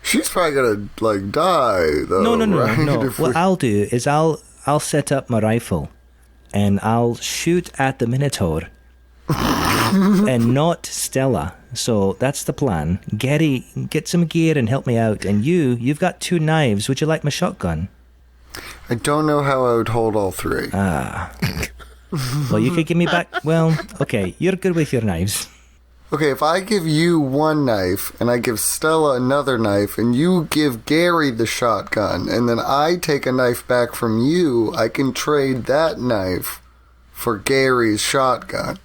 She's probably gonna, die, though, No. right? What I'll do is I'll set up my rifle, and I'll shoot at the Minotaur, and not Stella. So that's the plan. Gary, get some gear and help me out. And you've got 2 knives. Would you like my shotgun? I don't know how I would hold all 3. Well, you could give me back... Well, okay, you're good with your knives. Okay, if I give you 1 knife, and I give Stella another knife, and you give Gary the shotgun, and then I take a knife back from you, I can trade that knife for Gary's shotgun.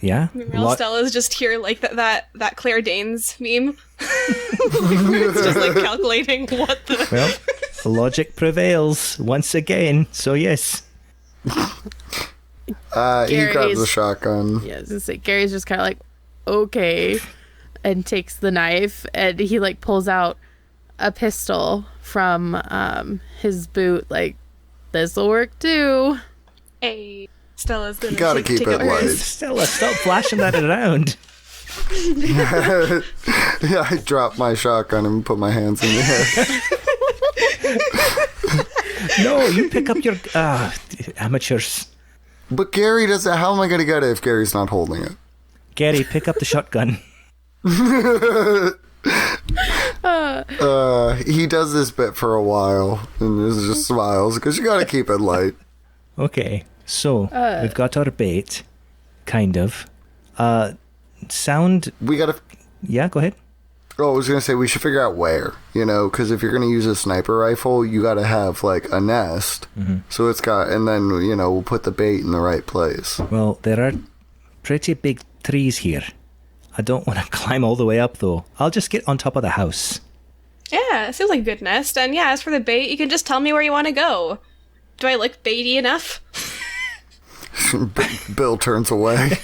Yeah? Meanwhile, Stella's just here like that Claire Danes meme. It's just calculating what the... Well, logic prevails once again, so yes. He grabs the shotgun. Yeah, I was gonna say, Gary's just kind of like, okay, and takes the knife, and he pulls out a pistol from his boot, this'll work too. Hey, Stella's gonna You gotta keep take it out light. hers. Stella, stop flashing that around. Yeah, I drop my shotgun and put my hands in the air. No, you pick up your... amateurs. But Gary doesn't... How am I gonna get it if Gary's not holding it? Gary, pick up the shotgun. He does this bit for a while and just smiles because you gotta keep it light. Okay, so we've got our bait, kind of. Sound... We gotta... Yeah, go ahead. Oh, I was gonna say we should figure out where, because if you're gonna use a sniper rifle, you gotta have a nest. Mm-hmm. So it's got, and then we'll put the bait in the right place. Well, there are pretty big trees here. I don't want to climb all the way up, though. I'll just get on top of the house. Yeah, seems like a good nest. And yeah, as for the bait, you can just tell me where you want to go. Do I look baity enough? Bill turns away.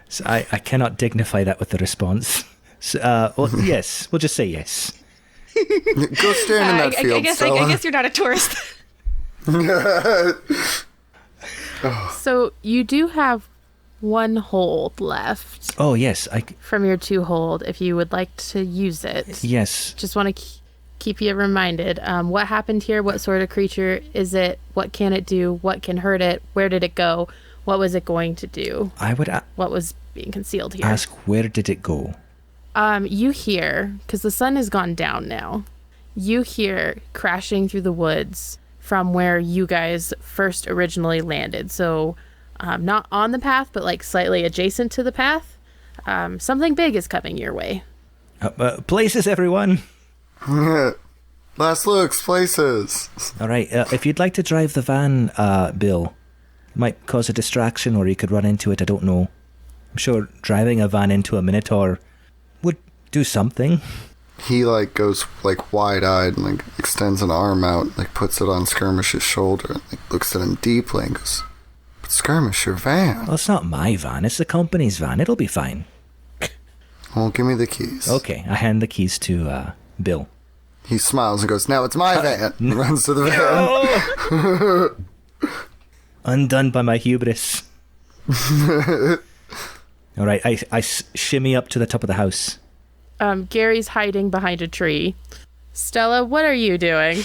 So I cannot dignify that with the response. So, yes, we'll just say yes. Go stand in that field, Stella. I guess you're not a tourist. So you do have 1 hold left Oh, yes, from your 2 hold if you would like to use it. yes. Just want to keep you reminded. What happened here? What sort of creature is it? What can it do? What can hurt it? Where did it go? What was it going to do? I would What was being concealed here? ask, where did it go? You hear, because the sun has gone down now, you hear crashing through the woods from where you guys first originally landed. So not on the path, but slightly adjacent to the path. Something big is coming your way. Places, everyone. Last looks, places. All right, if you'd like to drive the van, Bill, might cause a distraction or you could run into it, I don't know. I'm sure driving a van into a Minotaur do something. He, like, goes, like, wide-eyed and, like, extends an arm out, like, puts it on Skirmish's shoulder and, like, looks at him deeply and goes, "But Skirmish, your van." Well, it's not my van. It's the company's van. It'll be fine. Well, give me the keys. Okay, I hand the keys to Bill. He smiles and goes, "Now it's my van." And runs to the van. Undone by my hubris. All right, I shimmy up to the top of the house. Gary's hiding behind a tree. Stella, what are you doing?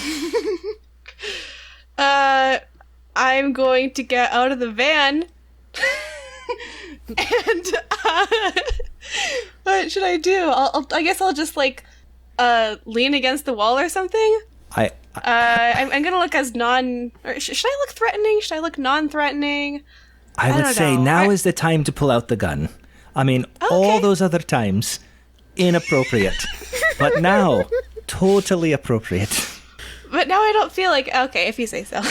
I'm going to get out of the van. And what should I do? I guess I'll just like lean against the wall or something. I'm gonna look as non. Or should I look threatening? Should I look non-threatening? I would say now is the time to pull out the gun. I mean, all those other times, inappropriate. But now, totally appropriate. But now I don't feel like... Okay, if you say so.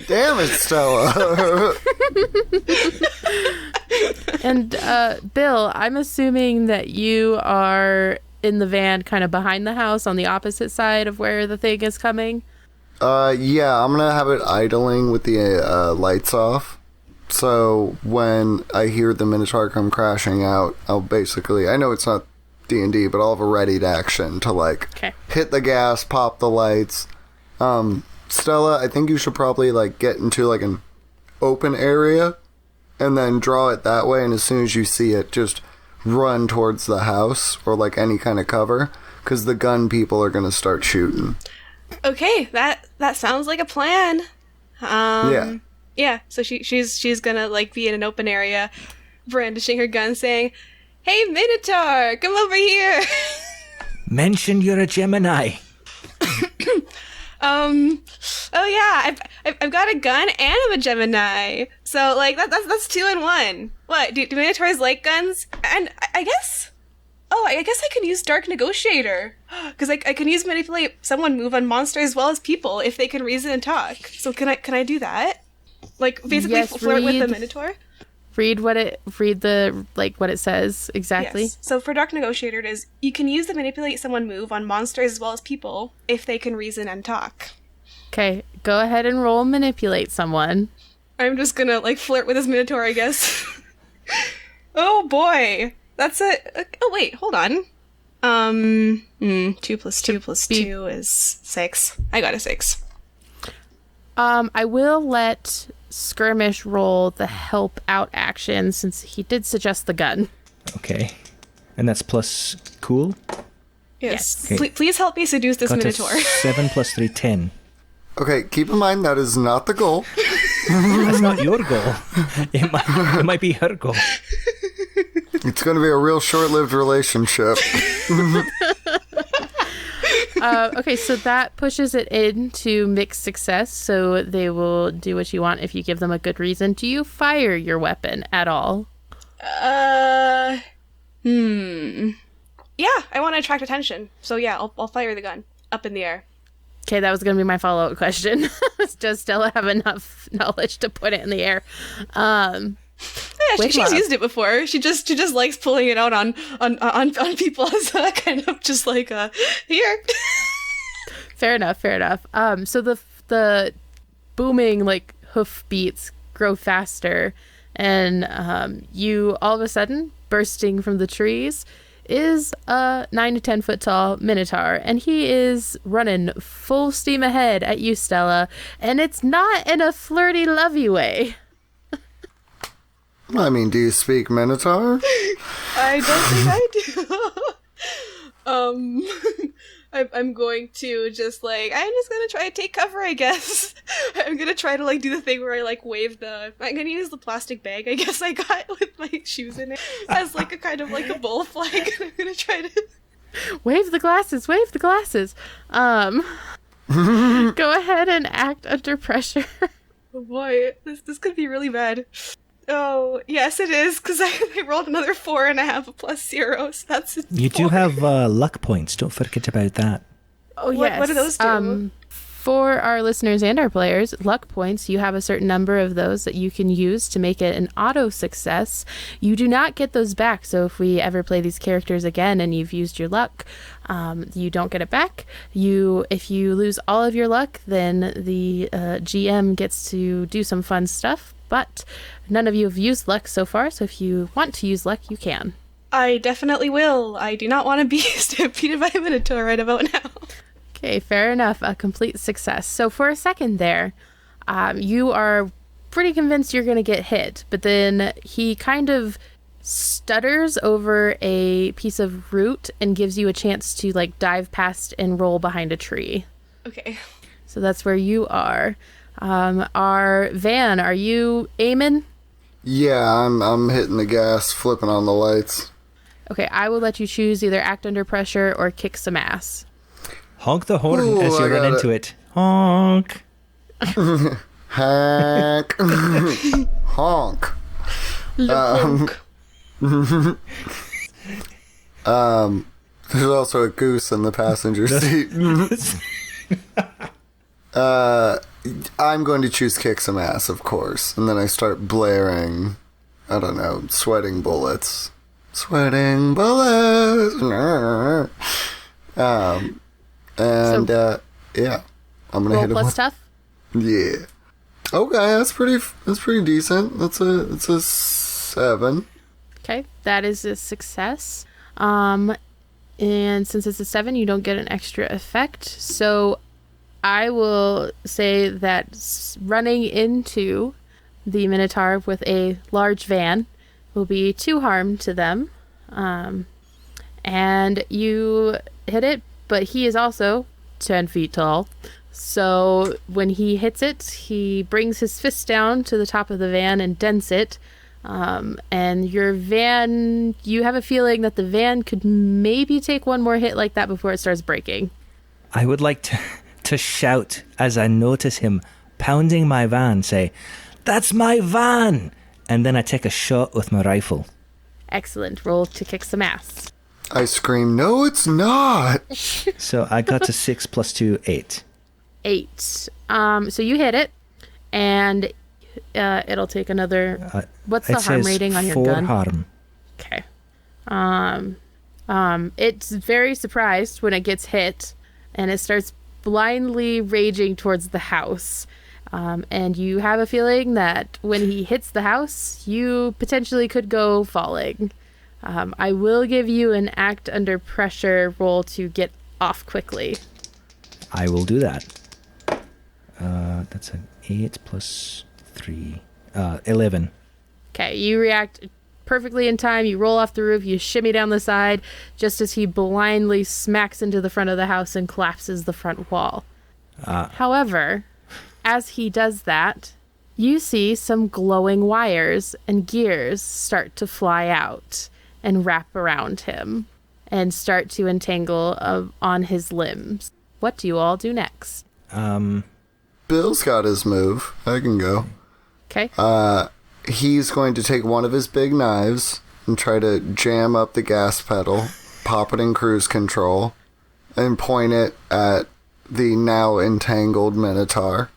Damn it, Stella. And, Bill, I'm assuming that you are in the van kind of behind the house on the opposite side of where the thing is coming. Yeah, I'm gonna have it idling with the lights off. So when I hear the Minotaur come crashing out, I'll basically... I know it's not D&D, but I'll have a readied action to, like, hit the gas, pop the lights. Stella, I think you should probably, like, get into, like, an open area and then draw it that way, and as soon as you see it, just run towards the house or, like, any kind of cover, because the gun people are gonna start shooting. Okay, that sounds like a plan. Yeah, so she's gonna, like, be in an open area, brandishing her gun, saying, "Hey, Minotaur, come over here!" Mention you're a Gemini. Oh yeah, I've got a gun and I'm a Gemini. So, like, that's 2 in 1. What, do Minotaurs like guns? And I guess... Oh, I guess I can use Dark Negotiator. Because I can use Manipulate Someone Move on monster as well as people if they can reason and talk. So can I do that? Like, basically flirt with the Minotaur? Read what it says exactly. Yes. So for Dark Negotiator, it is, you can use the Manipulate Someone Move on monsters as well as people if they can reason and talk. Okay, go ahead and roll Manipulate Someone. I'm just gonna, like, flirt with this Minotaur, I guess. Oh boy! That's oh wait, hold on. 2 plus 2 plus 2 is 6. I got a 6. I will let Skirmish roll the help out action since he did suggest the gun. Okay. And that's plus cool? Yes. Okay. Please help me seduce this Minotaur. 7 plus 3, 10. Okay, keep in mind that is not the goal. That's not your goal. It might be her goal. It's going to be a real short-lived relationship. Okay, so that pushes it into mixed success, so they will do what you want if you give them a good reason. Do you fire your weapon at all? Yeah, I want to attract attention. So yeah, I'll fire the gun up in the air. Okay, that was going to be my follow-up question. Does Stella have enough knowledge to put it in the air? Yeah, she's used it before. She just likes pulling it out on people as kind of just like here. Fair enough. So the booming like hoof beats grow faster, and you all of a sudden bursting from the trees is a 9 to 10 foot tall Minotaur, and he is running full steam ahead at you, Stella, and it's not in a flirty, lovey way. I mean, do you speak Minotaur? I don't think I do. I'm going to just like, I'm just gonna try to take cover, I guess. I'm gonna try to like do the thing where I like wave I'm gonna use the plastic bag I guess I got with my shoes in it as like a kind of like a bull flag. I'm gonna try to wave the glasses. Go ahead and act under pressure. Oh boy, this could be really bad. Oh, yes it is, because I rolled another 4.5 plus 0, so that's a You 4. do have luck points, don't forget about that. Oh, yes. What do those do? For our listeners and our players, luck points, you have a certain number of those that you can use to make it an auto success. You do not get those back, so if we ever play these characters again and you've used your luck, you don't get it back. If you lose all of your luck, then the GM gets to do some fun stuff, but none of you have used luck so far, so if you want to use luck, you can. I definitely will. I do not want to be stampeded by a Minotaur right about now. Okay, fair enough. A complete success. So for a second there, you are pretty convinced you're going to get hit, but then he kind of stutters over a piece of root and gives you a chance to like dive past and roll behind a tree. Okay. So that's where you are. Our Van, are you aiming? Yeah, I'm hitting the gas, flipping on the lights. Okay, I will let you choose either act under pressure or kick some ass. Honk the horn Ooh, as you I run got into it. Honk. Hack. Honk. There's also a goose in the passenger seat. I'm going to choose kick some ass, of course. And then I start blaring, I don't know, sweating bullets. Sweating bullets. Yeah. I'm gonna Roll hit him plus with, tough? yeah. Okay, that's pretty decent. It's a 7. Okay, that is a success. And since it's a 7, you don't get an extra effect. So I will say that running into the Minotaur with a large van will be 2 harm to them. And you hit it, but he is also 10 feet tall. So when he hits it, he brings his fist down to the top of the van and dents it. And your van, you have a feeling that the van could maybe take one more hit like that before it starts breaking. I would like to shout as I notice him pounding my van, say, "That's my van!" And then I take a shot with my rifle. Excellent. Roll to kick some ass. I scream, "No, it's not!" So I got to 6 plus 2, 8. 8. So you hit it, and it'll take another... what's the It harm says rating on your 4 gun? harm. Okay. It's very surprised when it gets hit, and it starts blindly raging towards the house. And you have a feeling that when he hits the house, you potentially could go falling. I will give you an act under pressure roll to get off quickly. I will do that. That's an 8 plus 3. 11. Okay, you react perfectly in time. You roll off the roof, you shimmy down the side, just as he blindly smacks into the front of the house and collapses the front wall. However, as he does that, you see some glowing wires and gears start to fly out and wrap around him and start to entangle on his limbs. What do you all do next? Bill's got his move. I can go. Okay. He's going to take one of his big knives and try to jam up the gas pedal, pop it in cruise control, and point it at the now entangled Minotaur.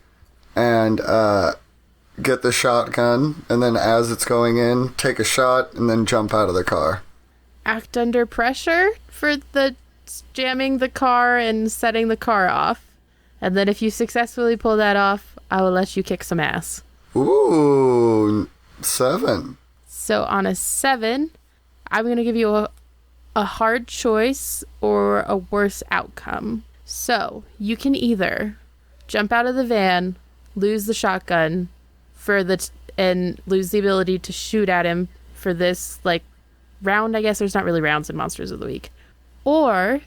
And get the shotgun, and then as it's going in, take a shot, and then jump out of the car. Act under pressure for the jamming the car and setting the car off. And then if you successfully pull that off, I will let you kick some ass. Ooh, 7. So on a 7, I'm going to give you a hard choice or a worse outcome. So you can either jump out of the van, lose the shotgun and lose the ability to shoot at him for this round. I guess there's not really rounds in Monsters of the Week. Or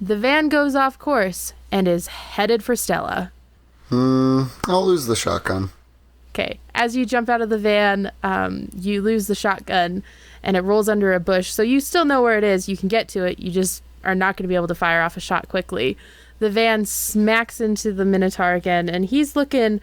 the van goes off course and is headed for Stella. I'll lose the shotgun. Okay, as you jump out of the van, you lose the shotgun and it rolls under a bush. So you still know where it is. You can get to it. You just are not going to be able to fire off a shot quickly. The van smacks into the Minotaur again, and he's looking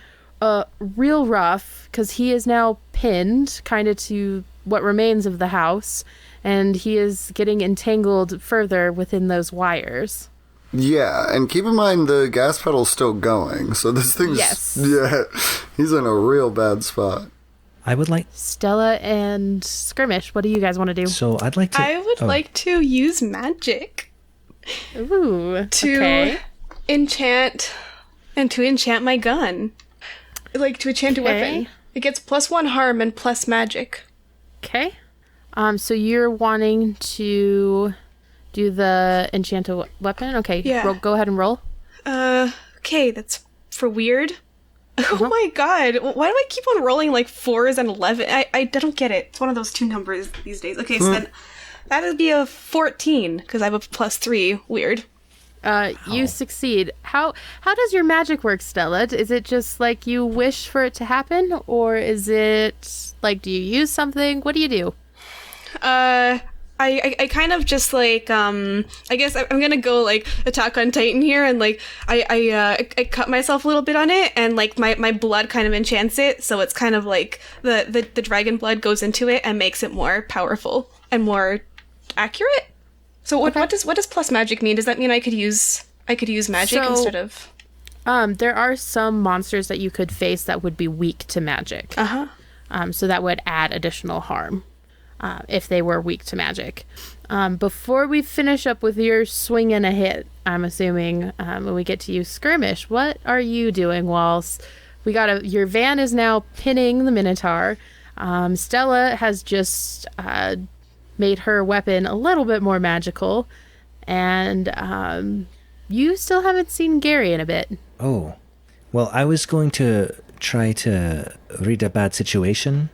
real rough because he is now pinned kind of to what remains of the house, and he is getting entangled further within those wires. Yeah, and keep in mind the gas pedal's still going, so this thing's... Yes. Yeah, he's in a real bad spot. I would like... Stella and Skirmish, what do you guys want to do? So I'd like to... I would like to use magic Ooh, to okay. enchant my gun. Like, to enchant a weapon. It gets +1 harm and plus magic. Okay. So you're wanting to do the enchanted weapon? Okay. Yeah. Go ahead and roll. Okay, that's for weird. Oh my god, why do I keep on rolling like 4s and 11? I don't get it. It's one of those 2 numbers these days. Okay, so then that would be a 14, because I have a +3. Weird. You succeed. How does your magic work, Stella? Is it just like you wish for it to happen? Or is it like, do you use something? What do you do? I kind of just like I guess I'm gonna go like Attack on Titan here, and like I cut myself a little bit on it, and like my blood kind of enchants it, so it's kind of like the dragon blood goes into it and makes it more powerful and more accurate. So what does plus magic mean? Does that mean I could use magic instead of? There are some monsters that you could face that would be weak to magic. So that would add additional harm. If they were weak to magic. Before we finish up with your swing and a hit, I'm assuming when we get to you, Skirmish, what are you doing whilst your van is now pinning the Minotaur. Stella has just made her weapon a little bit more magical, and you still haven't seen Gary in a bit. Oh, well, I was going to try to read a bad situation.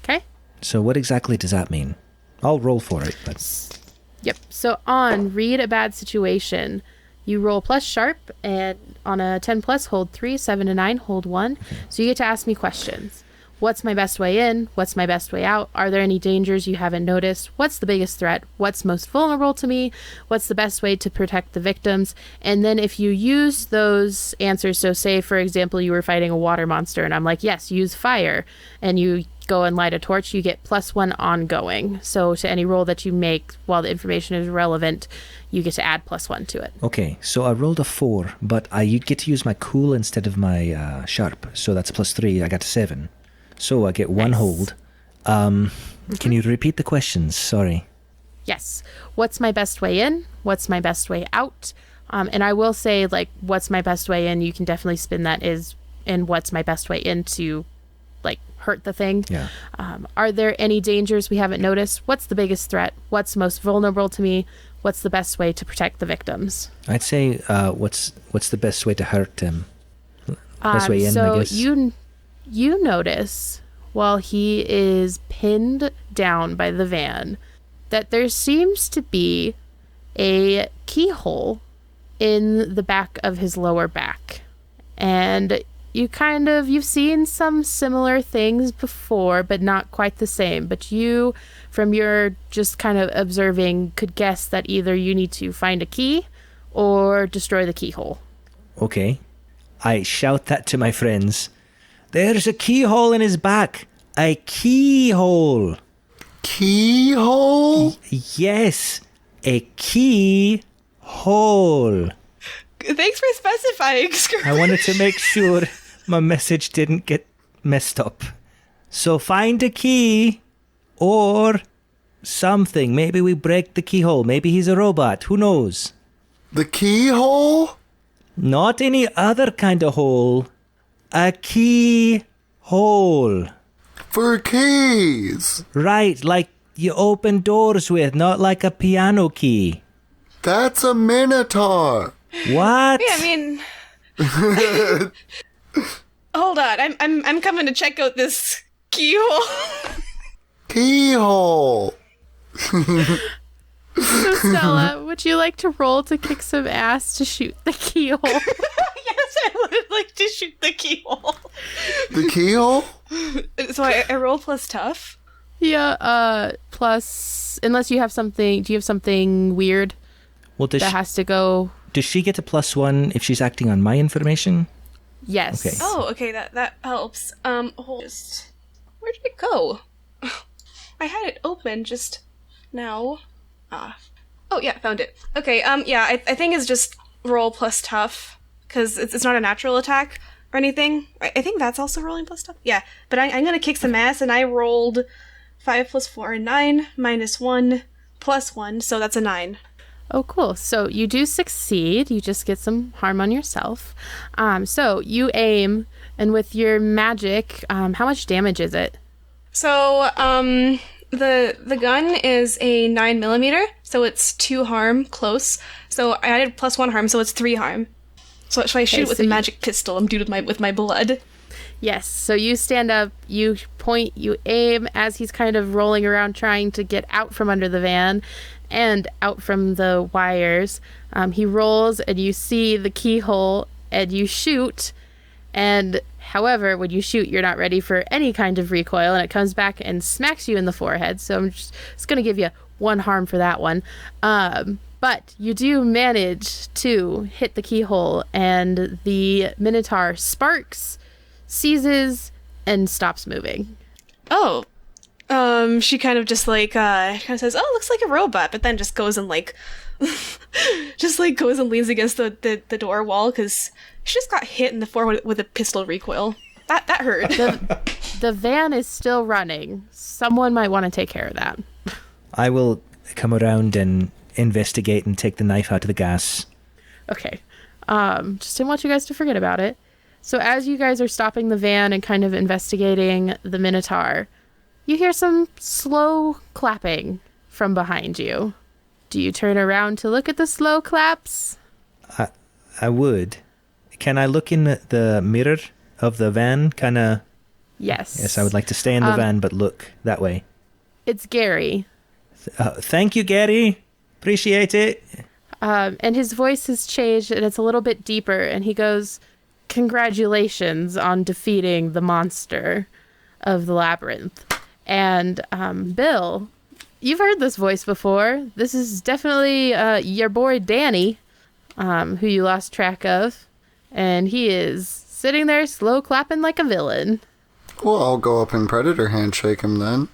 Okay. So what exactly does that mean? I'll roll for it, but... Yep. So on read a bad situation, you roll plus sharp, and on a 10 plus, hold 3, 7 to 9, hold 1. Okay. So you get to ask me questions. What's my best way in? What's my best way out? Are there any dangers you haven't noticed? What's the biggest threat? What's most vulnerable to me? What's the best way to protect the victims? And then if you use those answers, so say, for example, you were fighting a water monster, and I'm like, yes, use fire, and you go and light a torch, you get +1 ongoing. So to any roll that you make while the information is relevant, you get to add +1 to it. Okay, so I rolled a 4, but I get to use my cool instead of my sharp. So that's +3, I got 7. So I get 1 hold. Can you repeat the questions? Sorry. Yes. What's my best way in? What's my best way out? And I will say, like, what's my best way in, you can definitely spin that is, and what's my best way in to, like, hurt the thing. Yeah. Are there any dangers we haven't noticed? What's the biggest threat? What's most vulnerable to me? What's the best way to protect the victims? I'd say what's the best way to hurt him? Best way in, I guess. You notice while he is pinned down by the van that there seems to be a keyhole in the back of his lower back. And you've seen some similar things before, but not quite the same. But you, from your just kind of observing, could guess that either you need to find a key or destroy the keyhole. Okay. I shout that to my friends. There's a keyhole in his back. A keyhole. Keyhole? Yes. A keyhole. Thanks for specifying, Skirmish. I wanted to make sure my message didn't get messed up. So find a key or something. Maybe we break the keyhole. Maybe he's a robot. Who knows? The keyhole? Not any other kind of hole. A key hole. For keys. Right, like you open doors with, not like a piano key. That's a minotaur. What? Yeah, I mean... Hold on, I'm coming to check out this keyhole. Keyhole. So Stella, would you like to roll to kick some ass to shoot the keyhole? Yes, I would like to shoot the keyhole. The keyhole? So I roll plus tough? Yeah, plus, unless you have something, do you have something weird that has to go? Does she get a +1 if she's acting on my information? Yes. Okay. Oh, okay, that helps. Where did it go? I had it open just now. Oh yeah, found it. Okay, yeah, I think it's just roll plus tough, because it's not a natural attack or anything. I think that's also rolling plus tough. Yeah, but I'm going to kick some ass, and I rolled 5 plus 4, 9, minus 1, plus 1, so that's a 9. Oh, cool. So you do succeed. You just get some harm on yourself. So you aim, and with your magic, how much damage is it? So, the gun is a 9mm, so it's 2 harm close. So I added plus 1 harm, so it's 3 harm. So should I shoot it with a magic pistol? I'm dude with my blood. Yes. So you stand up, you point, you aim as he's kind of rolling around trying to get out from under the van and out from the wires. He rolls, and you see the keyhole, and you shoot. And however, when you shoot, you're not ready for any kind of recoil, and it comes back and smacks you in the forehead. So I'm just going to give you 1 harm for that one. But you do manage to hit the keyhole, and the Minotaur sparks, seizes, and stops moving. Oh. She kind of just like, kind of says, oh, looks like a robot, but then just goes and like, just like goes and leans against the door wall, because she just got hit in the forehead with a pistol recoil. That hurt. The van is still running. Someone might want to take care of that. I will come around and investigate and take the knife out of the gas. Okay. Just didn't want you guys to forget about it. So as you guys are stopping the van and kind of investigating the Minotaur, you hear some slow clapping from behind you. Do you turn around to look at the slow claps? I would. Can I look in the mirror of the van? Yes. Yes, I would like to stay in the van, but look that way. It's Gary. Thank you, Gary. Appreciate it. And his voice has changed, and it's a little bit deeper, and he goes, congratulations on defeating the monster of the labyrinth. And Bill, you've heard this voice before. This is definitely your boy Danny, who you lost track of. And he is sitting there slow clapping like a villain. Well, I'll go up and Predator handshake him then.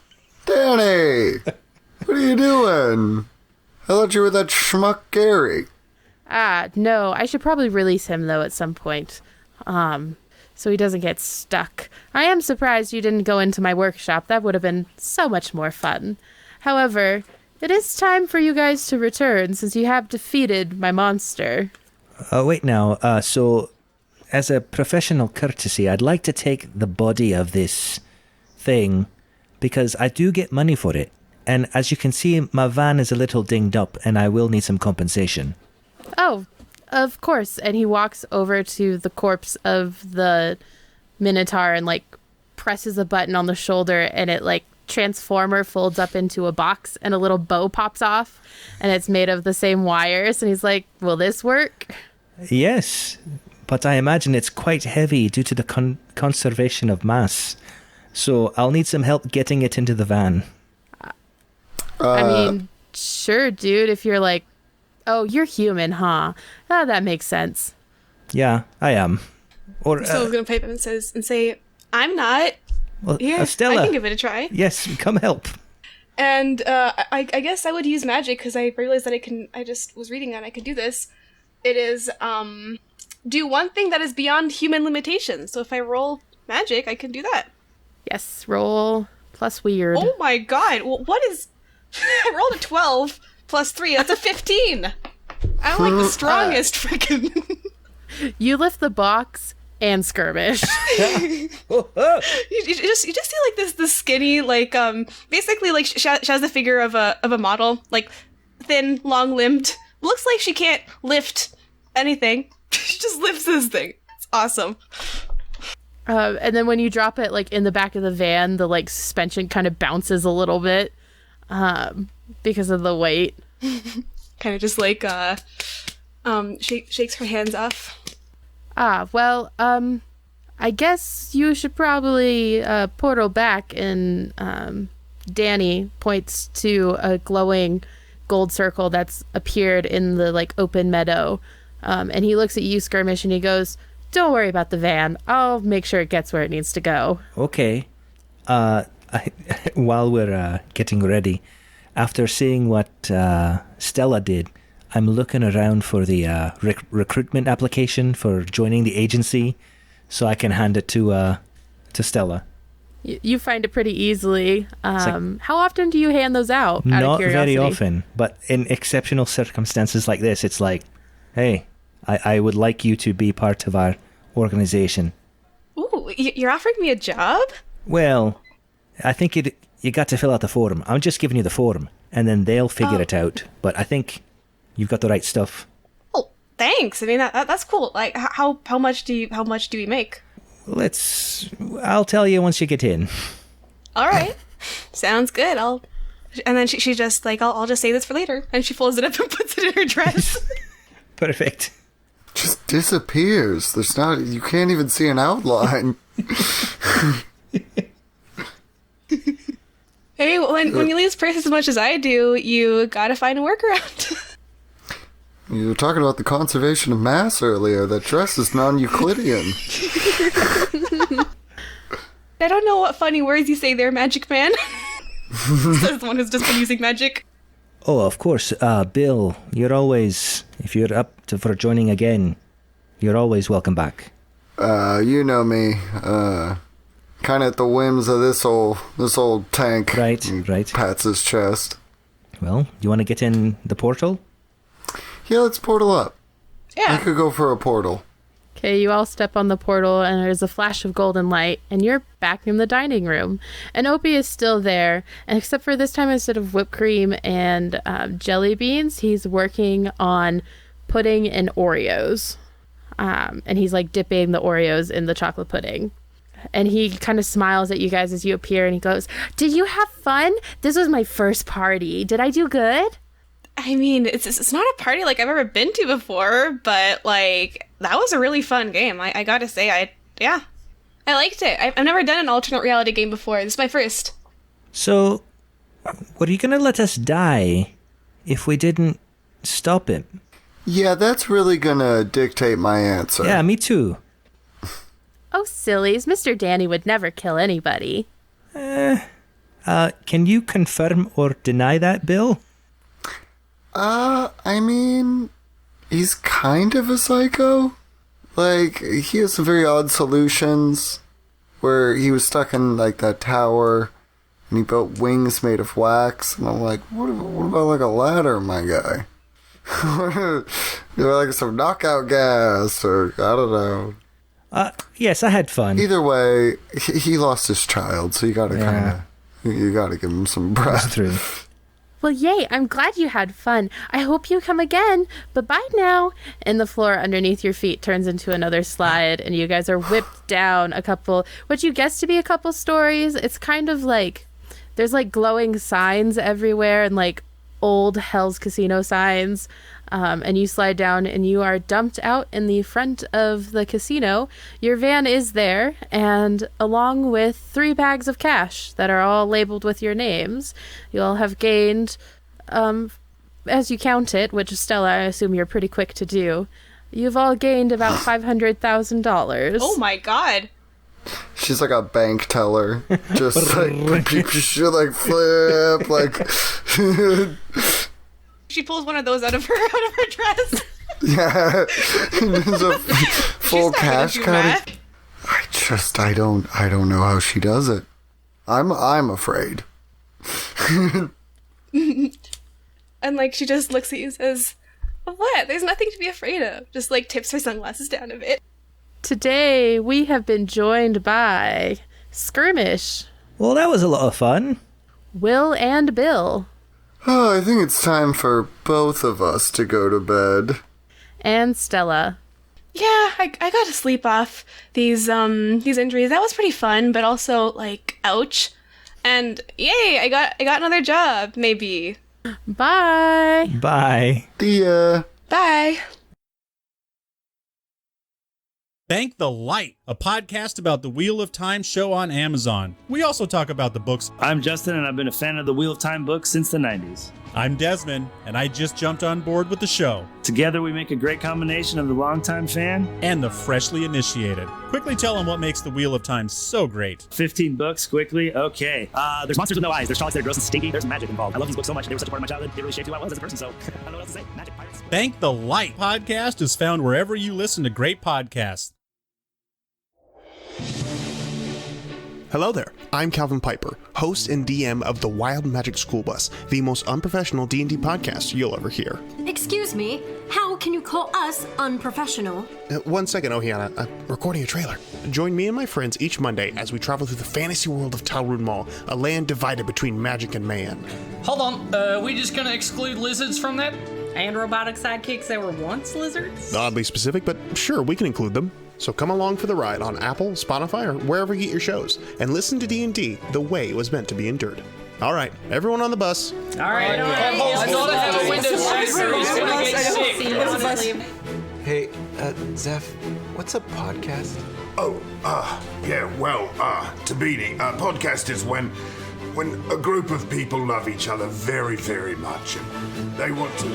Danny! What are you doing? I thought you were that schmuck Gary. No, I should probably release him, though, at some point. So he doesn't get stuck. I am surprised you didn't go into my workshop. That would have been so much more fun. However, it is time for you guys to return, since you have defeated my monster. Wait now. So, as a professional courtesy, I'd like to take the body of this thing, because I do get money for it. And as you can see, my van is a little dinged up, and I will need some compensation. Oh, of course. And he walks over to the corpse of the Minotaur and, like, presses a button on the shoulder, and it, like, transformer folds up into a box, and a little bow pops off, and it's made of the same wires. And he's like, will this work? Yes, but I imagine it's quite heavy due to the conservation of mass. So I'll need some help getting it into the van. I mean, sure, dude, if you're like, oh, you're human, huh? That makes sense. Yeah, I am. Or So I'm gonna pipe him and say, I'm not. well, Here, Stella, I can give it a try. yes, come help. And I guess I would use magic, because I realized that I just was reading that I could do this. It is, do one thing that is beyond human limitations. So if I roll magic, I can do that. Yes, roll plus weird. Oh my god, what is... I rolled a 12 plus 3, that's a 15! I'm like the strongest freaking... You lift the box and Skirmish. you just see like this skinny, like, basically like she has the figure of a model, like thin, long-limbed. Looks like she can't lift anything. She just lifts this thing. It's awesome. And then when you drop it, like, in the back of the van, the, like, suspension kind of bounces a little bit because of the weight. Kind of just, like, shakes her hands off. Well, I guess you should probably portal back, and Danny points to a glowing gold circle that's appeared in the, like, open meadow. And he looks at you, Skirmish, and he goes, don't worry about the van. I'll make sure it gets where it needs to go. Okay. While we're getting ready, after seeing what Stella did, I'm looking around for the recruitment application for joining the agency, so I can hand it to Stella. You find it pretty easily. How often do you hand those out? Not very often, but in exceptional circumstances like this, it's like, hey, I would like you to be part of our organization. Ooh, you're offering me a job? Well, I think you got to fill out the form. I'm just giving you the form, and then they'll figure it out. But I think you've got the right stuff. Oh, thanks. I mean, that's cool. Like, how much do we make? I'll tell you once you get in. All right. Sounds good. And then she just like, I'll just say this for later. And she folds it up and puts it in her dress. Perfect. Just disappears. You can't even see an outline. Hey, when you lose purse as much as I do, you gotta find a workaround. You were talking about the conservation of mass earlier. That dress is non-Euclidean. I don't know what funny words you say there, Magic Man. Says the one who's just been using magic. Oh, of course. Bill, you're always, if you're up for joining again, you're always welcome back. You know me. Kind of at the whims of this old tank. Right. Pats his chest. Well, you want to get in the portal? Yeah, let's portal up. Yeah. I could go for a portal. Okay, you all step on the portal, and there's a flash of golden light, and you're back in the dining room. And Opie is still there, and except for this time, instead of whipped cream and jelly beans, he's working on pudding and Oreos. And he's like dipping the Oreos in the chocolate pudding. And he kind of smiles at you guys as you appear, and he goes, "Did you have fun? This was my first party. Did I do good?" I mean, it's not a party like I've ever been to before, but like that was a really fun game. I gotta say, I liked it. I've never done an alternate reality game before. This is my first. So, were you gonna let us die if we didn't stop it? Yeah, that's really gonna dictate my answer. Yeah, me too. Oh, sillies. Mr. Danny would never kill anybody. Can you confirm or deny that, Bill? I mean, he's kind of a psycho. Like, he has some very odd solutions where he was stuck in, like, that tower and he built wings made of wax. And I'm like, what about, like, a ladder, my guy? Like some knockout gas or, I don't know. Yes, I had fun. Either way, he lost his child, so you gotta you gotta give him some breath. That's true. Well, yay, I'm glad you had fun. I hope you come again. But bye now. And the floor underneath your feet turns into another slide, and you guys are whipped down what you guess to be a couple stories. It's kind of like, there's like glowing signs everywhere and like old Hell's Casino signs. And you slide down and you are dumped out in the front of the casino. Your van is there, and along with 3 bags of cash that are all labeled with your names, you'll have gained, as you count it, which Stella, I assume you're pretty quick to do, you've all gained about $500,000. Oh my god. She's like a bank teller. Just like, she like flip, like... She pulls one of those out of her dress. Yeah, there's a full cash counter. I don't know how she does it. I'm afraid. And like she just looks at you and says, "What? There's nothing to be afraid of." Just like tips her sunglasses down a bit. Today we have been joined by Skirmish, Well, that was a lot of fun. Will, and Bill. Oh, I think it's time for both of us to go to bed. And Stella. Yeah, I gotta sleep off these injuries. That was pretty fun, but also like ouch. And yay, I got another job, maybe. Bye. Bye. The Bye. Thank the light. a podcast about the Wheel of Time show on Amazon. We also talk about the books. I'm Justin, and I've been a fan of the Wheel of Time books since the 90s. I'm Desmond, and I just jumped on board with the show. Together, we make a great combination of the longtime fan and the freshly initiated. Quickly tell them what makes the Wheel of Time so great. 15 books, quickly. Okay. There's monsters with no eyes. There's Trollocs that are gross and stinky. There's magic involved. I love these books so much. They were such a part of my childhood. They really shaped who I was as a person, so I don't know what else to say. Magic, pirates. Thank the Light podcast is found wherever you listen to great podcasts. Hello there, I'm Calvin Piper, host and DM of the Wild Magic School Bus, the most unprofessional D&D podcast you'll ever hear. Excuse me, how can you call us unprofessional? 1 second, Ohiana, I'm recording a trailer. Join me and my friends each Monday as we travel through the fantasy world of Talrun Mall, a land divided between magic and man. Hold on, we just gonna exclude lizards from that? And robotic sidekicks that were once lizards? Oddly specific, but sure, we can include them. So come along for the ride on Apple, Spotify, or wherever you get your shows, and listen to D&D the way it was meant to be endured. All right, everyone on the bus. All right. I gotta have a window seat. He's gonna get sick. Hey, Zeph, what's a podcast? Tabini, a podcast is when a group of people love each other very, very much, and they want to